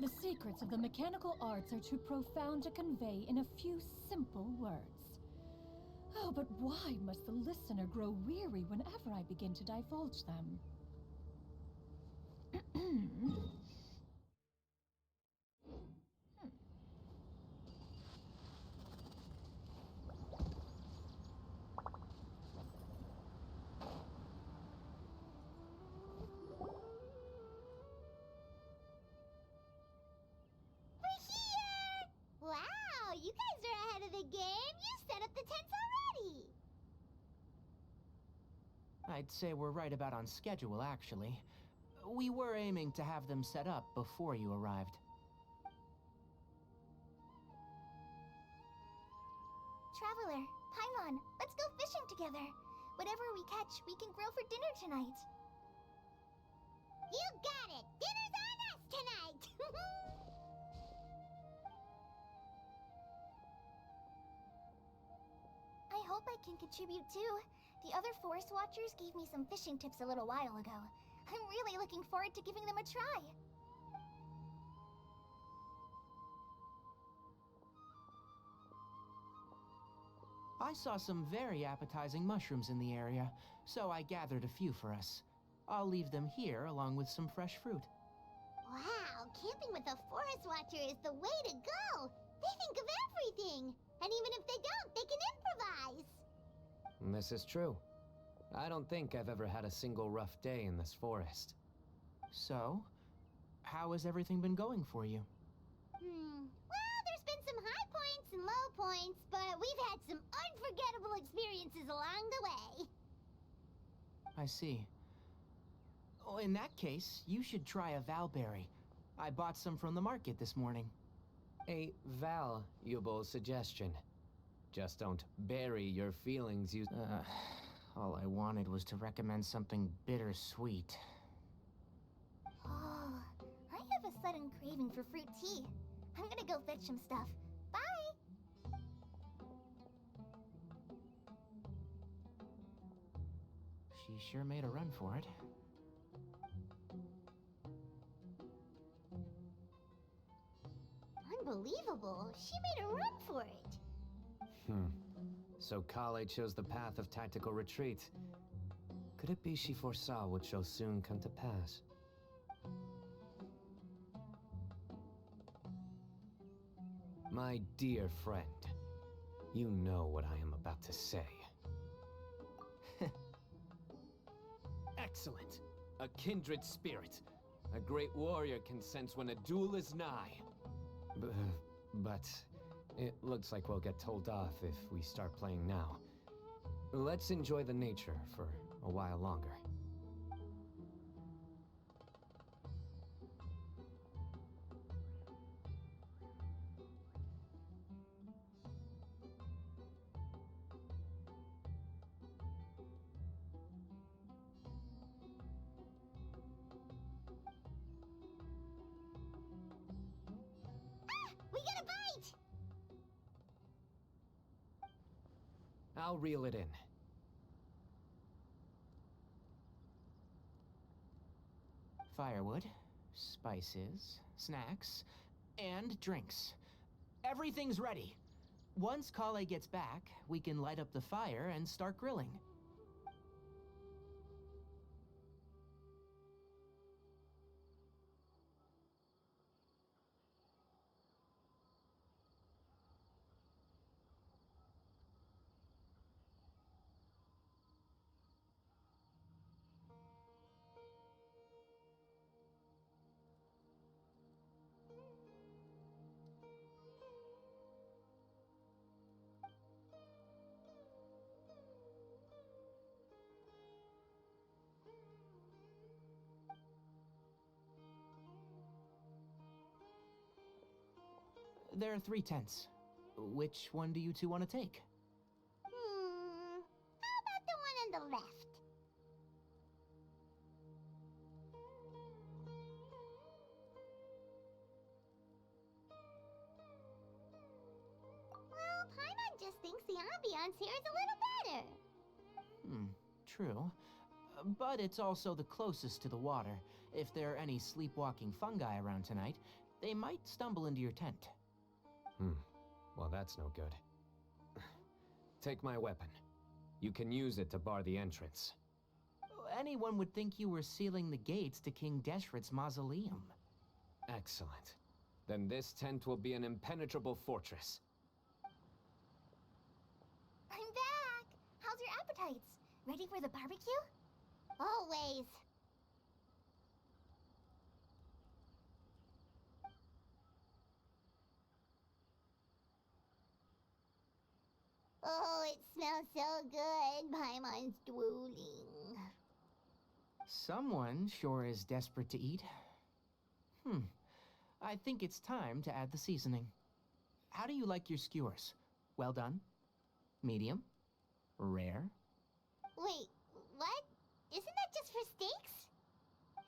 The secrets of the mechanical arts are too profound to convey in a few simple words. Oh, but why must the listener grow weary whenever I begin to divulge them? Wow, you guys are ahead of the game. You set up the tents already. I'd say we're right about on schedule, actually. We were aiming to have them set up before you arrived. Traveler, Paimon, let's go fishing together. Whatever we catch, we can grill for dinner tonight. You got it. Dinner's on us tonight. I hope I can contribute too. The other forest watchers gave me some fishing tips a little while ago. I'm really looking forward to giving them a try. I saw some very appetizing mushrooms in the area, so I gathered a few for us. I'll leave them here along with some fresh fruit. Wow, camping with a forest watcher is the way to go! They think of everything! And even if they don't, they can improvise! This is true. I don't think I've ever had a single rough day in this forest. So, how has everything been going for you? Well, there's been some high points and low points, but we've had some unforgettable experiences along the way. I see. Oh, in that case, you should try a valberry. I bought some from the market this morning. A valuable suggestion. Just don't bury your feelings, All I wanted was to recommend something bittersweet. Oh, I have a sudden craving for fruit tea. I'm gonna go fetch some stuff. Bye! She sure made a run for it. Unbelievable! She made a run for it! So Kale chose the path of tactical retreat. Could it be she foresaw what shall soon come to pass? My dear friend, you know what I am about to say. Excellent! A kindred spirit. A great warrior can sense when a duel is nigh. But it looks like we'll get told off if we start playing now. Let's enjoy the nature for a while longer. We got a bite! I'll reel it in. Firewood, spices, snacks, and drinks. Everything's ready. Once Kale gets back, we can light up the fire and start grilling. There are 3 tents. Which one do you two want to take? How about the one on the left? Well, Paimon just thinks the ambiance here is a little better. True. But it's also the closest to the water. If there are any sleepwalking fungi around tonight, they might stumble into your tent. Well, that's no good. Take my weapon. You can use it to bar the entrance. Anyone would think you were sealing the gates to King Deshret's mausoleum. Excellent. Then this tent will be an impenetrable fortress. I'm back! How's your appetites? Ready for the barbecue? Always. Oh, it smells so good. Paimon's drooling. Someone sure is desperate to eat. I think it's time to add the seasoning. How do you like your skewers? Well done? Medium? Rare? Wait, what? Isn't that just for steaks?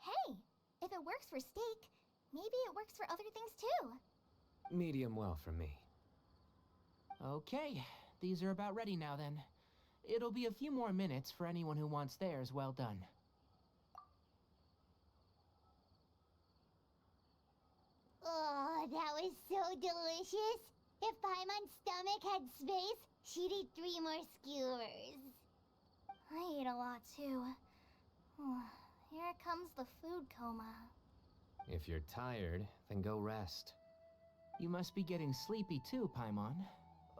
Hey, if it works for steak, maybe it works for other things too. Medium well for me. Okay, these are about ready now then. It'll be a few more minutes for anyone who wants theirs well done. Oh, that was so delicious. If Paimon's stomach had space, she'd eat 3 more skewers. I ate a lot too. Here comes the food coma. If you're tired, then go rest. You must be getting sleepy too, Paimon.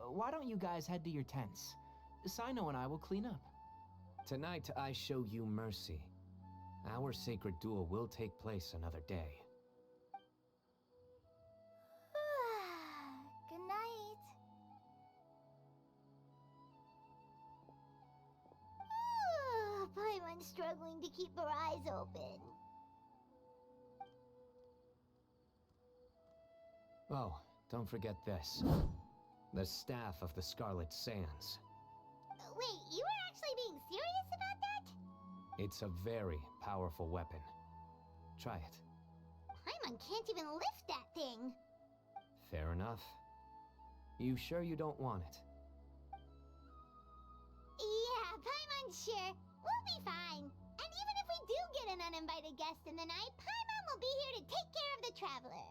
Why don't you guys head to your tents? Sino and I will clean up. Tonight I show you mercy. Our sacred duel will take place another day. Good night. Paimon's struggling to keep her eyes open. Oh, don't forget this. The Staff of the Scarlet Sands. Wait, you were actually being serious about that? It's a very powerful weapon. Try it. Paimon can't even lift that thing. Fair enough. You sure you don't want it? Yeah, Paimon's sure. We'll be fine. And even if we do get an uninvited guest in the night, Paimon will be here to take care of the traveler.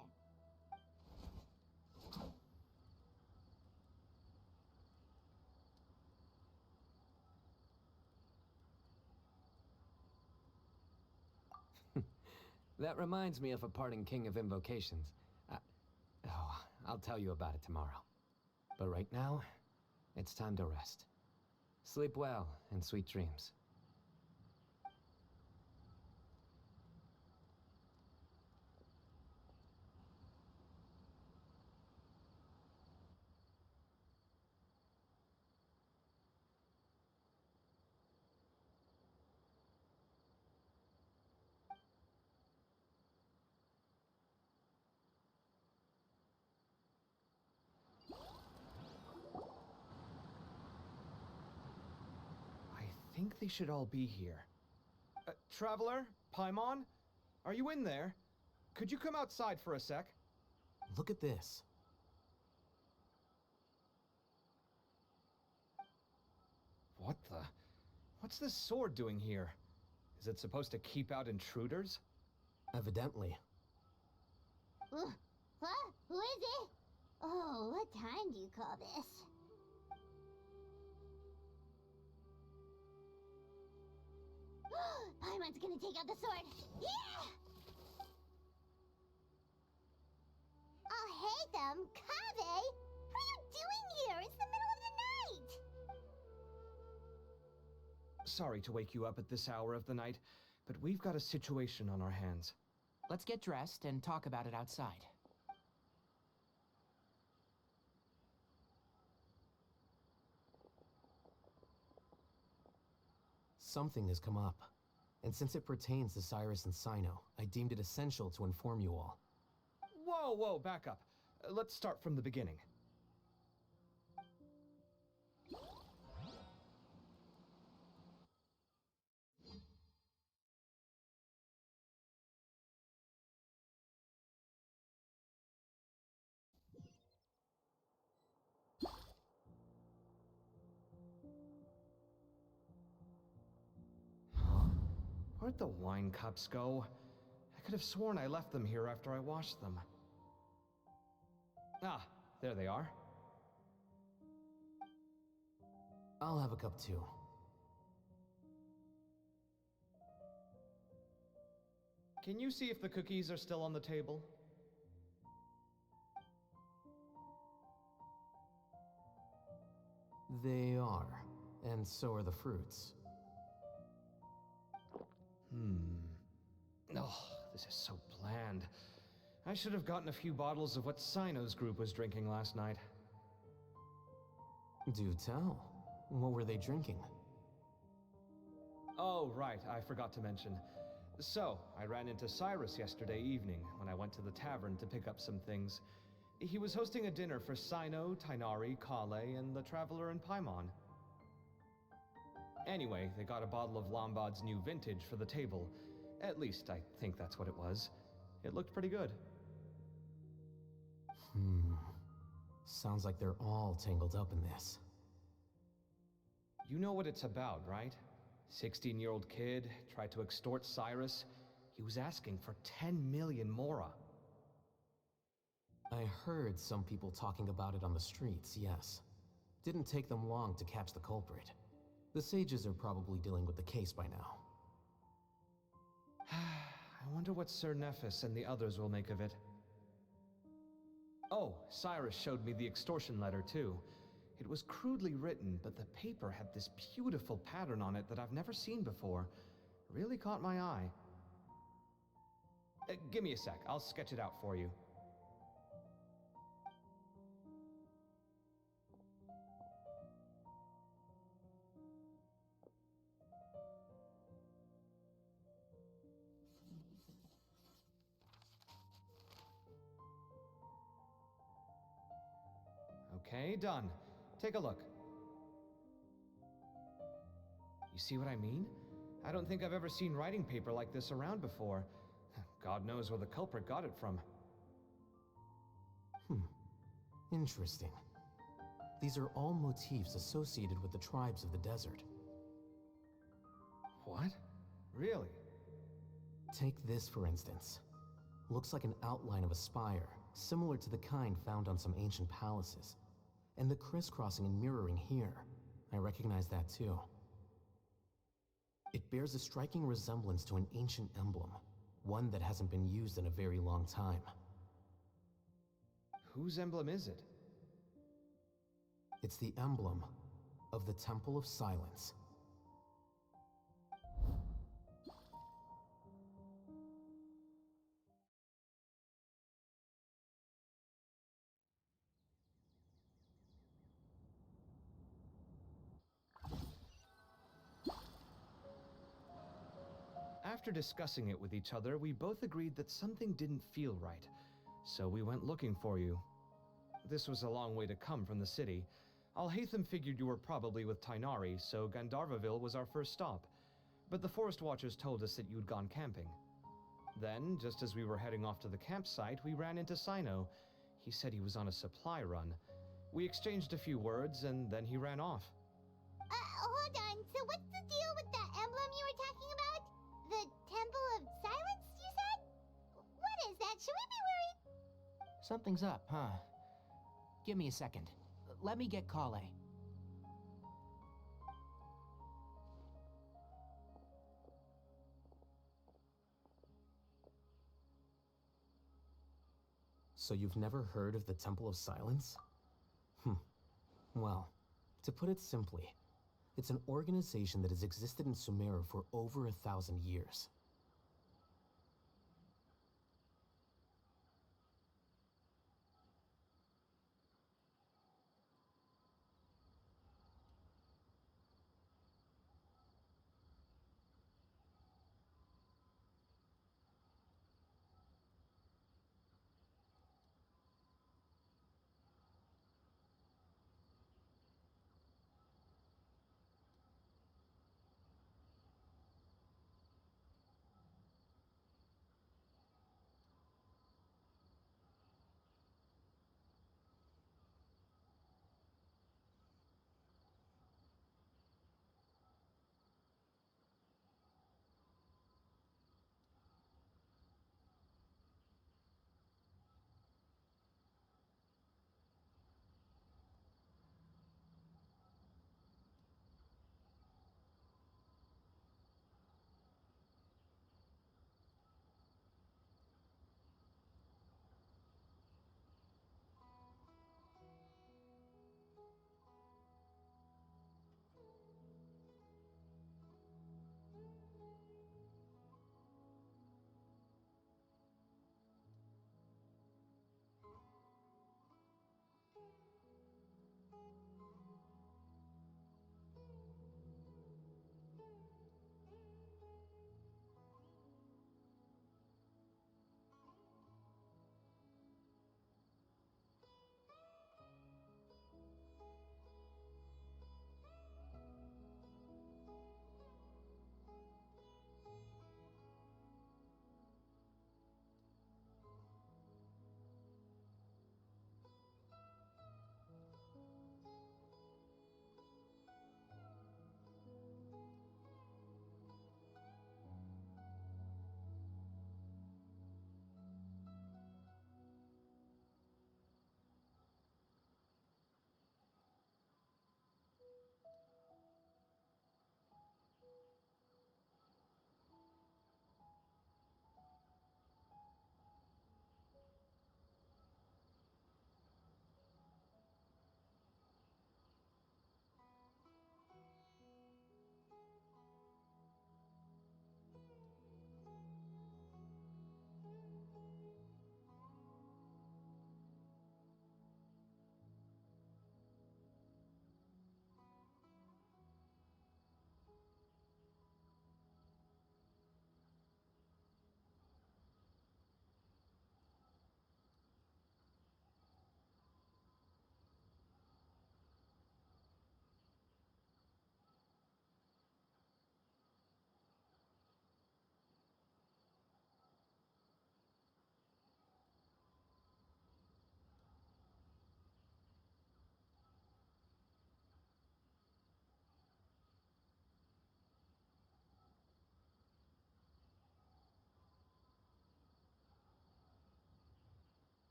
That reminds me of a parting king of invocations. I'll tell you about it tomorrow. But right now, it's time to rest. Sleep well and sweet dreams. I think they should all be here. Traveler? Paimon? Are you in there? Could you come outside for a sec? Look at this. What the? What's this sword doing here? Is it supposed to keep out intruders? Evidently. What? Who is it? Oh, what time do you call this? Paimon's gonna take out the sword. Yeah! Oh, hey them, Kave! What are you doing here? It's the middle of the night! Sorry to wake you up at this hour of the night, but we've got a situation on our hands. Let's get dressed and talk about it outside. Something has come up. And since it pertains to Cyrus and Sino, I deemed it essential to inform you all. Whoa, back up. Let's start from the beginning. Where'd the wine cups go? I could have sworn I left them here after I washed them. Ah, there they are. I'll have a cup too. Can you see if the cookies are still on the table? They are. And so are the fruits. Oh, this is so bland. I should have gotten a few bottles of what Sino's group was drinking last night. Do tell. What were they drinking? Oh, right, I forgot to mention. So, I ran into Cyrus yesterday evening when I went to the tavern to pick up some things. He was hosting a dinner for Sino, Tighnari, Kale, and the Traveler and Paimon. Anyway, they got a bottle of Lombard's new vintage for the table. At least, I think that's what it was. It looked pretty good. Sounds like they're all tangled up in this. You know what it's about, right? 16-year-old kid tried to extort Cyrus. He was asking for 10 million mora. I heard some people talking about it on the streets, yes. Didn't take them long to catch the culprit. The sages are probably dealing with the case by now. I wonder what Sir Nephis and the others will make of it. Oh, Cyrus showed me the extortion letter too. It was crudely written, but the paper had this beautiful pattern on it that I've never seen before. Really caught my eye. Give me a sec, I'll sketch it out for you. Okay, done. Take a look. You see what I mean? I don't think I've ever seen writing paper like this around before. God knows where the culprit got it from. Interesting. These are all motifs associated with the tribes of the desert. What? Really? Take this, for instance. Looks like an outline of a spire, similar to the kind found on some ancient palaces. And the crisscrossing and mirroring here, I recognize that too. It bears a striking resemblance to an ancient emblem, one that hasn't been used in a very long time. Whose emblem is it? It's the emblem of the Temple of Silence. After discussing it with each other, we both agreed that something didn't feel right, so we went looking for you. This was a long way to come from the city. Alhaitham figured you were probably with Tainari, so Gandharvaville was our first stop. But the Forest Watchers told us that you'd gone camping. Then, just as we were heading off to the campsite, we ran into Sino. He said he was on a supply run. We exchanged a few words, and then he ran off. Hold on. So what's the deal with the emblem you were talking about? The Temple of Silence, you said? What is that? Should we be worried? Something's up, huh? Give me a second. Let me get Kale. So you've never heard of the Temple of Silence? Well, to put it simply, it's an organization that has existed in Sumeru for over 1,000 years.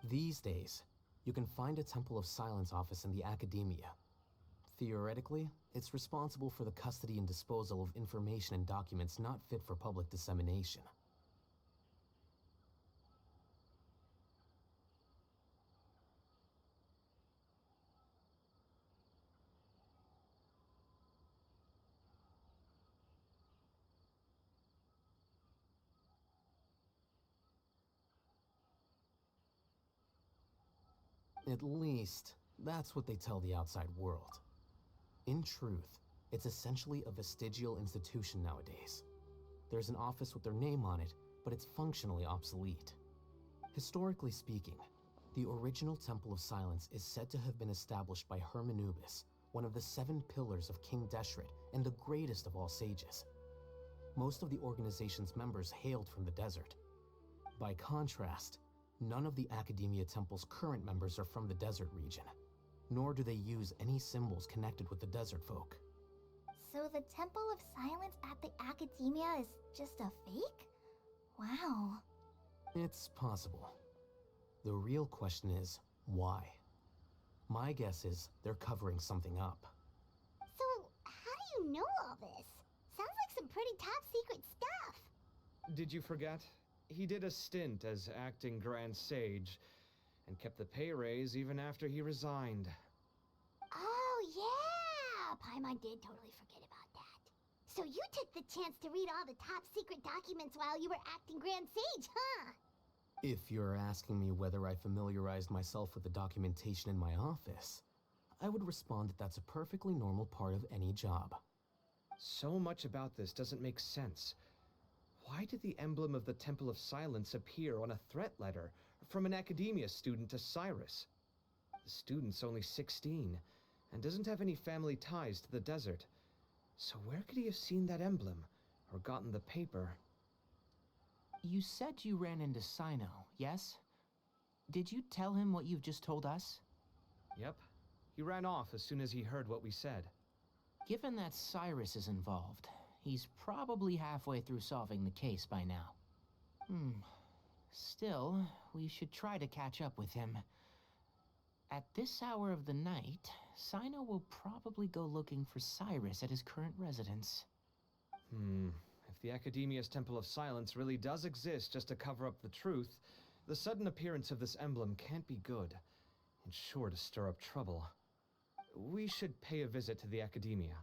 These days, you can find a Temple of Silence office in the academia. Theoretically, it's responsible for the custody and disposal of information and documents not fit for public dissemination. At least, that's what they tell the outside world. In truth, it's essentially a vestigial institution nowadays. There's an office with their name on it, but it's functionally obsolete. Historically speaking, the original Temple of Silence is said to have been established by Hermanubis, one of the 7 pillars of King Deshret and the greatest of all sages. Most of the organization's members hailed from the desert. By contrast, none of the Academia Temple's current members are from the desert region, nor do they use any symbols connected with the desert folk. So the Temple of Silence at the Academia is just a fake? Wow. It's possible. The real question is, why? My guess is they're covering something up. So, how do you know all this? Sounds like some pretty top secret stuff. Did you forget? He did a stint as acting Grand Sage, and kept the pay raise even after he resigned. Oh, yeah! Paimon did totally forget about that. So you took the chance to read all the top secret documents while you were acting Grand Sage, huh? If you're asking me whether I familiarized myself with the documentation in my office, I would respond that that's a perfectly normal part of any job. So much about this doesn't make sense. Why did the emblem of the Temple of Silence appear on a threat letter from an Academia student to Cyrus? The student's only 16, and doesn't have any family ties to the desert. So where could he have seen that emblem, or gotten the paper? You said you ran into Sino, yes? Did you tell him what you've just told us? Yep. He ran off as soon as he heard what we said. Given that Cyrus is involved, he's probably halfway through solving the case by now. Still, we should try to catch up with him. At this hour of the night, Sino will probably go looking for Cyrus at his current residence. If the Academia's Temple of Silence really does exist just to cover up the truth, the sudden appearance of this emblem can't be good, and sure to stir up trouble. We should pay a visit to the Academia.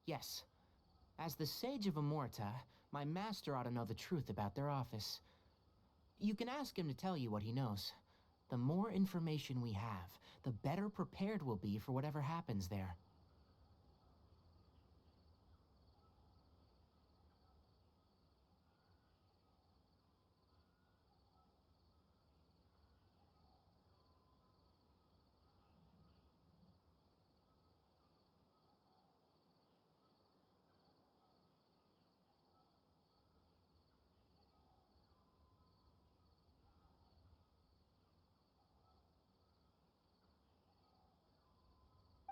Yes. As the Sage of Amorta, my master ought to know the truth about their office. You can ask him to tell you what he knows. The more information we have, the better prepared we'll be for whatever happens there.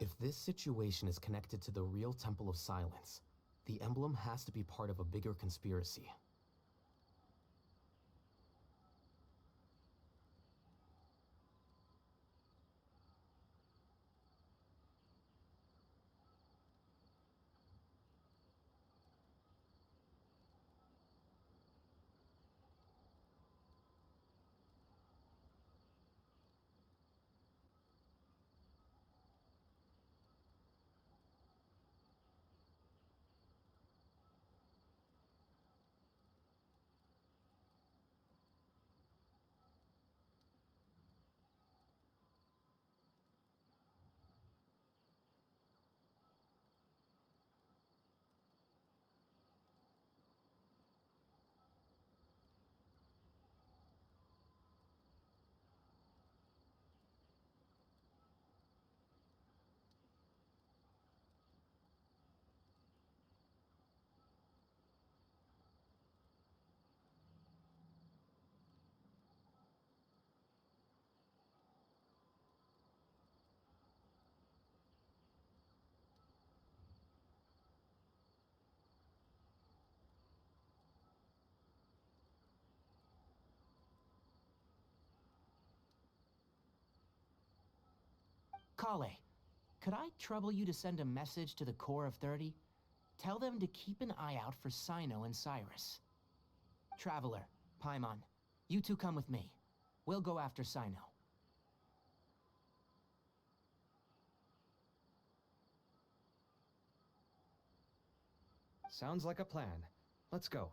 If this situation is connected to the real Temple of Silence, the emblem has to be part of a bigger conspiracy. Kale, could I trouble you to send a message to the Core of 30? Tell them to keep an eye out for Cyno and Cyrus. Traveler, Paimon, you two come with me. We'll go after Cyno. Sounds like a plan. Let's go.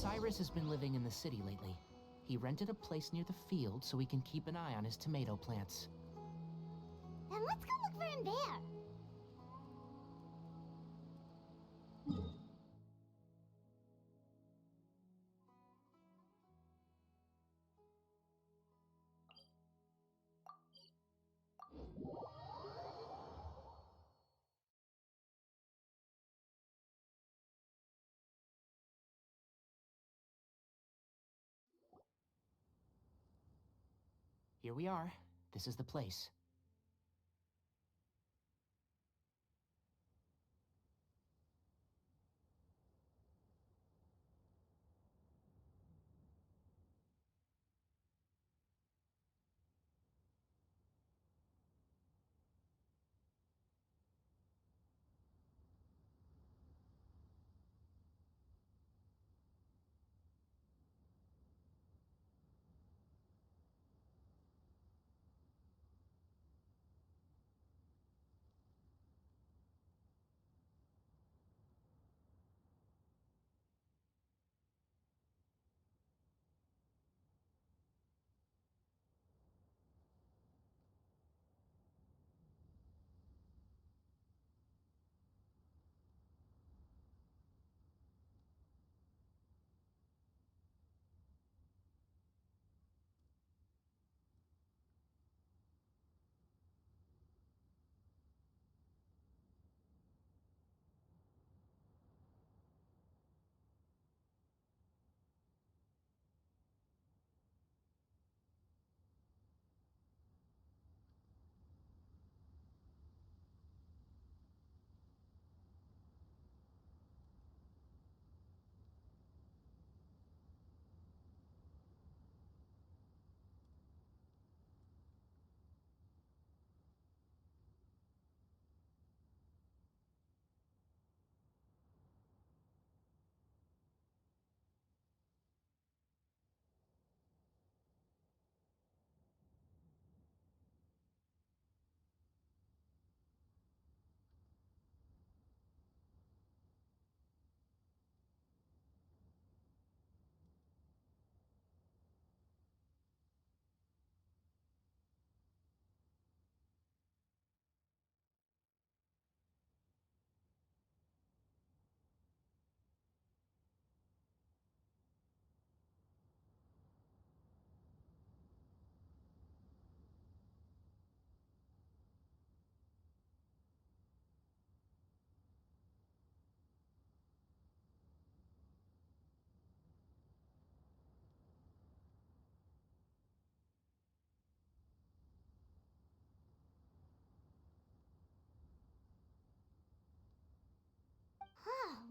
Cyrus has been living in the city lately. He rented a place near the field so he can keep an eye on his tomato plants. Then let's go look for him there. Here we are. This is the place.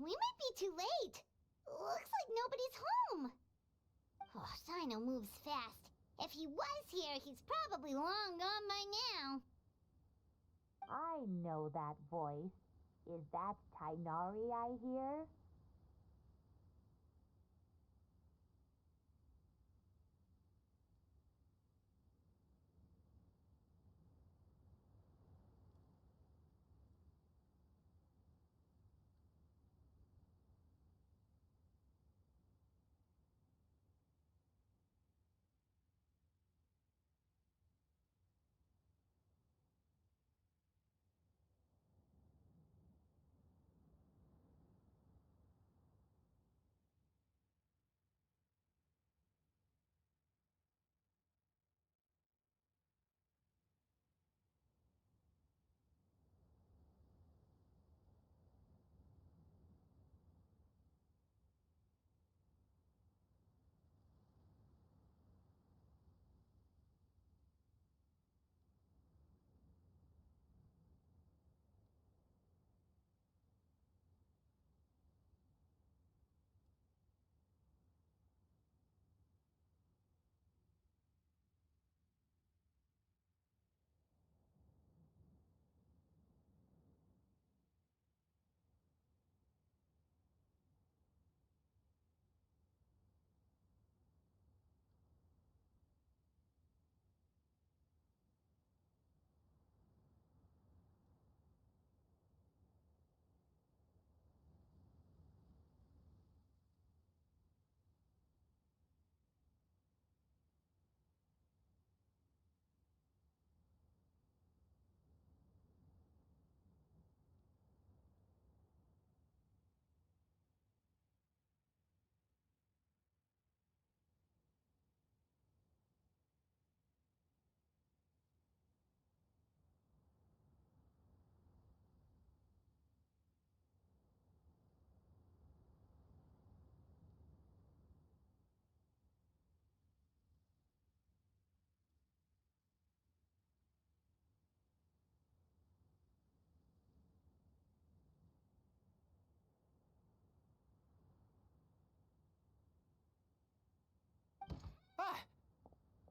We might be too late. Looks like nobody's home. Oh, Sino moves fast. If he was here, he's probably long gone by now. I know that voice. Is that Tainari I hear?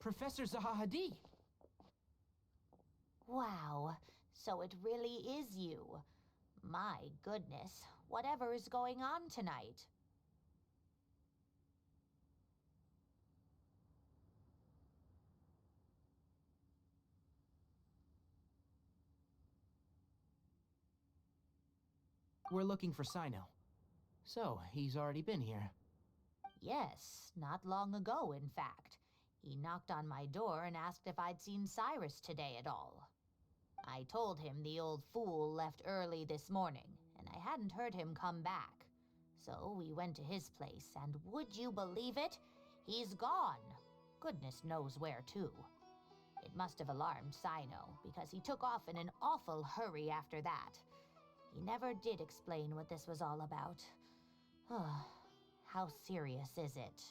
Professor Zahahadi. Wow, so it really is you. My goodness, whatever is going on tonight? We're looking for Sino. So, he's already been here. Yes, not long ago, in fact. He knocked on my door and asked if I'd seen Cyrus today at all. I told him the old fool left early this morning, and I hadn't heard him come back. So we went to his place, and would you believe it? He's gone. Goodness knows where to. It must have alarmed Sino, because he took off in an awful hurry after that. He never did explain what this was all about. How serious is it?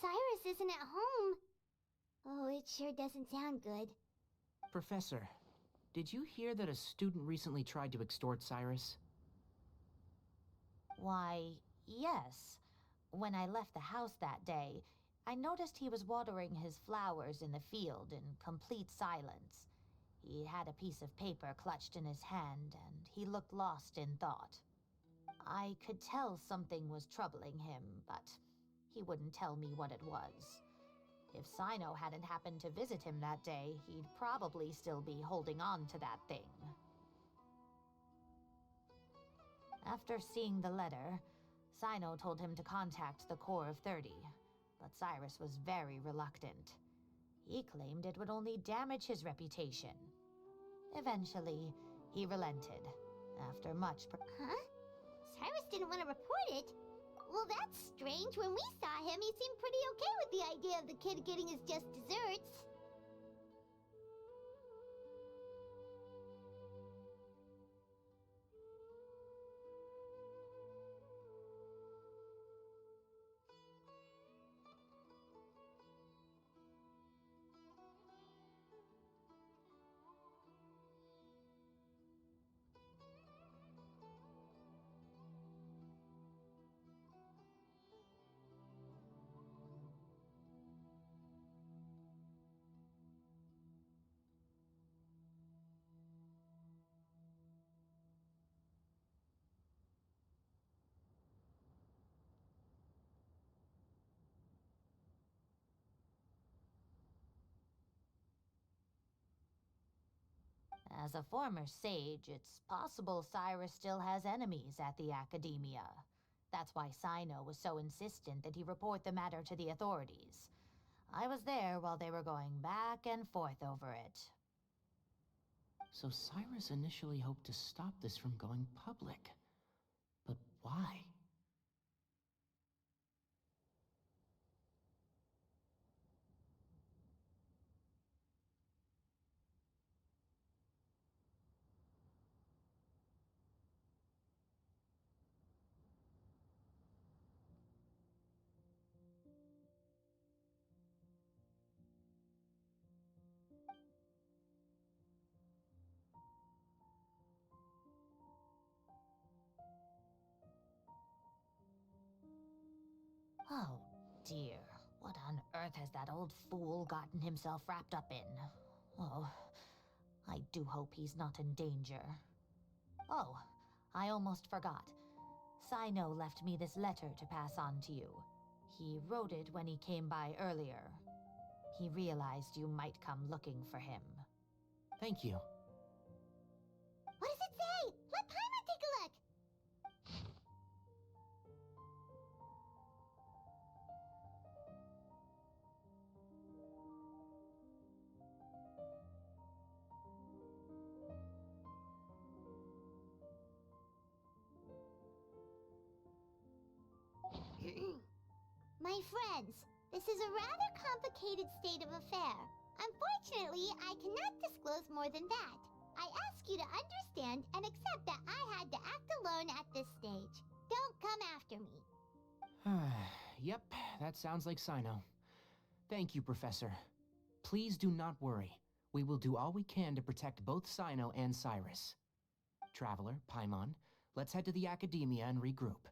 Cyrus isn't at home. Oh, it sure doesn't sound good. Professor, did you hear that a student recently tried to extort Cyrus? Why, yes. When I left the house that day, I noticed he was watering his flowers in the field in complete silence. He had a piece of paper clutched in his hand, and he looked lost in thought. I could tell something was troubling him, but he wouldn't tell me what it was. If Sino hadn't happened to visit him that day, he'd probably still be holding on to that thing. After seeing the letter, Sino told him to contact the Core of 30, but Cyrus was very reluctant. He claimed it would only damage his reputation. Eventually, he relented. After much Huh? Cyrus didn't want to report it? Well, that's strange. When we saw him, he seemed pretty okay with the idea of the kid getting his just desserts. As a former sage, it's possible Cyrus still has enemies at the Academia. That's why Sino was so insistent that he report the matter to the authorities. I was there while they were going back and forth over it. So Cyrus initially hoped to stop this from going public. But why? Oh, dear. What on earth has that old fool gotten himself wrapped up in? Oh, I do hope he's not in danger. Oh, I almost forgot. Sino left me this letter to pass on to you. He wrote it when he came by earlier. He realized you might come looking for him. Thank you. What does it say? Let Paimon take a look! My friends, this is a rather complicated state of affair. Unfortunately, I cannot disclose more than that. I ask you to understand and accept that I had to act alone at this stage. Don't come after me. Yep, that sounds like Sino. Thank you, Professor. Please do not worry. We will do all we can to protect both Sino and Cyrus. Traveler, Paimon, let's head to the Academia and regroup.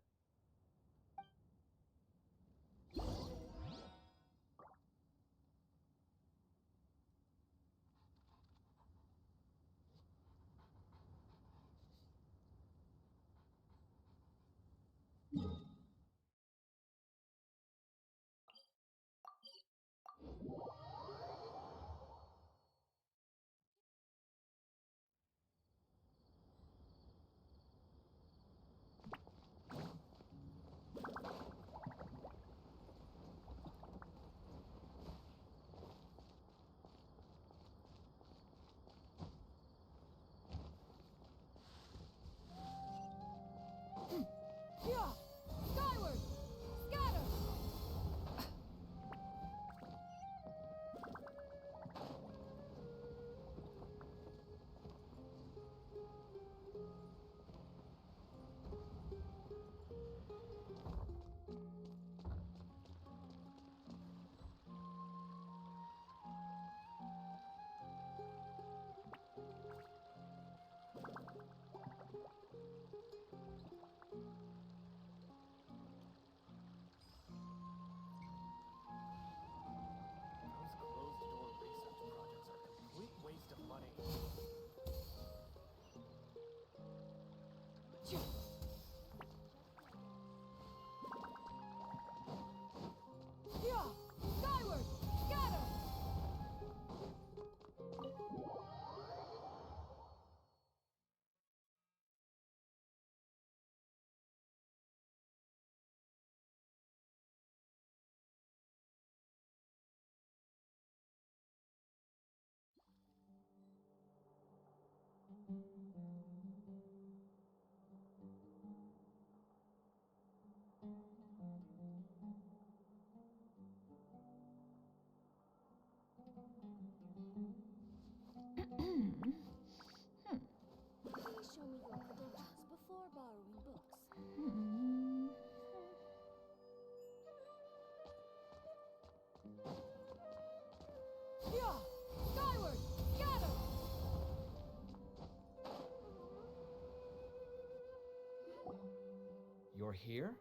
You're here?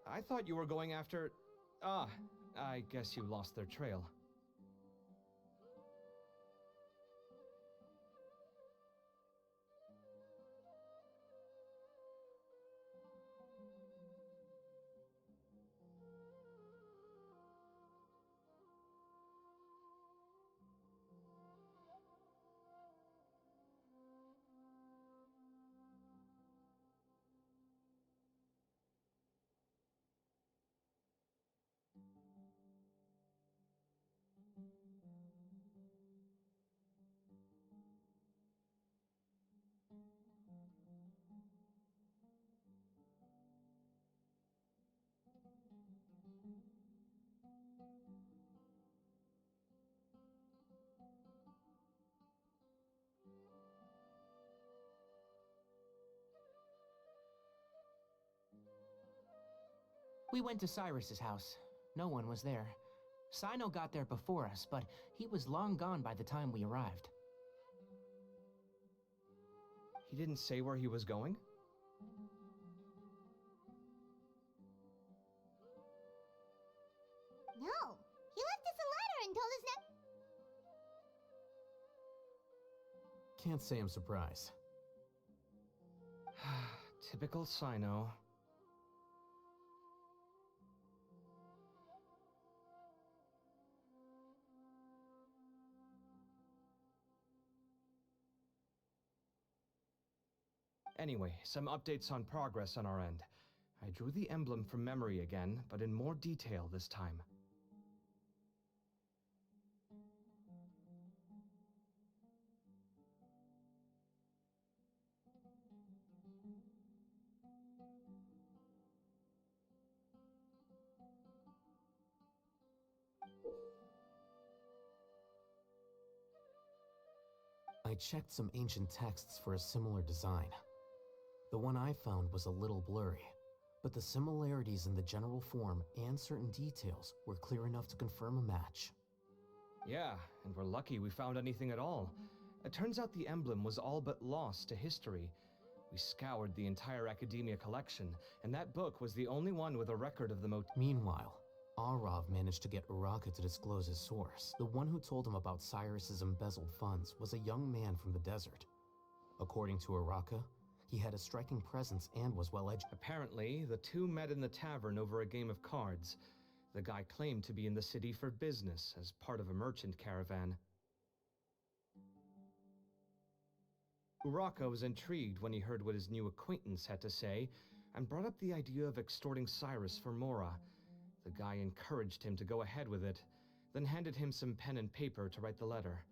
I thought you were going after... Ah, I guess you lost their trail. We went to Cyrus's house. No one was there. Sino got there before us, but he was long gone by the time we arrived. He didn't say where he was going? No, he left us a letter and told us not. Can't say I'm surprised. Typical Sino. Anyway, some updates on progress on our end. I drew the emblem from memory again, but in more detail this time. I checked some ancient texts for a similar design. The one I found was a little blurry, but the similarities in the general form and certain details were clear enough to confirm a match. Yeah, and we're lucky we found anything at all. It turns out the emblem was all but lost to history. We scoured the entire academia collection, and that book was the only one with a record of the Meanwhile, Arav managed to get Uraka to disclose his source. The one who told him about Cyrus's embezzled funds was a young man from the desert. According to Uraka, he had a striking presence and was well-educated. Apparently, the two met in the tavern over a game of cards. The guy claimed to be in the city for business as part of a merchant caravan. Uraka was intrigued when he heard what his new acquaintance had to say, and brought up the idea of extorting Cyrus for Mora. The guy encouraged him to go ahead with it, then handed him some pen and paper to write the letter.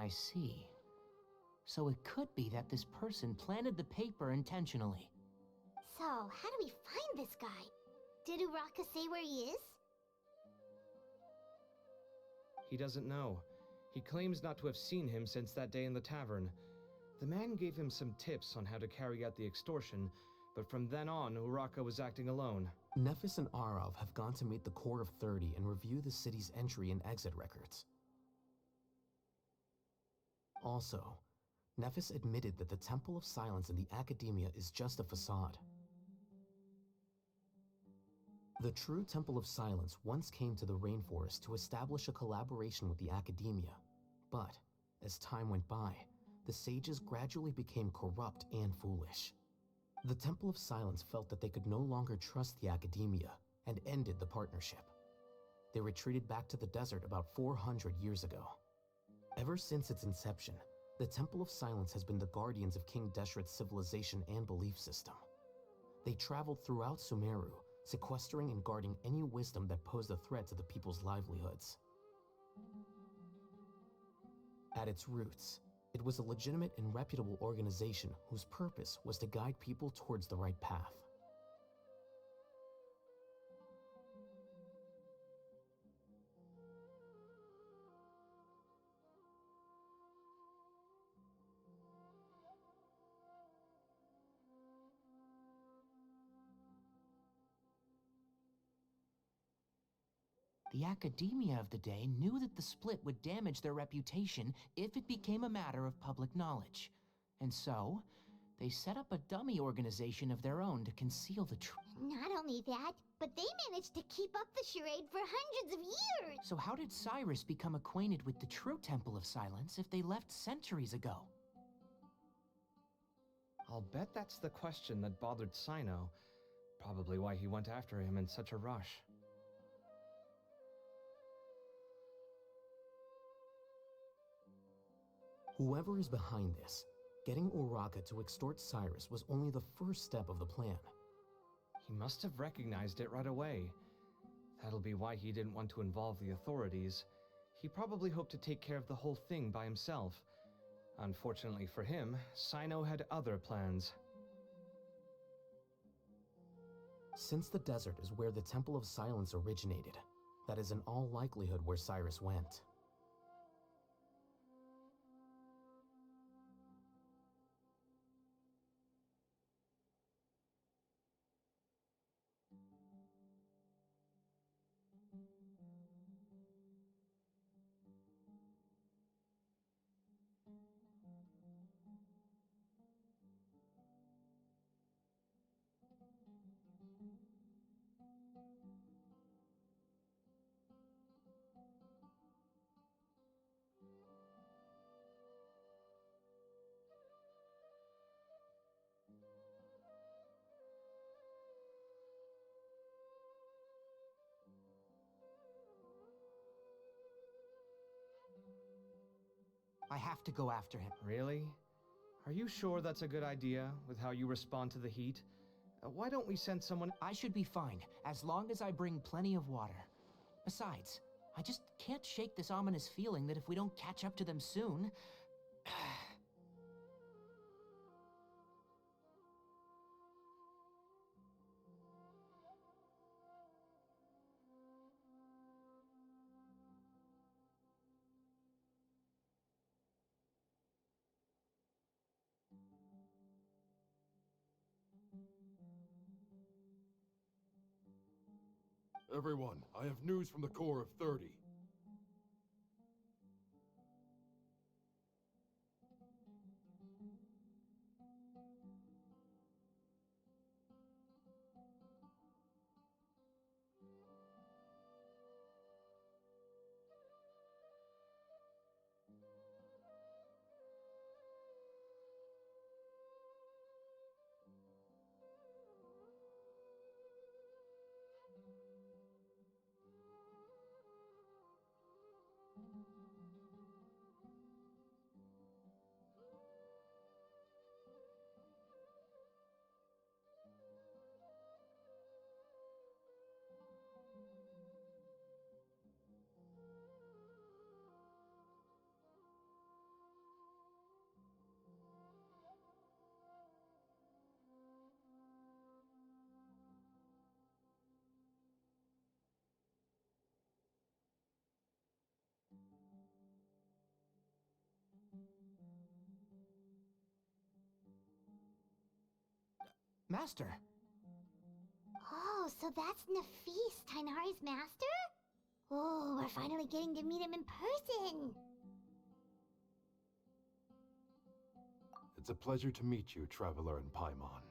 I see. So it could be that this person planted the paper intentionally. So, how do we find this guy? Did Uraka say where he is? He doesn't know. He claims not to have seen him since that day in the tavern. The man gave him some tips on how to carry out the extortion, but from then on, Uraka was acting alone. Nephis and Arav have gone to meet the Court of 30 and review the city's entry and exit records. Also, Nephis admitted that the Temple of Silence in the Academia is just a facade. The true Temple of Silence once came to the rainforest to establish a collaboration with the Academia, but as time went by, the sages gradually became corrupt and foolish. The Temple of Silence felt that they could no longer trust the Academia and ended the partnership. They retreated back to the desert about 400 years ago. Ever since its inception, the Temple of Silence has been the guardians of King Deshret's civilization and belief system. They traveled throughout Sumeru, sequestering and guarding any wisdom that posed a threat to the people's livelihoods. At its roots, it was a legitimate and reputable organization whose purpose was to guide people towards the right path. The academia of the day knew that the split would damage their reputation if it became a matter of public knowledge. And so, they set up a dummy organization of their own to conceal the truth. Not only that, but they managed to keep up the charade for hundreds of years! So how did Cyrus become acquainted with the true Temple of Silence if they left centuries ago? I'll bet that's the question that bothered Sino. Probably why he went after him in such a rush. Whoever is behind this, getting Uraka to extort Cyrus was only the first step of the plan. He must have recognized it right away. That'll be why he didn't want to involve the authorities. He probably hoped to take care of the whole thing by himself. Unfortunately for him, Sino had other plans. Since the desert is where the Temple of Silence originated, that is in all likelihood where Cyrus went. I have to go after him. Really? Are you sure that's a good idea, with how you respond to the heat? Why don't we send someone— I should be fine, as long as I bring plenty of water. Besides, I just can't shake this ominous feeling that if we don't catch up to them soon... Everyone, I have news from the core of 30. Thank you. 「 Thank you. 「 Thank you. 」 Thank you. 「 Thank you. 」 Thank you. 「 Thank you. Master! Oh, so that's Nafis, Tainari's master? Oh, we're finally getting to meet him in person! It's a pleasure to meet you, Traveler in Paimon.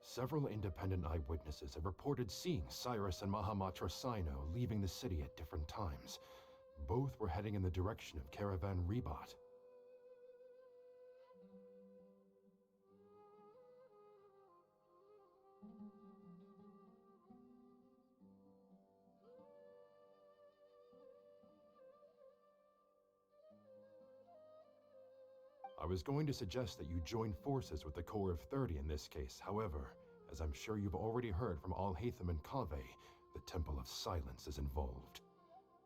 Several independent eyewitnesses have reported seeing Cyrus and Mahamatra Sino leaving the city at different times. Both were heading in the direction of Caravan Rebot. I was going to suggest that you join forces with the Corps of 30 in this case. However, as I'm sure you've already heard from Alhaitham and Kaveh, the Temple of Silence is involved.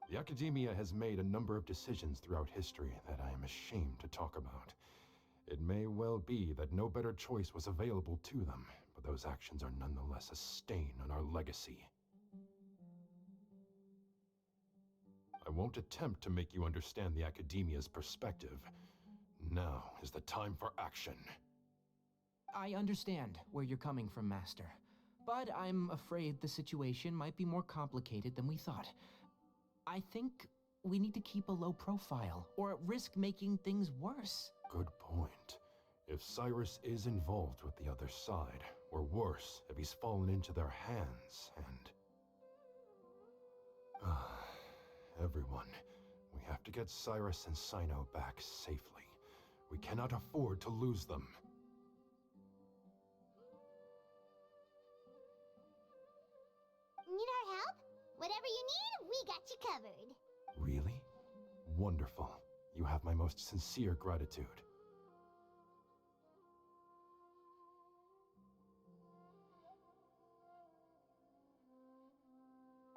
The Academia has made a number of decisions throughout history that I am ashamed to talk about. It may well be that no better choice was available to them, but those actions are nonetheless a stain on our legacy. I won't attempt to make you understand the Academia's perspective. Now is the time for action. I understand where you're coming from, Master. But I'm afraid the situation might be more complicated than we thought. I think we need to keep a low profile, or risk making things worse. Good point. If Cyrus is involved with the other side, or worse, if he's fallen into their hands, and... everyone, we have to get Cyrus and Sino back safely. We cannot afford to lose them. Need our help? Whatever you need, we got you covered. Really? Wonderful. You have my most sincere gratitude.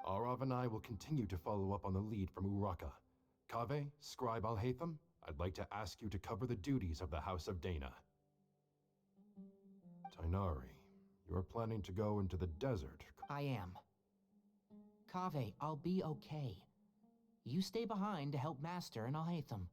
Arav and I will continue to follow up on the lead from Uraka. Kaveh, Scribe Alhaitham, I'd like to ask you to cover the duties of the House of Dana. Tainari, you are planning to go into the desert. I am. Kaveh, I'll be okay. You stay behind to help Master and Alhaitham.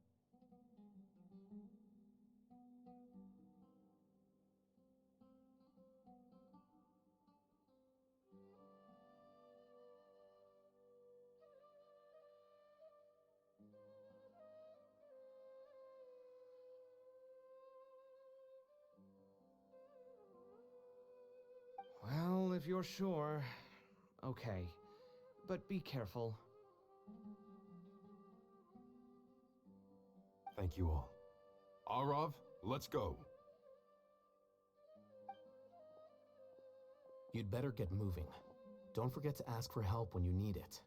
Well, if you're sure, okay. But be careful. Thank you all. Arav, let's go. You'd better get moving. Don't forget to ask for help when you need it.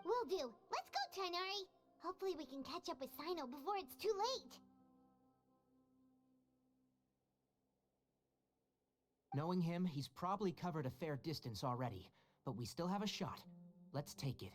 Will do. Let's go, Tainari. Hopefully we can catch up with Sino before it's too late. Knowing him, he's probably covered a fair distance already, but we still have a shot. Let's take it.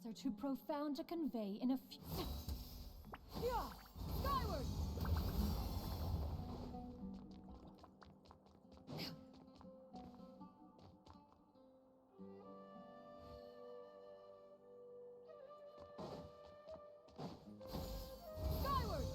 are too profound to convey in a few... Yeah! Skyward! Skyward!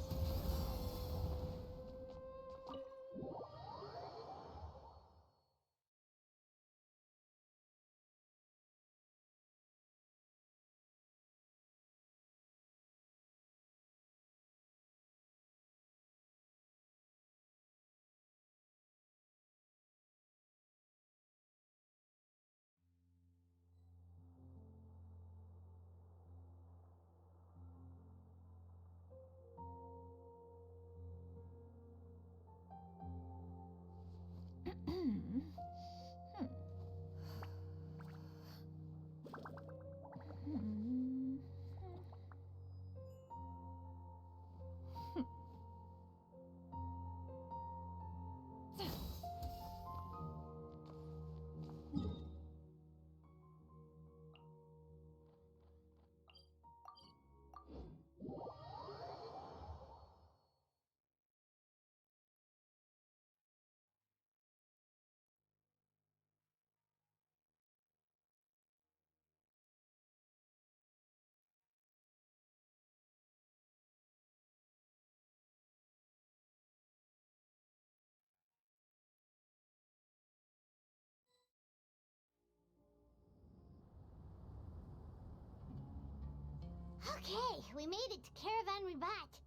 Okay, we made it to Caravan Ribat.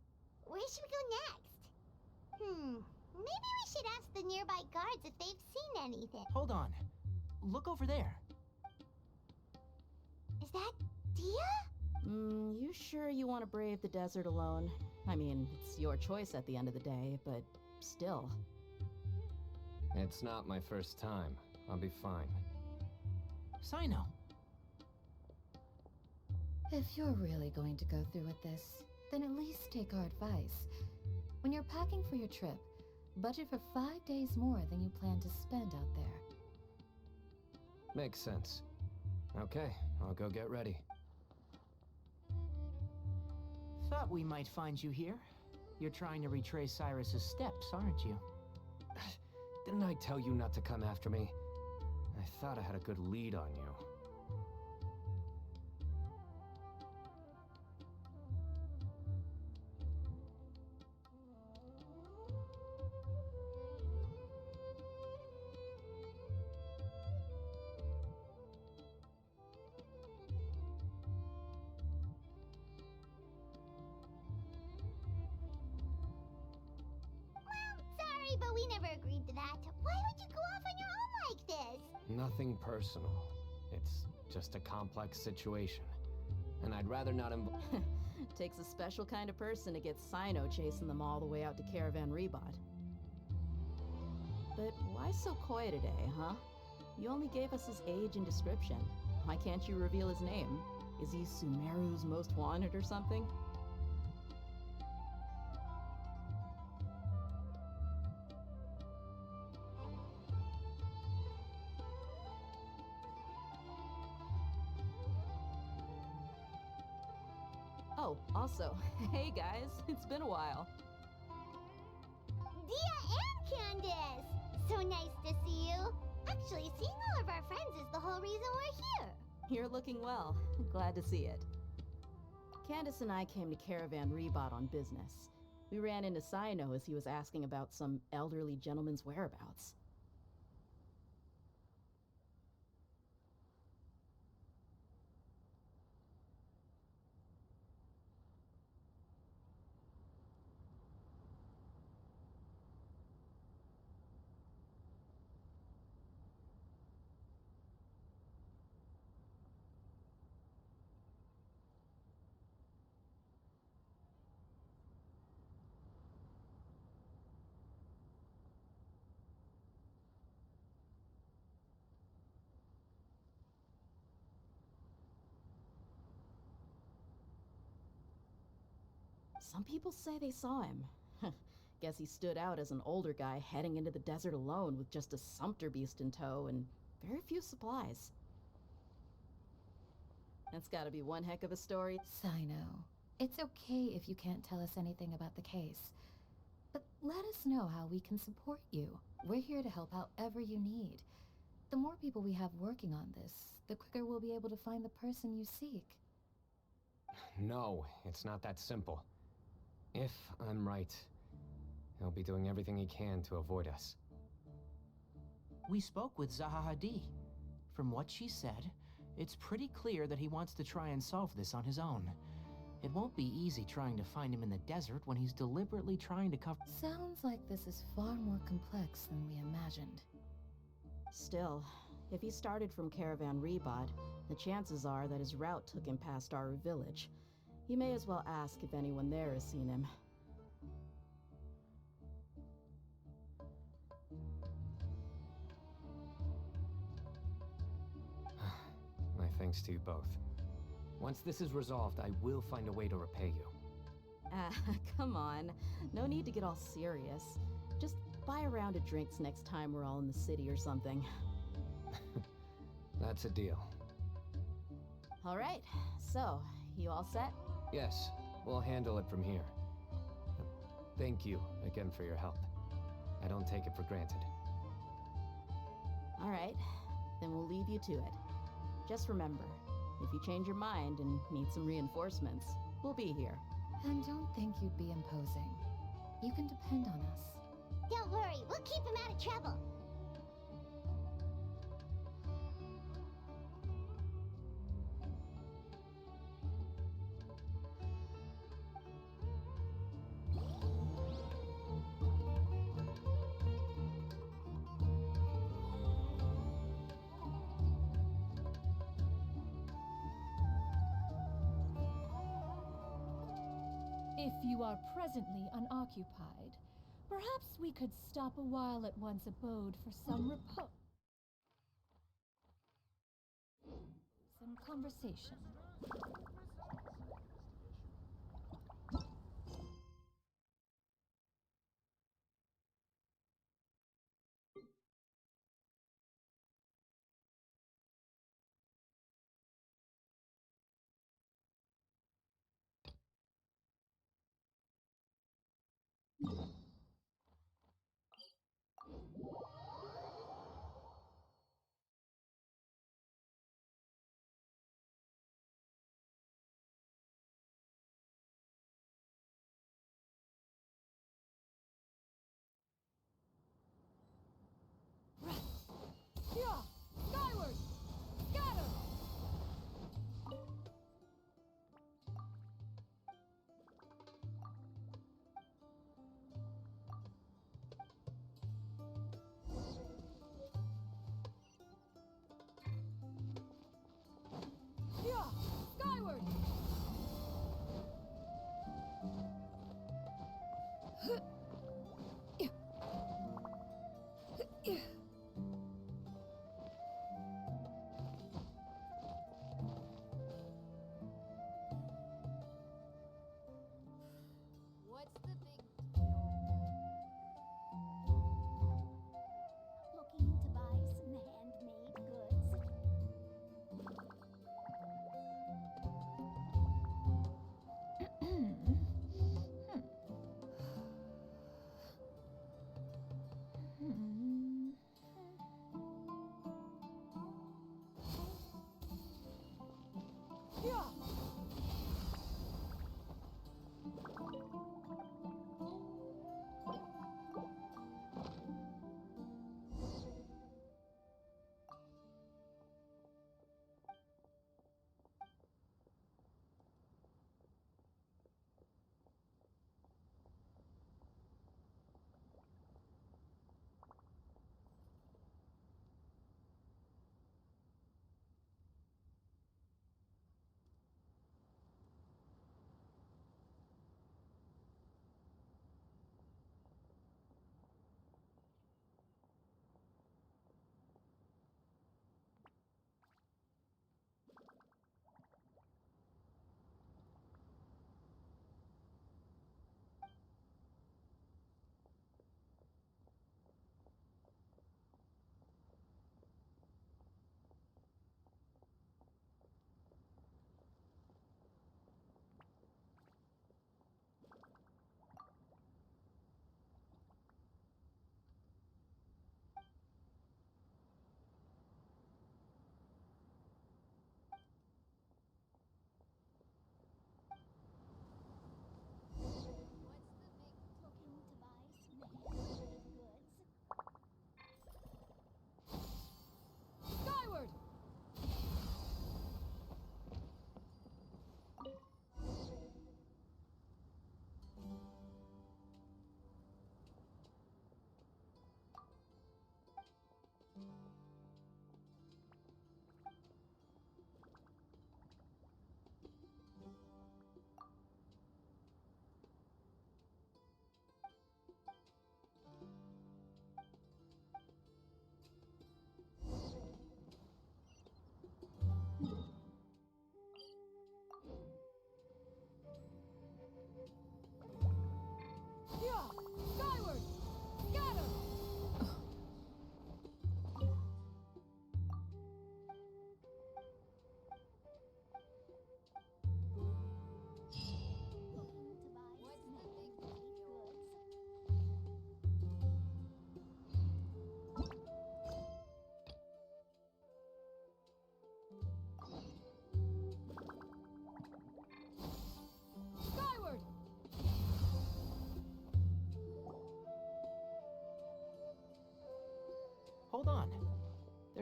Where should we go next? Maybe we should ask the nearby guards if they've seen anything. Hold on. Look over there. Is that Dia? You sure you want to brave the desert alone? I mean, it's your choice at the end of the day, but still. It's not my first time. I'll be fine. Sino. If you're really going to go through with this, then at least take our advice. When you're packing for your trip, budget for 5 days more than you plan to spend out there. Makes sense. Okay, I'll go get ready. Thought we might find you here. You're trying to retrace Cyrus's steps, aren't you? Didn't I tell you not to come after me? I thought I had a good lead on you. Sorry, but we never agreed to that. Why would you go off on your own like this? Nothing personal. It's just a complex situation. And I'd rather not Takes a special kind of person to get Sino chasing them all the way out to Caravan Rebot. But why so coy today, huh? You only gave us his age and description. Why can't you reveal his name? Is he Sumeru's most wanted or something? Oh, also, hey guys, it's been a while. Dia and Candace! So nice to see you. Actually, seeing all of our friends is the whole reason we're here. You're looking well. Glad to see it. Candace and I came to Caravan Rebot on business. We ran into Sino as he was asking about some elderly gentleman's whereabouts. Some people say they saw him. Guess he stood out as an older guy heading into the desert alone with just a sumpter beast in tow and very few supplies. That's gotta be one heck of a story. Sino, it's okay if you can't tell us anything about the case. But let us know how we can support you. We're here to help however you need. The more people we have working on this, the quicker we'll be able to find the person you seek. No, it's not that simple. If I'm right, he'll be doing everything he can to avoid us. We spoke with Zaha Hadid. From what she said, it's pretty clear that he wants to try and solve this on his own. It won't be easy trying to find him in the desert when he's deliberately trying to cover— Sounds like this is far more complex than we imagined. Still, if he started from Caravan Rebod, the chances are that his route took him past our village. You may as well ask if anyone there has seen him. My thanks to you both. Once this is resolved, I will find a way to repay you. Ah, come on. No need to get all serious. Just buy a round of drinks next time we're all in the city or something. That's a deal. All right, so, you all set? Yes, we'll handle it from here. Thank you again for your help. I don't take it for granted. All right, then we'll leave you to it. Just remember, if you change your mind and need some reinforcements, we'll be here. And don't think you'd be imposing. You can depend on us. Don't worry, we'll keep him out of trouble. If you are presently unoccupied, perhaps we could stop a while at one's abode for some some conversation.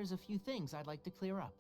there's a few things I'd like to clear up.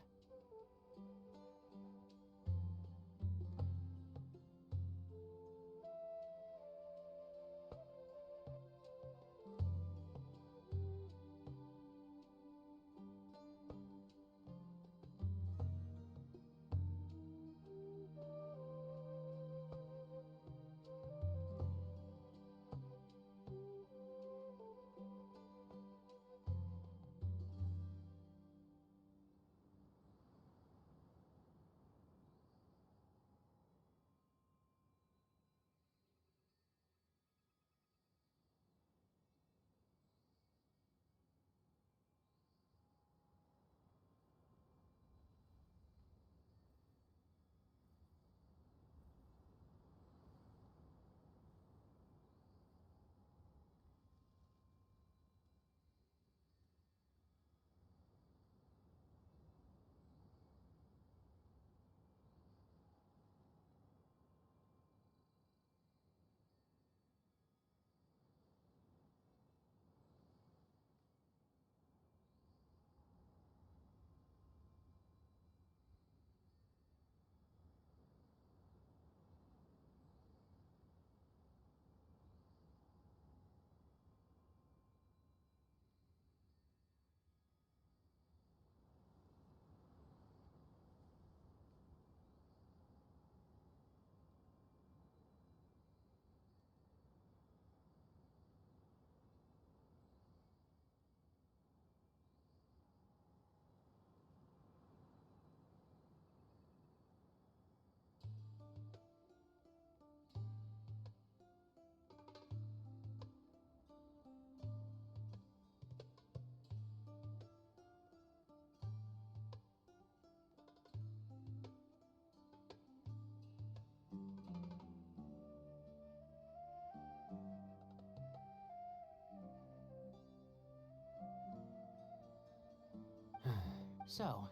So,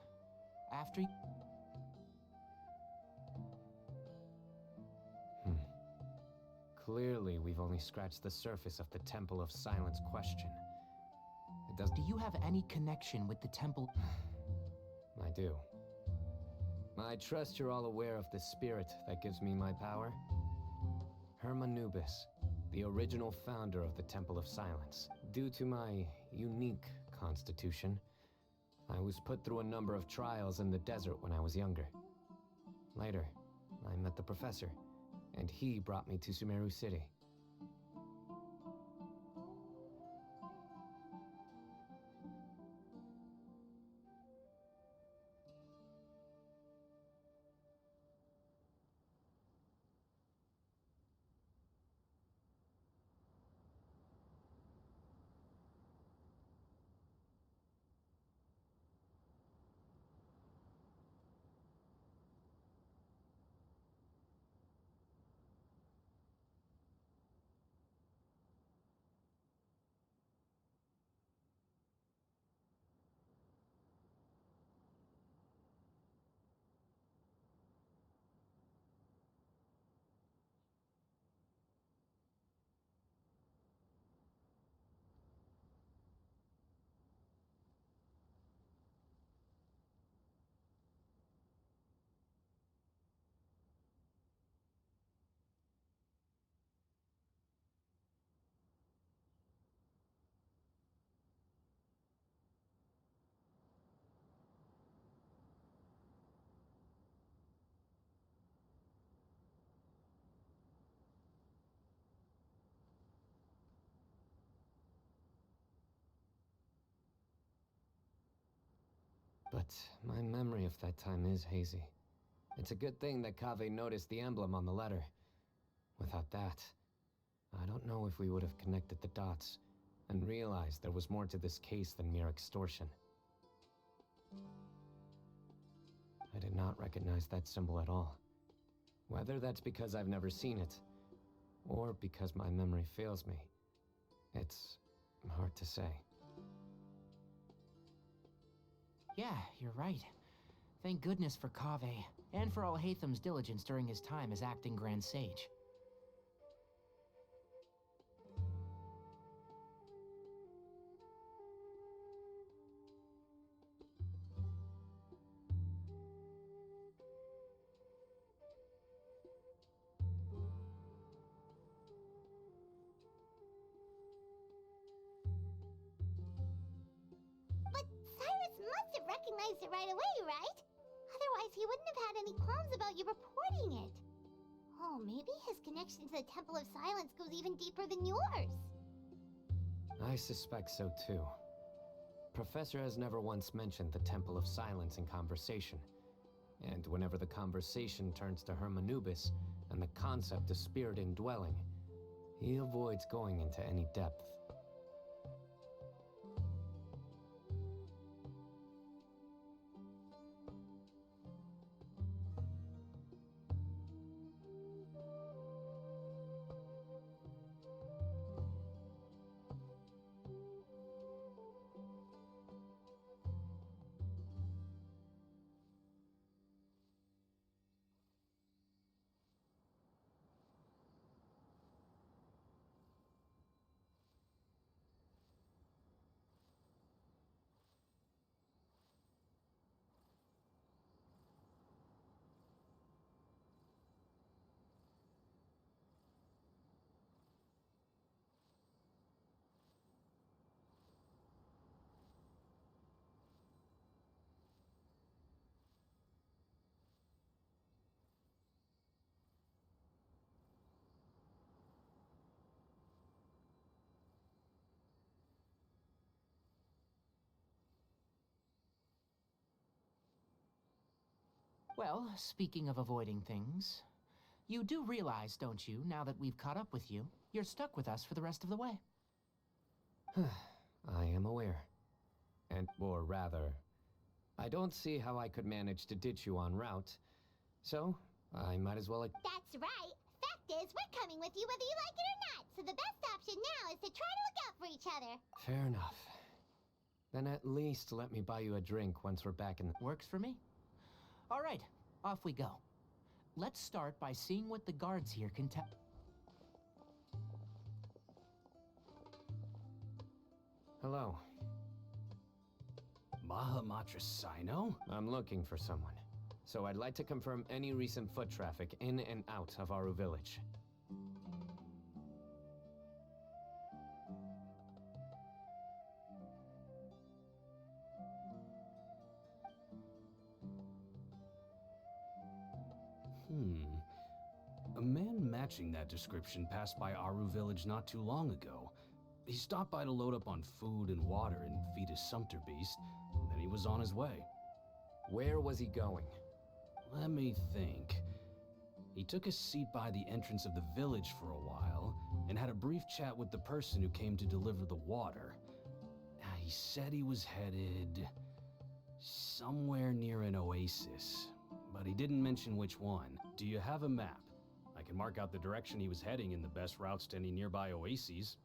after Clearly, we've only scratched the surface of the Temple of Silence question. It does. Do you have any connection with the temple? I do. I trust you're all aware of the spirit that gives me my power. Hermanubis, the original founder of the Temple of Silence. Due to my unique constitution, I was put through a number of trials in the desert when I was younger. Later, I met the professor, and he brought me to Sumeru City. But my memory of that time is hazy. It's a good thing that Kaveh noticed the emblem on the letter. Without that, I don't know if we would have connected the dots and realized there was more to this case than mere extortion. I did not recognize that symbol at all. Whether that's because I've never seen it, or because my memory fails me, it's hard to say. Yeah, you're right. Thank goodness for Kaveh, and for Alhaitham's diligence during his time as acting Grand Sage. recognized it right away, right? Otherwise, he wouldn't have had any qualms about you reporting it. Oh, maybe his connection to the Temple of Silence goes even deeper than yours. I suspect so too. Professor has never once mentioned the Temple of Silence in conversation. And whenever the conversation turns to Hermanubis and the concept of spirit indwelling, he avoids going into any depth. Well, speaking of avoiding things, you do realize, don't you, now that we've caught up with you, you're stuck with us for the rest of the way. I am aware. Or rather, I don't see how I could manage to ditch you en route, so I might as well... That's right. Fact is, we're coming with you whether you like it or not, so the best option now is to try to look out for each other. Fair enough. Then at least let me buy you a drink once we're back in... Works for me. All right, off we go. Let's start by seeing what the guards here can tell. Hello. Mahamatra Sino? I'm looking for someone. So I'd like to confirm any recent foot traffic in and out of Aru Village. A man matching that description passed by Aru Village not too long ago. He stopped by to load up on food and water and feed his sumpter beast, and then he was on his way. Where was he going? Let me think. He took a seat by the entrance of the village for a while, and had a brief chat with the person who came to deliver the water. He said he was headed... somewhere near an oasis, but he didn't mention which one. Do you have a map? I can mark out the direction he was heading and the best routes to any nearby oases.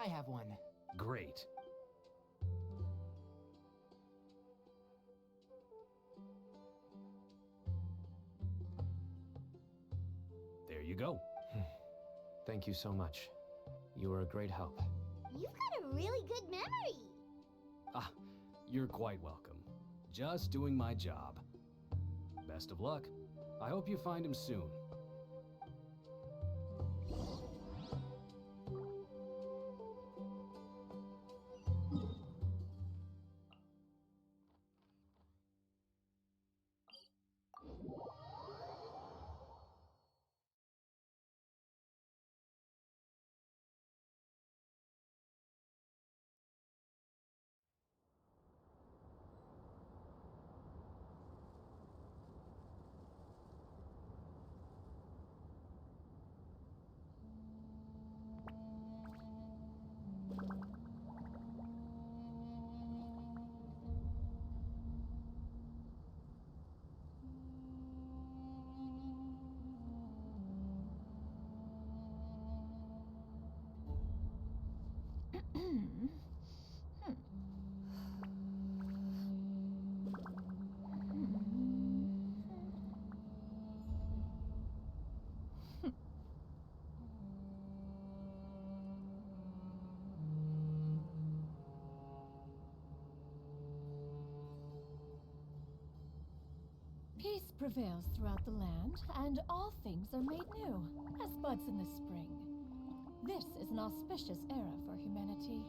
I have one. Great. There you go. Thank you so much. You were a great help. You've got a really good memory. Ah, you're quite welcome. Just doing my job. Best of luck. I hope you find him soon. Peace prevails throughout the land, and all things are made new, as buds in the spring. This is an auspicious era for humanity.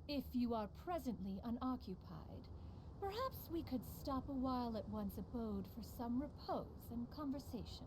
If you are presently unoccupied, perhaps we could stop a while at one's abode for some repose and conversation.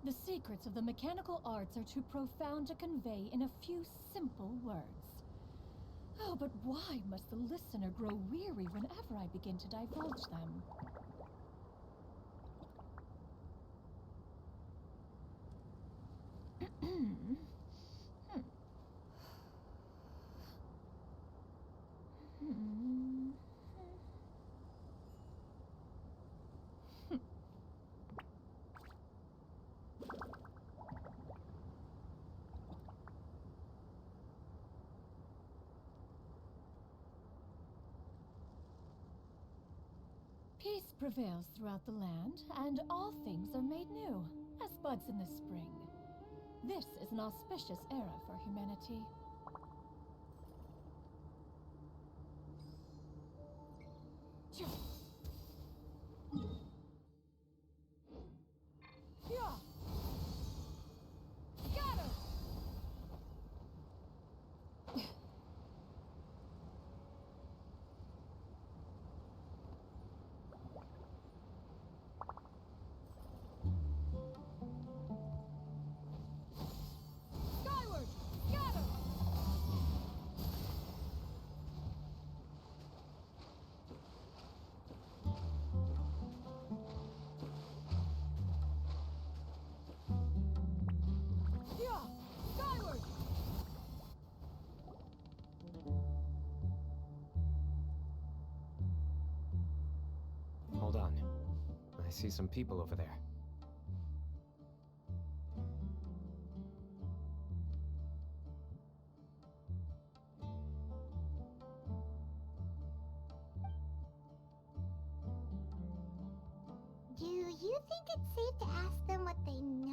The secrets of the mechanical arts are too profound to convey in a few simple words. Oh, but why must the listener grow weary whenever I begin to divulge them? Peace prevails throughout the land, and all things are made new, as buds in the spring. This is an auspicious era for humanity. Hold on. I see some people over there. think it's safe to ask them what they know?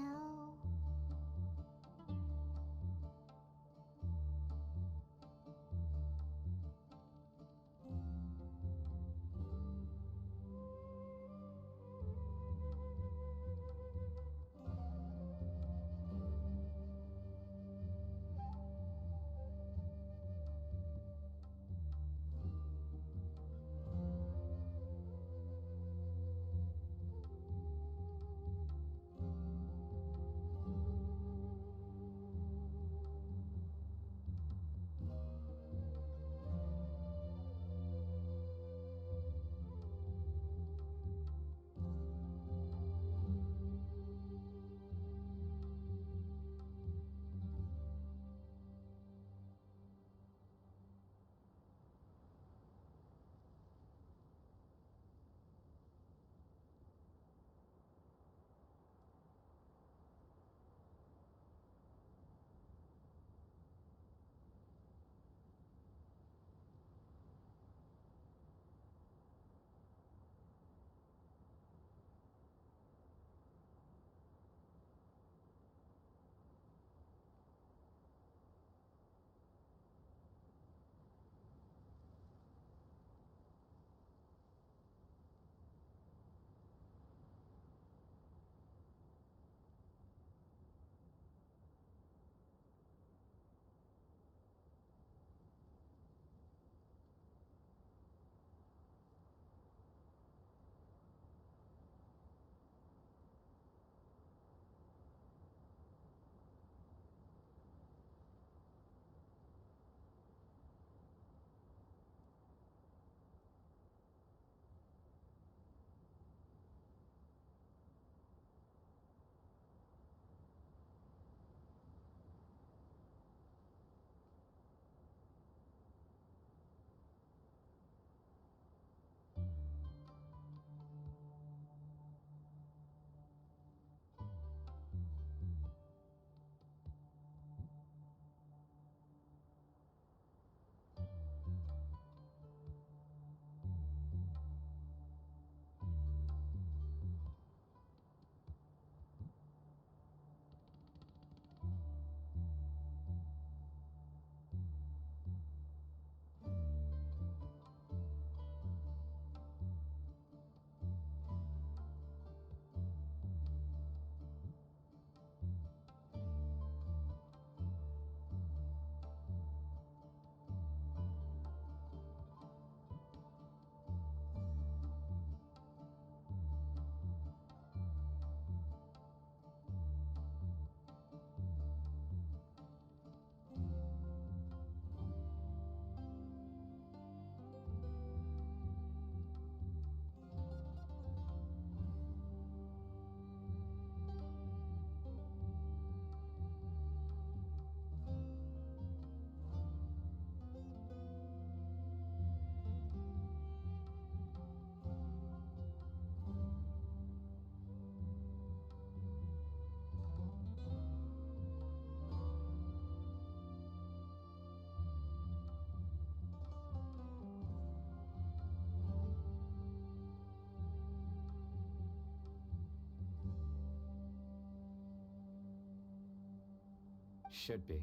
Should be.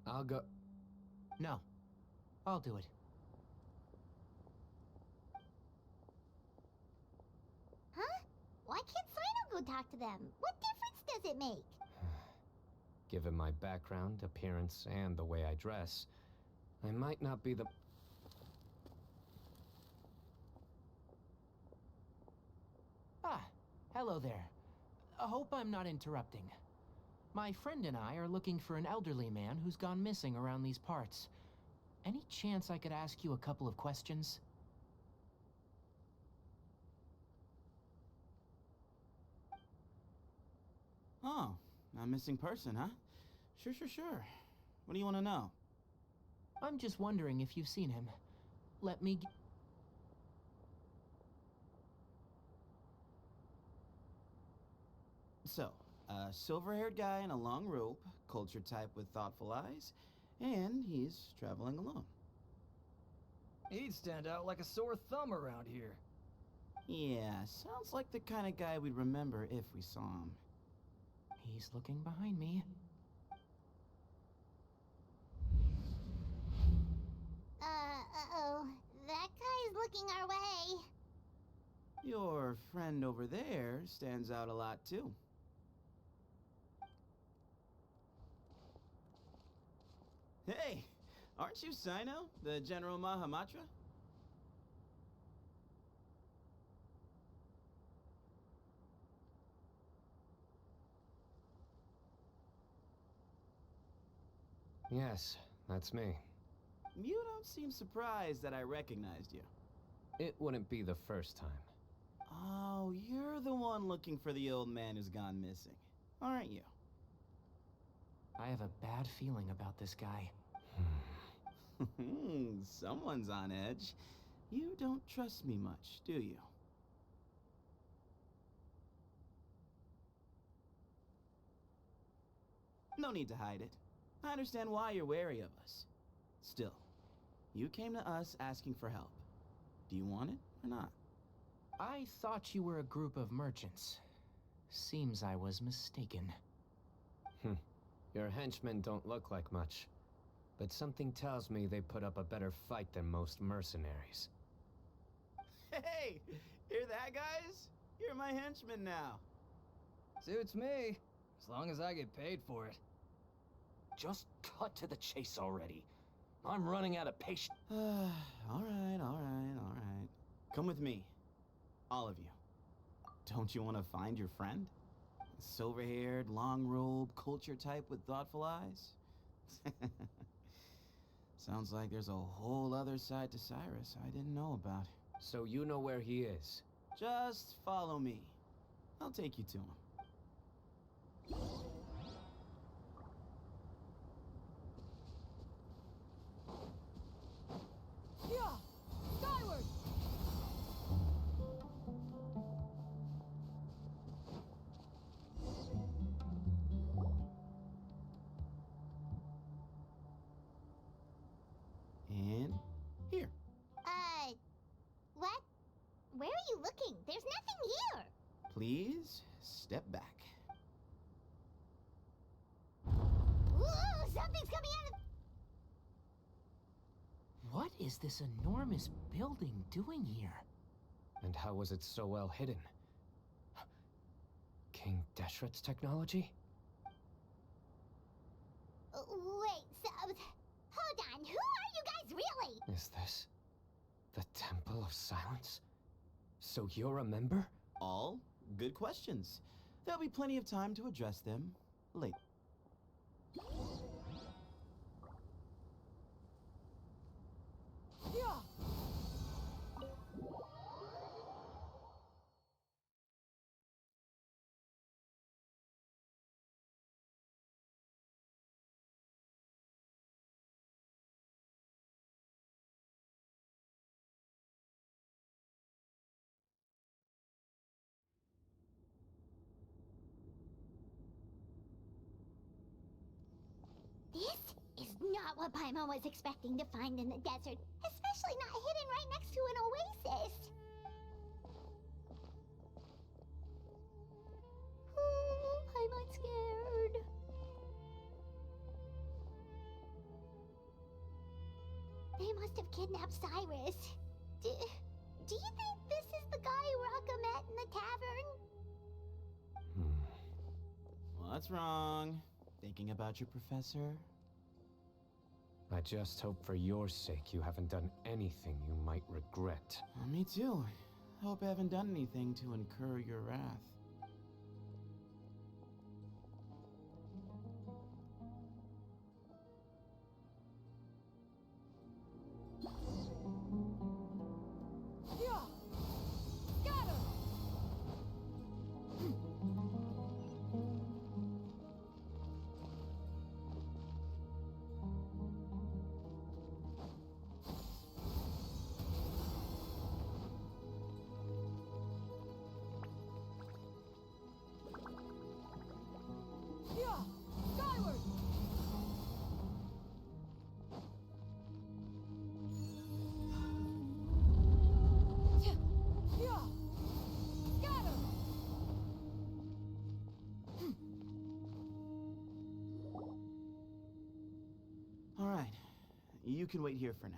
I'll go. No. I'll do it. Huh? Why can't Sino go talk to them? What difference does it make? Given my background, appearance, and the way I dress, I might not be the... Ah, hello there. I hope I'm not interrupting. My friend and I are looking for an elderly man who's gone missing around these parts. Any chance I could ask you a couple of questions? Oh, a missing person, huh? Sure. What do you want to know? I'm just wondering if you've seen him. Let me... So, a silver-haired guy in a long robe, culture type with thoughtful eyes, and he's traveling alone. He'd stand out like a sore thumb around here. Yeah, sounds like the kind of guy we'd remember if we saw him. He's looking behind me. Uh-oh. That guy's looking our way. Your friend over there stands out a lot, too. Hey, aren't you Sino, the General Mahamatra? Yes, that's me. You don't seem surprised that I recognized you. It wouldn't be the first time. Oh, you're the one looking for the old man who's gone missing, aren't you? I have a bad feeling about this guy. Someone's on edge. You don't trust me much, do you? No need to hide it. I understand why you're wary of us. Still, you came to us asking for help. Do you want it or not? I thought you were a group of merchants. Seems I was mistaken. Your henchmen don't look like much, but something tells me they put up a better fight than most mercenaries. Hey! Hear that, guys? You're my henchman now. Suits me, as long as I get paid for it. Just cut to the chase already. I'm running out of patience. Alright. Come with me. All of you. Don't you want to find your friend? Silver-haired, long-robed, culture type with thoughtful eyes? Sounds like there's a whole other side to Cyrus I didn't know about. So you know where he is? Just follow me. I'll take you to him. Yeah! Skyward! And here. What? Where are you looking? There's nothing here. Please step back. Ooh, something's coming out of... What is this enormous building doing here? And how was it so well hidden? King Deshret's technology? Wait, so... Hold on, who are you guys really? Is this the Temple of Silence? So you're a member? All good questions. There'll be plenty of time to address them later. Yeah! This is not what Paimon was expecting to find in the desert, especially not hidden right next to an oasis. Oh, Paimon's scared. They must have kidnapped Cyrus. Do you think this is the guy Raka met in the tavern? What's wrong? Thinking about your professor? I just hope for your sake you haven't done anything you might regret. Me too. Hope I haven't done anything to incur your wrath. Yeah! Scatter! You can wait here for now.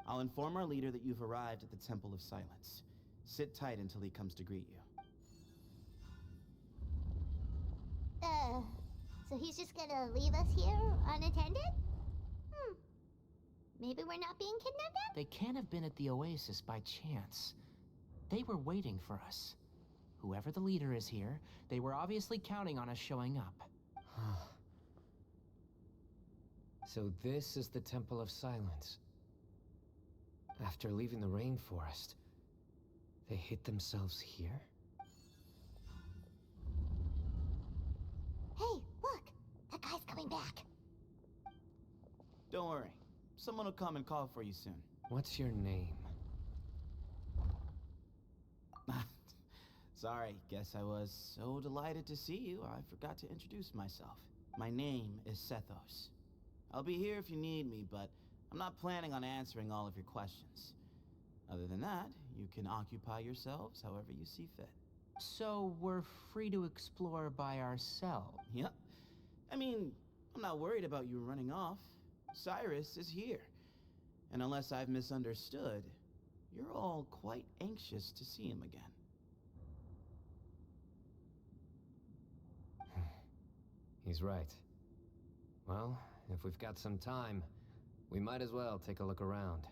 I'll inform our leader that you've arrived at the Temple of Silence. Sit tight until he comes to greet you. So he's just gonna leave us here unattended? Maybe we're not being kidnapped? They can't have been at the Oasis by chance. They were waiting for us. Whoever the leader is here, they were obviously counting on us showing up. So this is the Temple of Silence. After leaving the rainforest, they hid themselves here? Hey, look! That guy's coming back. Don't worry. Someone will come and call for you soon. What's your name? Sorry, guess I was so delighted to see you, I forgot to introduce myself. My name is Sethos. I'll be here if you need me, but I'm not planning on answering all of your questions. Other than that, you can occupy yourselves however you see fit. So we're free to explore by ourselves? Yep. I mean, I'm not worried about you running off. Cyrus is here. And unless I've misunderstood, you're all quite anxious to see him again. He's right. Well, if we've got some time, we might as well take a look around.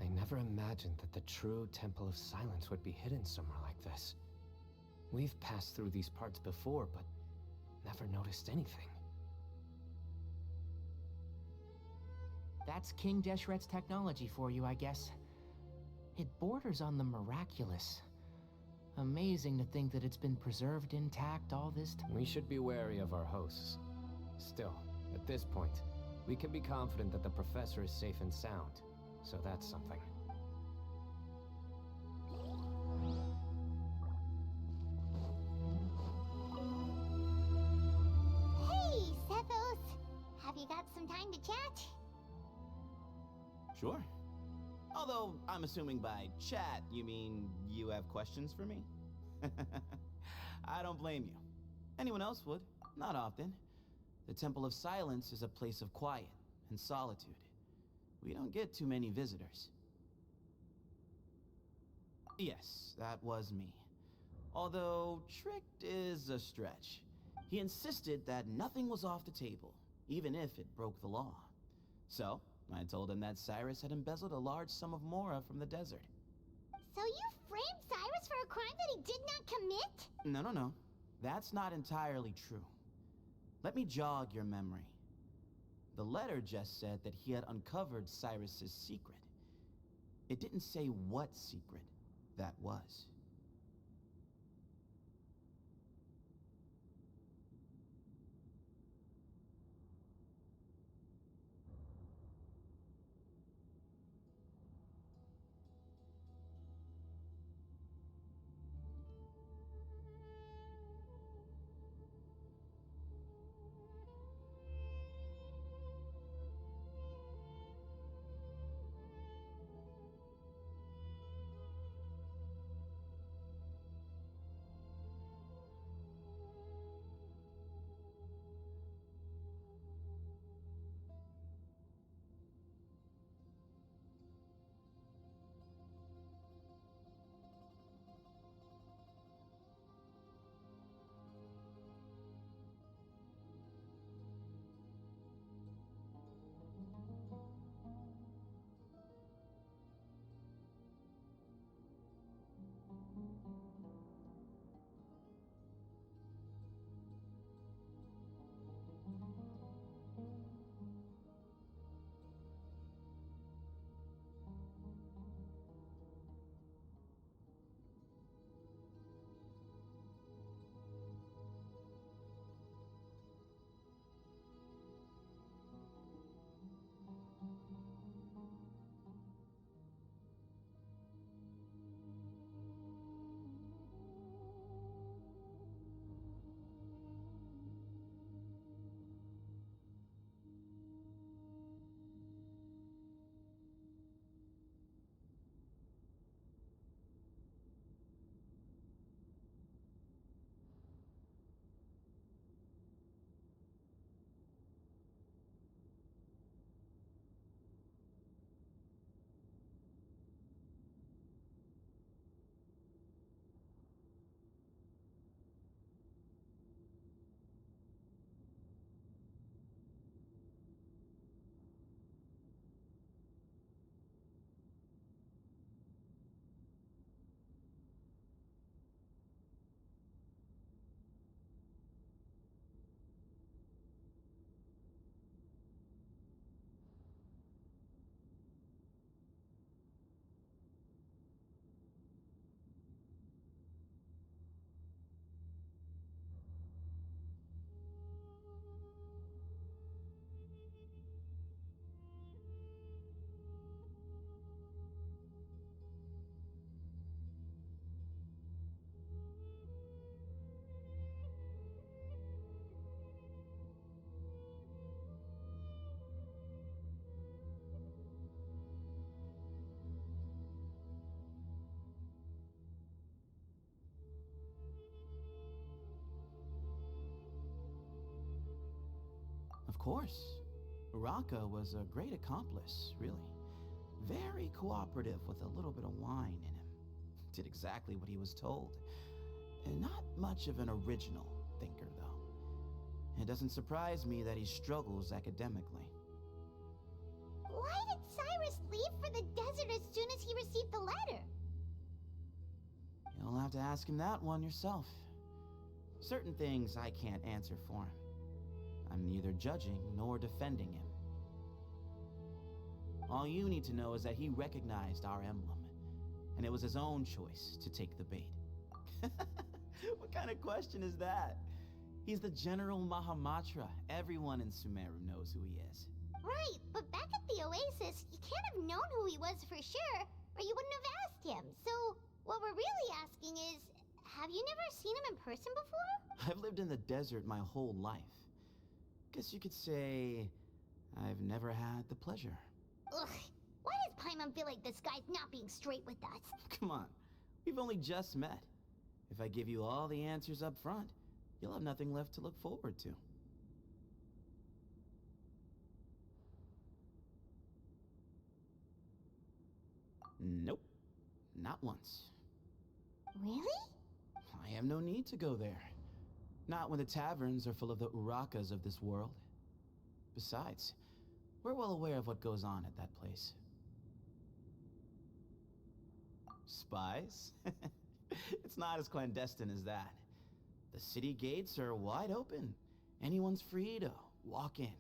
I never imagined that the true Temple of Silence would be hidden somewhere like this. We've passed through these parts before, but never noticed anything. That's King Deshret's technology for you, I guess. It borders on the miraculous. Amazing to think that it's been preserved intact all this time. We should be wary of our hosts. Still, at this point, we can be confident that the professor is safe and sound, so that's something. Hey, Sethos! Have you got some time to chat? Sure. Although, I'm assuming by chat, you mean you have questions for me? I don't blame you. Anyone else would. Not often. The Temple of Silence is a place of quiet and solitude. We don't get too many visitors. Yes, that was me. Although, tricked is a stretch. He insisted that nothing was off the table, even if it broke the law. So, I told him that Cyrus had embezzled a large sum of mora from the desert. So you framed Cyrus for a crime that he did not commit? No. That's not entirely true. Let me jog your memory. The letter just said that he had uncovered Cyrus's secret. It didn't say what secret that was. course. Uraka was a great accomplice, really. Very cooperative with a little bit of wine in him. Did exactly what he was told. And not much of an original thinker, though. It doesn't surprise me that he struggles academically. Why did Cyrus leave for the desert as soon as he received the letter? You'll have to ask him that one yourself. Certain things I can't answer for him. I'm neither judging nor defending him. All you need to know is that he recognized our emblem, and it was his own choice to take the bait. What kind of question is that? He's the General Mahamatra. Everyone in Sumeru knows who he is. Right, but back at the Oasis, you can't have known who he was for sure, or you wouldn't have asked him. So, what we're really asking is, have you never seen him in person before? I've lived in the desert my whole life. Guess you could say I've never had the pleasure. Ugh, why does Paimon feel like this guy's not being straight with us? Come on, we've only just met. If I give you all the answers up front, you'll have nothing left to look forward to. Nope, not once. Really? I have no need to go there. Not when the taverns are full of the Urakas of this world. Besides, we're well aware of what goes on at that place. Spies? It's not as clandestine as that. The city gates are wide open. Anyone's free to walk in.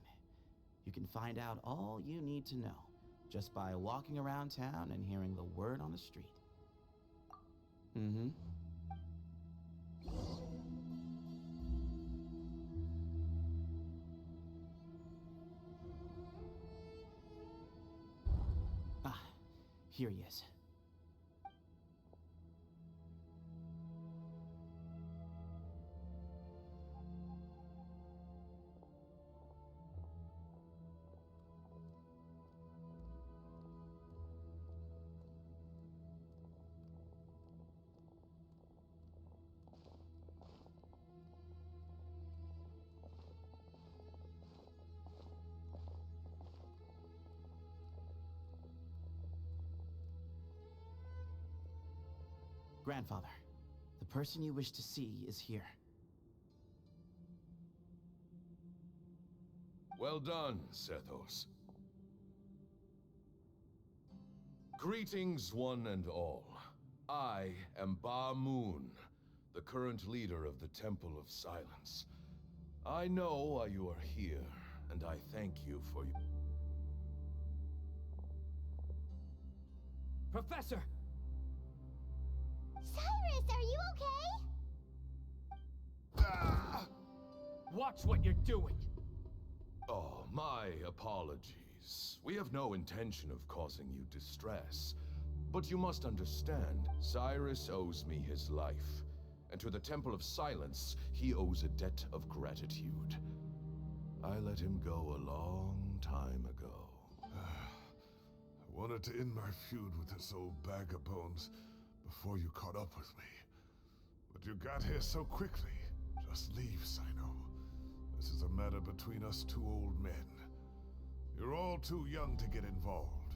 You can find out all you need to know just by walking around town and hearing the word on the street. Mm-hmm. Ah, here he is. Grandfather, the person you wish to see is here. Well done, Sethos. Greetings, one and all. I am Ba Moon, the current leader of the Temple of Silence. I know why you are here, and I thank you for your... Professor! Cyrus, are you okay? Watch what you're doing! Oh, my apologies. We have no intention of causing you distress. But you must understand, Cyrus owes me his life. And to the Temple of Silence, he owes a debt of gratitude. I let him go a long time ago. I wanted to end my feud with this old bag of bones before you caught up with me. But you got here so quickly. Just leave, Sino. This is a matter between us two old men. You're all too young to get involved.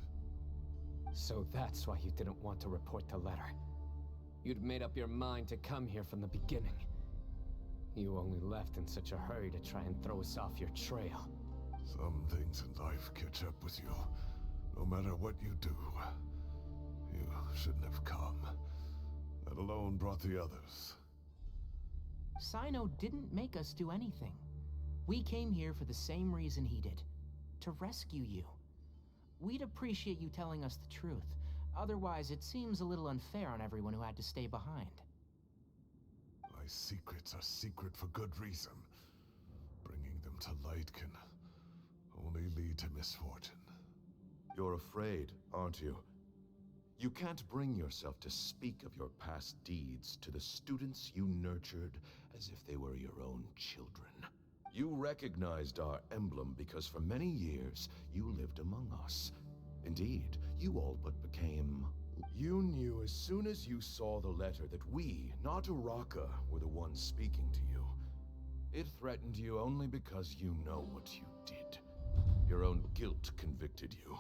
So that's why you didn't want to report the letter. You'd made up your mind to come here from the beginning. You only left in such a hurry to try and throw us off your trail. Some things in life catch up with you, no matter what you do. You shouldn't have come. That alone brought the others. Sino didn't make us do anything. We came here for the same reason he did. To rescue you. We'd appreciate you telling us the truth. Otherwise, it seems a little unfair on everyone who had to stay behind. My secrets are secret for good reason. Bringing them to light can only lead to misfortune. You're afraid, aren't you? You can't bring yourself to speak of your past deeds to the students you nurtured as if they were your own children. You recognized our emblem because for many years you lived among us. Indeed, you all but became... You knew as soon as you saw the letter that we, not Uraka, were the ones speaking to you. It threatened you only because you know what you did. Your own guilt convicted you.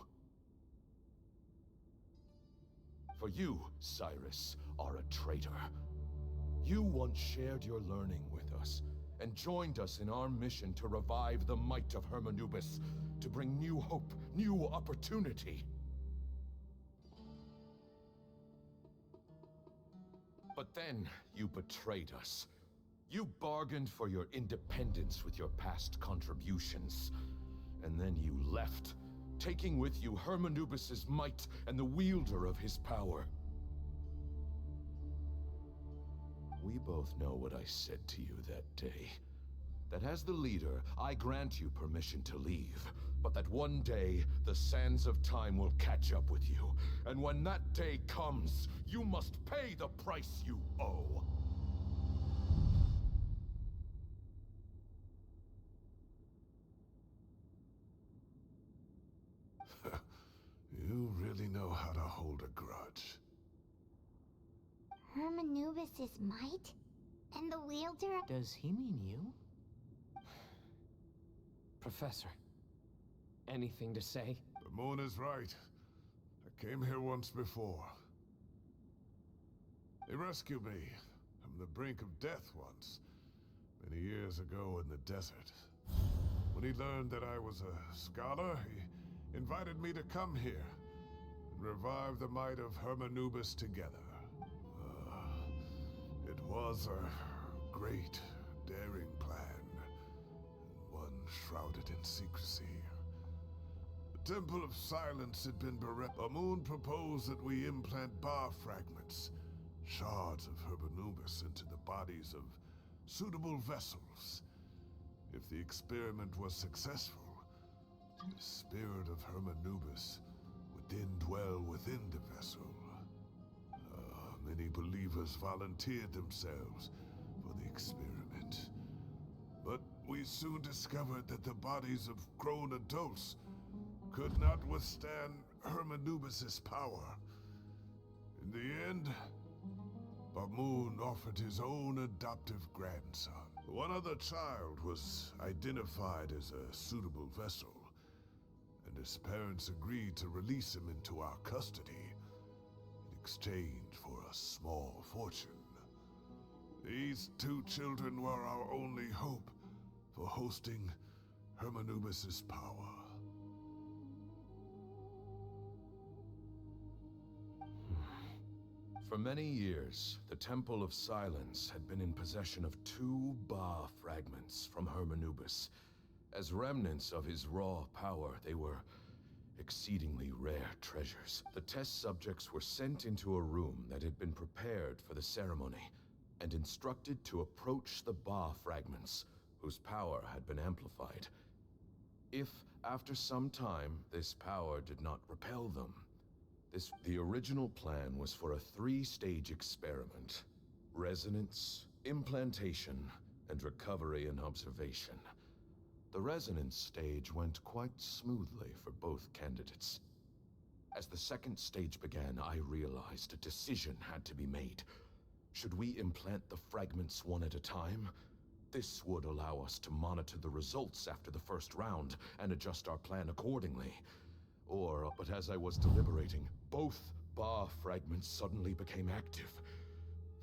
For you, Cyrus, are a traitor. You once shared your learning with us, and joined us in our mission to revive the might of Hermanubis, to bring new hope, new opportunity. But then, you betrayed us. You bargained for your independence with your past contributions. And then you left, taking with you Hermanubis' might and the wielder of his power. We both know what I said to you that day. That as the leader, I grant you permission to leave, but that one day, the sands of time will catch up with you. And when that day comes, you must pay the price you owe. You really know how to hold a grudge. Hermanubis' might? And the wielder of— Does he mean you? Professor, anything to say? The moon is right. I came here once before. He rescued me from the brink of death once, many years ago in the desert. When he learned that I was a scholar, he invited me to come here and revive the might of Hermanubis together. It was a great, daring plan, and one shrouded in secrecy. The Temple of Silence had been bereft. The moon proposed that we implant bar fragments, shards of Hermanubis, into the bodies of suitable vessels. If the experiment was successful, the spirit of Hermanubis would then dwell within the vessel. Many believers volunteered themselves for the experiment. But we soon discovered that the bodies of grown adults could not withstand Hermanubis' power. In the end, Bamoon offered his own adoptive grandson. One other child was identified as a suitable vessel, and his parents agreed to release him into our custody in exchange for a small fortune. These two children were our only hope for hosting Hermanubis' power. For many years, the Temple of Silence had been in possession of 2 Ba fragments from Hermanubis. As remnants of his raw power, they were exceedingly rare treasures. The test subjects were sent into a room that had been prepared for the ceremony, and instructed to approach the Ba fragments, whose power had been amplified. If, after some time, this power did not repel them, the original plan was for a 3-stage experiment: resonance, implantation, and recovery and observation. The resonance stage went quite smoothly for both candidates. As the 2nd stage began, I realized a decision had to be made. Should we implant the fragments one at a time? This would allow us to monitor the results after the first round and adjust our plan accordingly. But as I was deliberating, both Ba fragments suddenly became active.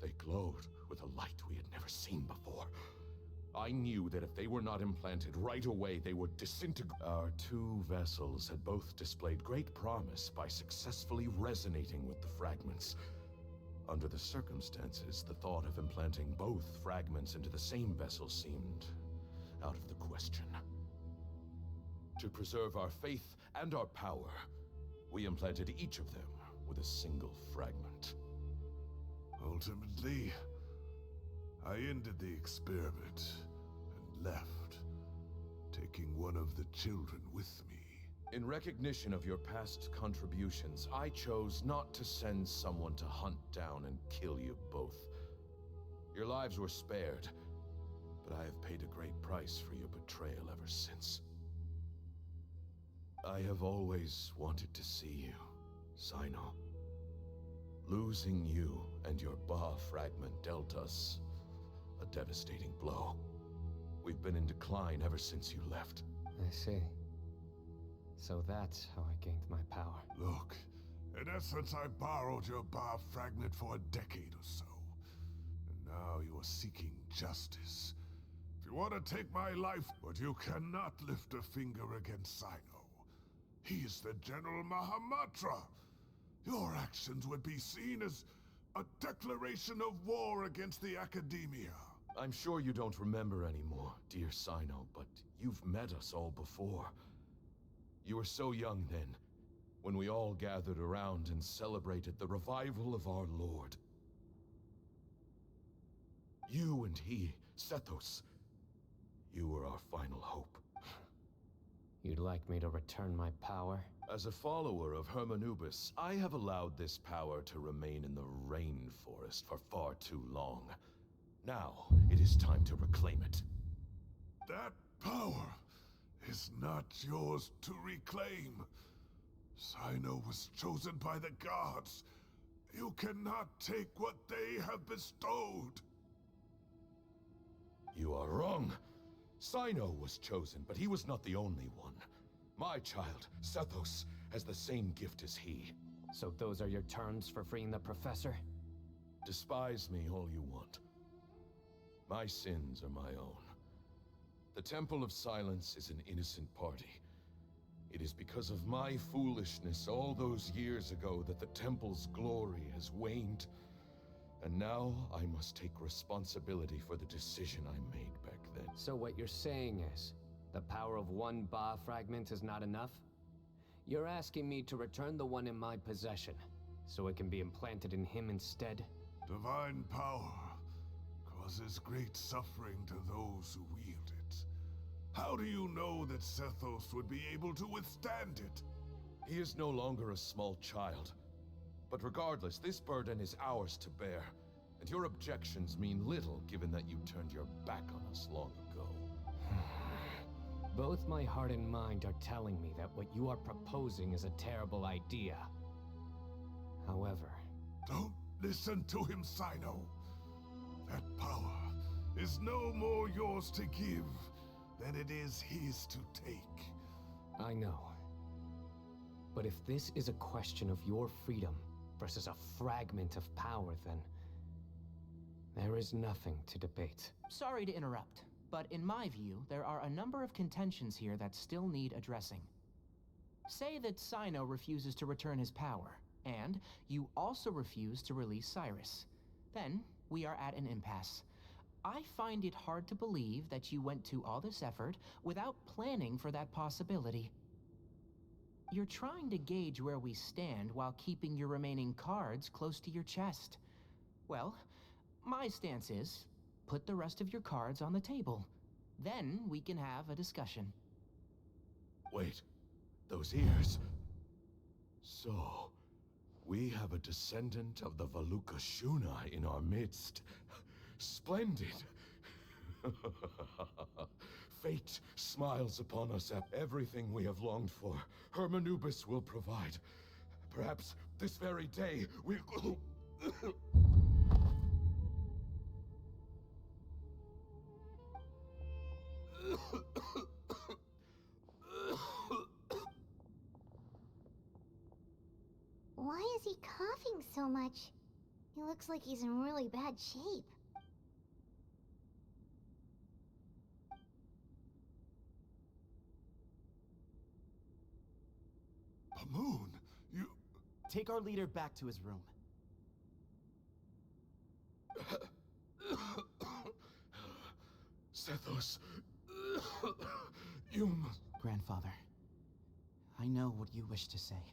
They glowed with a light we had never seen before. I knew that if they were not implanted right away, they would disintegrate. Our 2 vessels had both displayed great promise by successfully resonating with the fragments. Under the circumstances, the thought of implanting both fragments into the same vessel seemed out of the question. To preserve our faith and our power, we implanted each of them with a single fragment. Ultimately, I ended the experiment and left, taking one of the children with me. In recognition of your past contributions, I chose not to send someone to hunt down and kill you both. Your lives were spared, but I have paid a great price for your betrayal ever since. I have always wanted to see you, Sino. Losing you and your Ba fragment dealt us a devastating blow. We've been in decline ever since you left. I see. So that's how I gained my power. Look, in essence, I borrowed your bar fragment for a decade or so. And now you are seeking justice. If you want to take my life, but you cannot lift a finger against Sino. He is the General Mahamatra. Your actions would be seen as a declaration of war against the Academia. I'm sure you don't remember anymore, dear Sino, but you've met us all before. You were so young then, when we all gathered around and celebrated the revival of our Lord. You and he, Sethos, you were our final hope. You'd like me to return my power? As a follower of Hermanubis, I have allowed this power to remain in the rainforest for far too long. Now, it is time to reclaim it. That power is not yours to reclaim. Sino was chosen by the gods. You cannot take what they have bestowed. You are wrong. Sino was chosen, but he was not the only one. My child, Sethos, has the same gift as he. So those are your terms for freeing the professor? Despise me all you want. My sins are my own. The Temple of Silence is an innocent party. It is because of my foolishness all those years ago that the Temple's glory has waned. And now I must take responsibility for the decision I made back then. So what you're saying is, the power of one Ba fragment is not enough? You're asking me to return the one in my possession, so it can be implanted in him instead? Divine power causes great suffering to those who wield it. How do you know that Sethos would be able to withstand it? He is no longer a small child. But regardless, this burden is ours to bear, and your objections mean little given that you turned your back on us long ago. Both my heart and mind are telling me that what you are proposing is a terrible idea. However... Don't listen to him, Sino. That power is no more yours to give than it is his to take. I know. But if this is a question of your freedom versus a fragment of power, then there is nothing to debate. Sorry to interrupt, but in my view, there are a number of contentions here that still need addressing. Say that Sino refuses to return his power, and you also refuse to release Cyrus. Then, we are at an impasse. I find it hard to believe that you went to all this effort without planning for that possibility. You're trying to gauge where we stand while keeping your remaining cards close to your chest. Well, my stance is, put the rest of your cards on the table. Then we can have a discussion. Wait, those ears... So, we have a descendant of the Valukashuna in our midst. Splendid! Fate smiles upon us at everything we have longed for. Hermanubis will provide. Perhaps this very day we'll... Why is he coughing so much? He looks like he's in really bad shape. Pamoon, you... Take our leader back to his room. Sethos, you must... Grandfather, I know what you wish to say.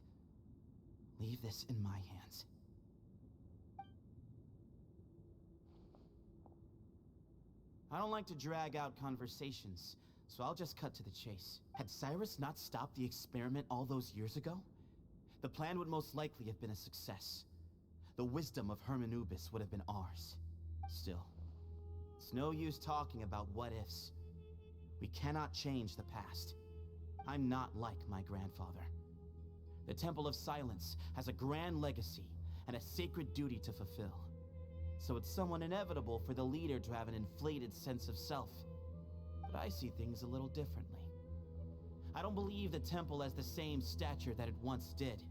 Leave this in my hands. I don't like to drag out conversations, so I'll just cut to the chase. Had Cyrus not stopped the experiment all those years ago, the plan would most likely have been a success. The wisdom of Hermanubis would have been ours. Still, it's no use talking about what-ifs. We cannot change the past. I'm not like my grandfather. The Temple of Silence has a grand legacy and a sacred duty to fulfill. So it's somewhat inevitable for the leader to have an inflated sense of self. But I see things a little differently. I don't believe the temple has the same stature that it once did.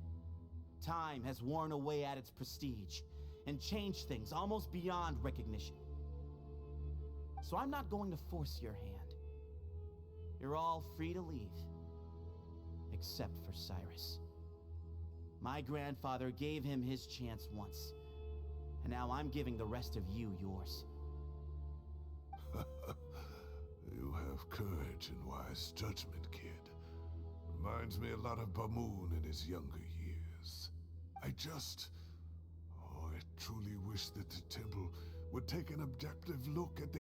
Time has worn away at its prestige and changed things almost beyond recognition. So I'm not going to force your hand. You're all free to leave. Except for Cyrus. My grandfather gave him his chance once, and now I'm giving the rest of you yours. You have courage and wise judgment, kid. Reminds me a lot of Bamoon in his younger years. I truly wish that the temple would take an objective look at the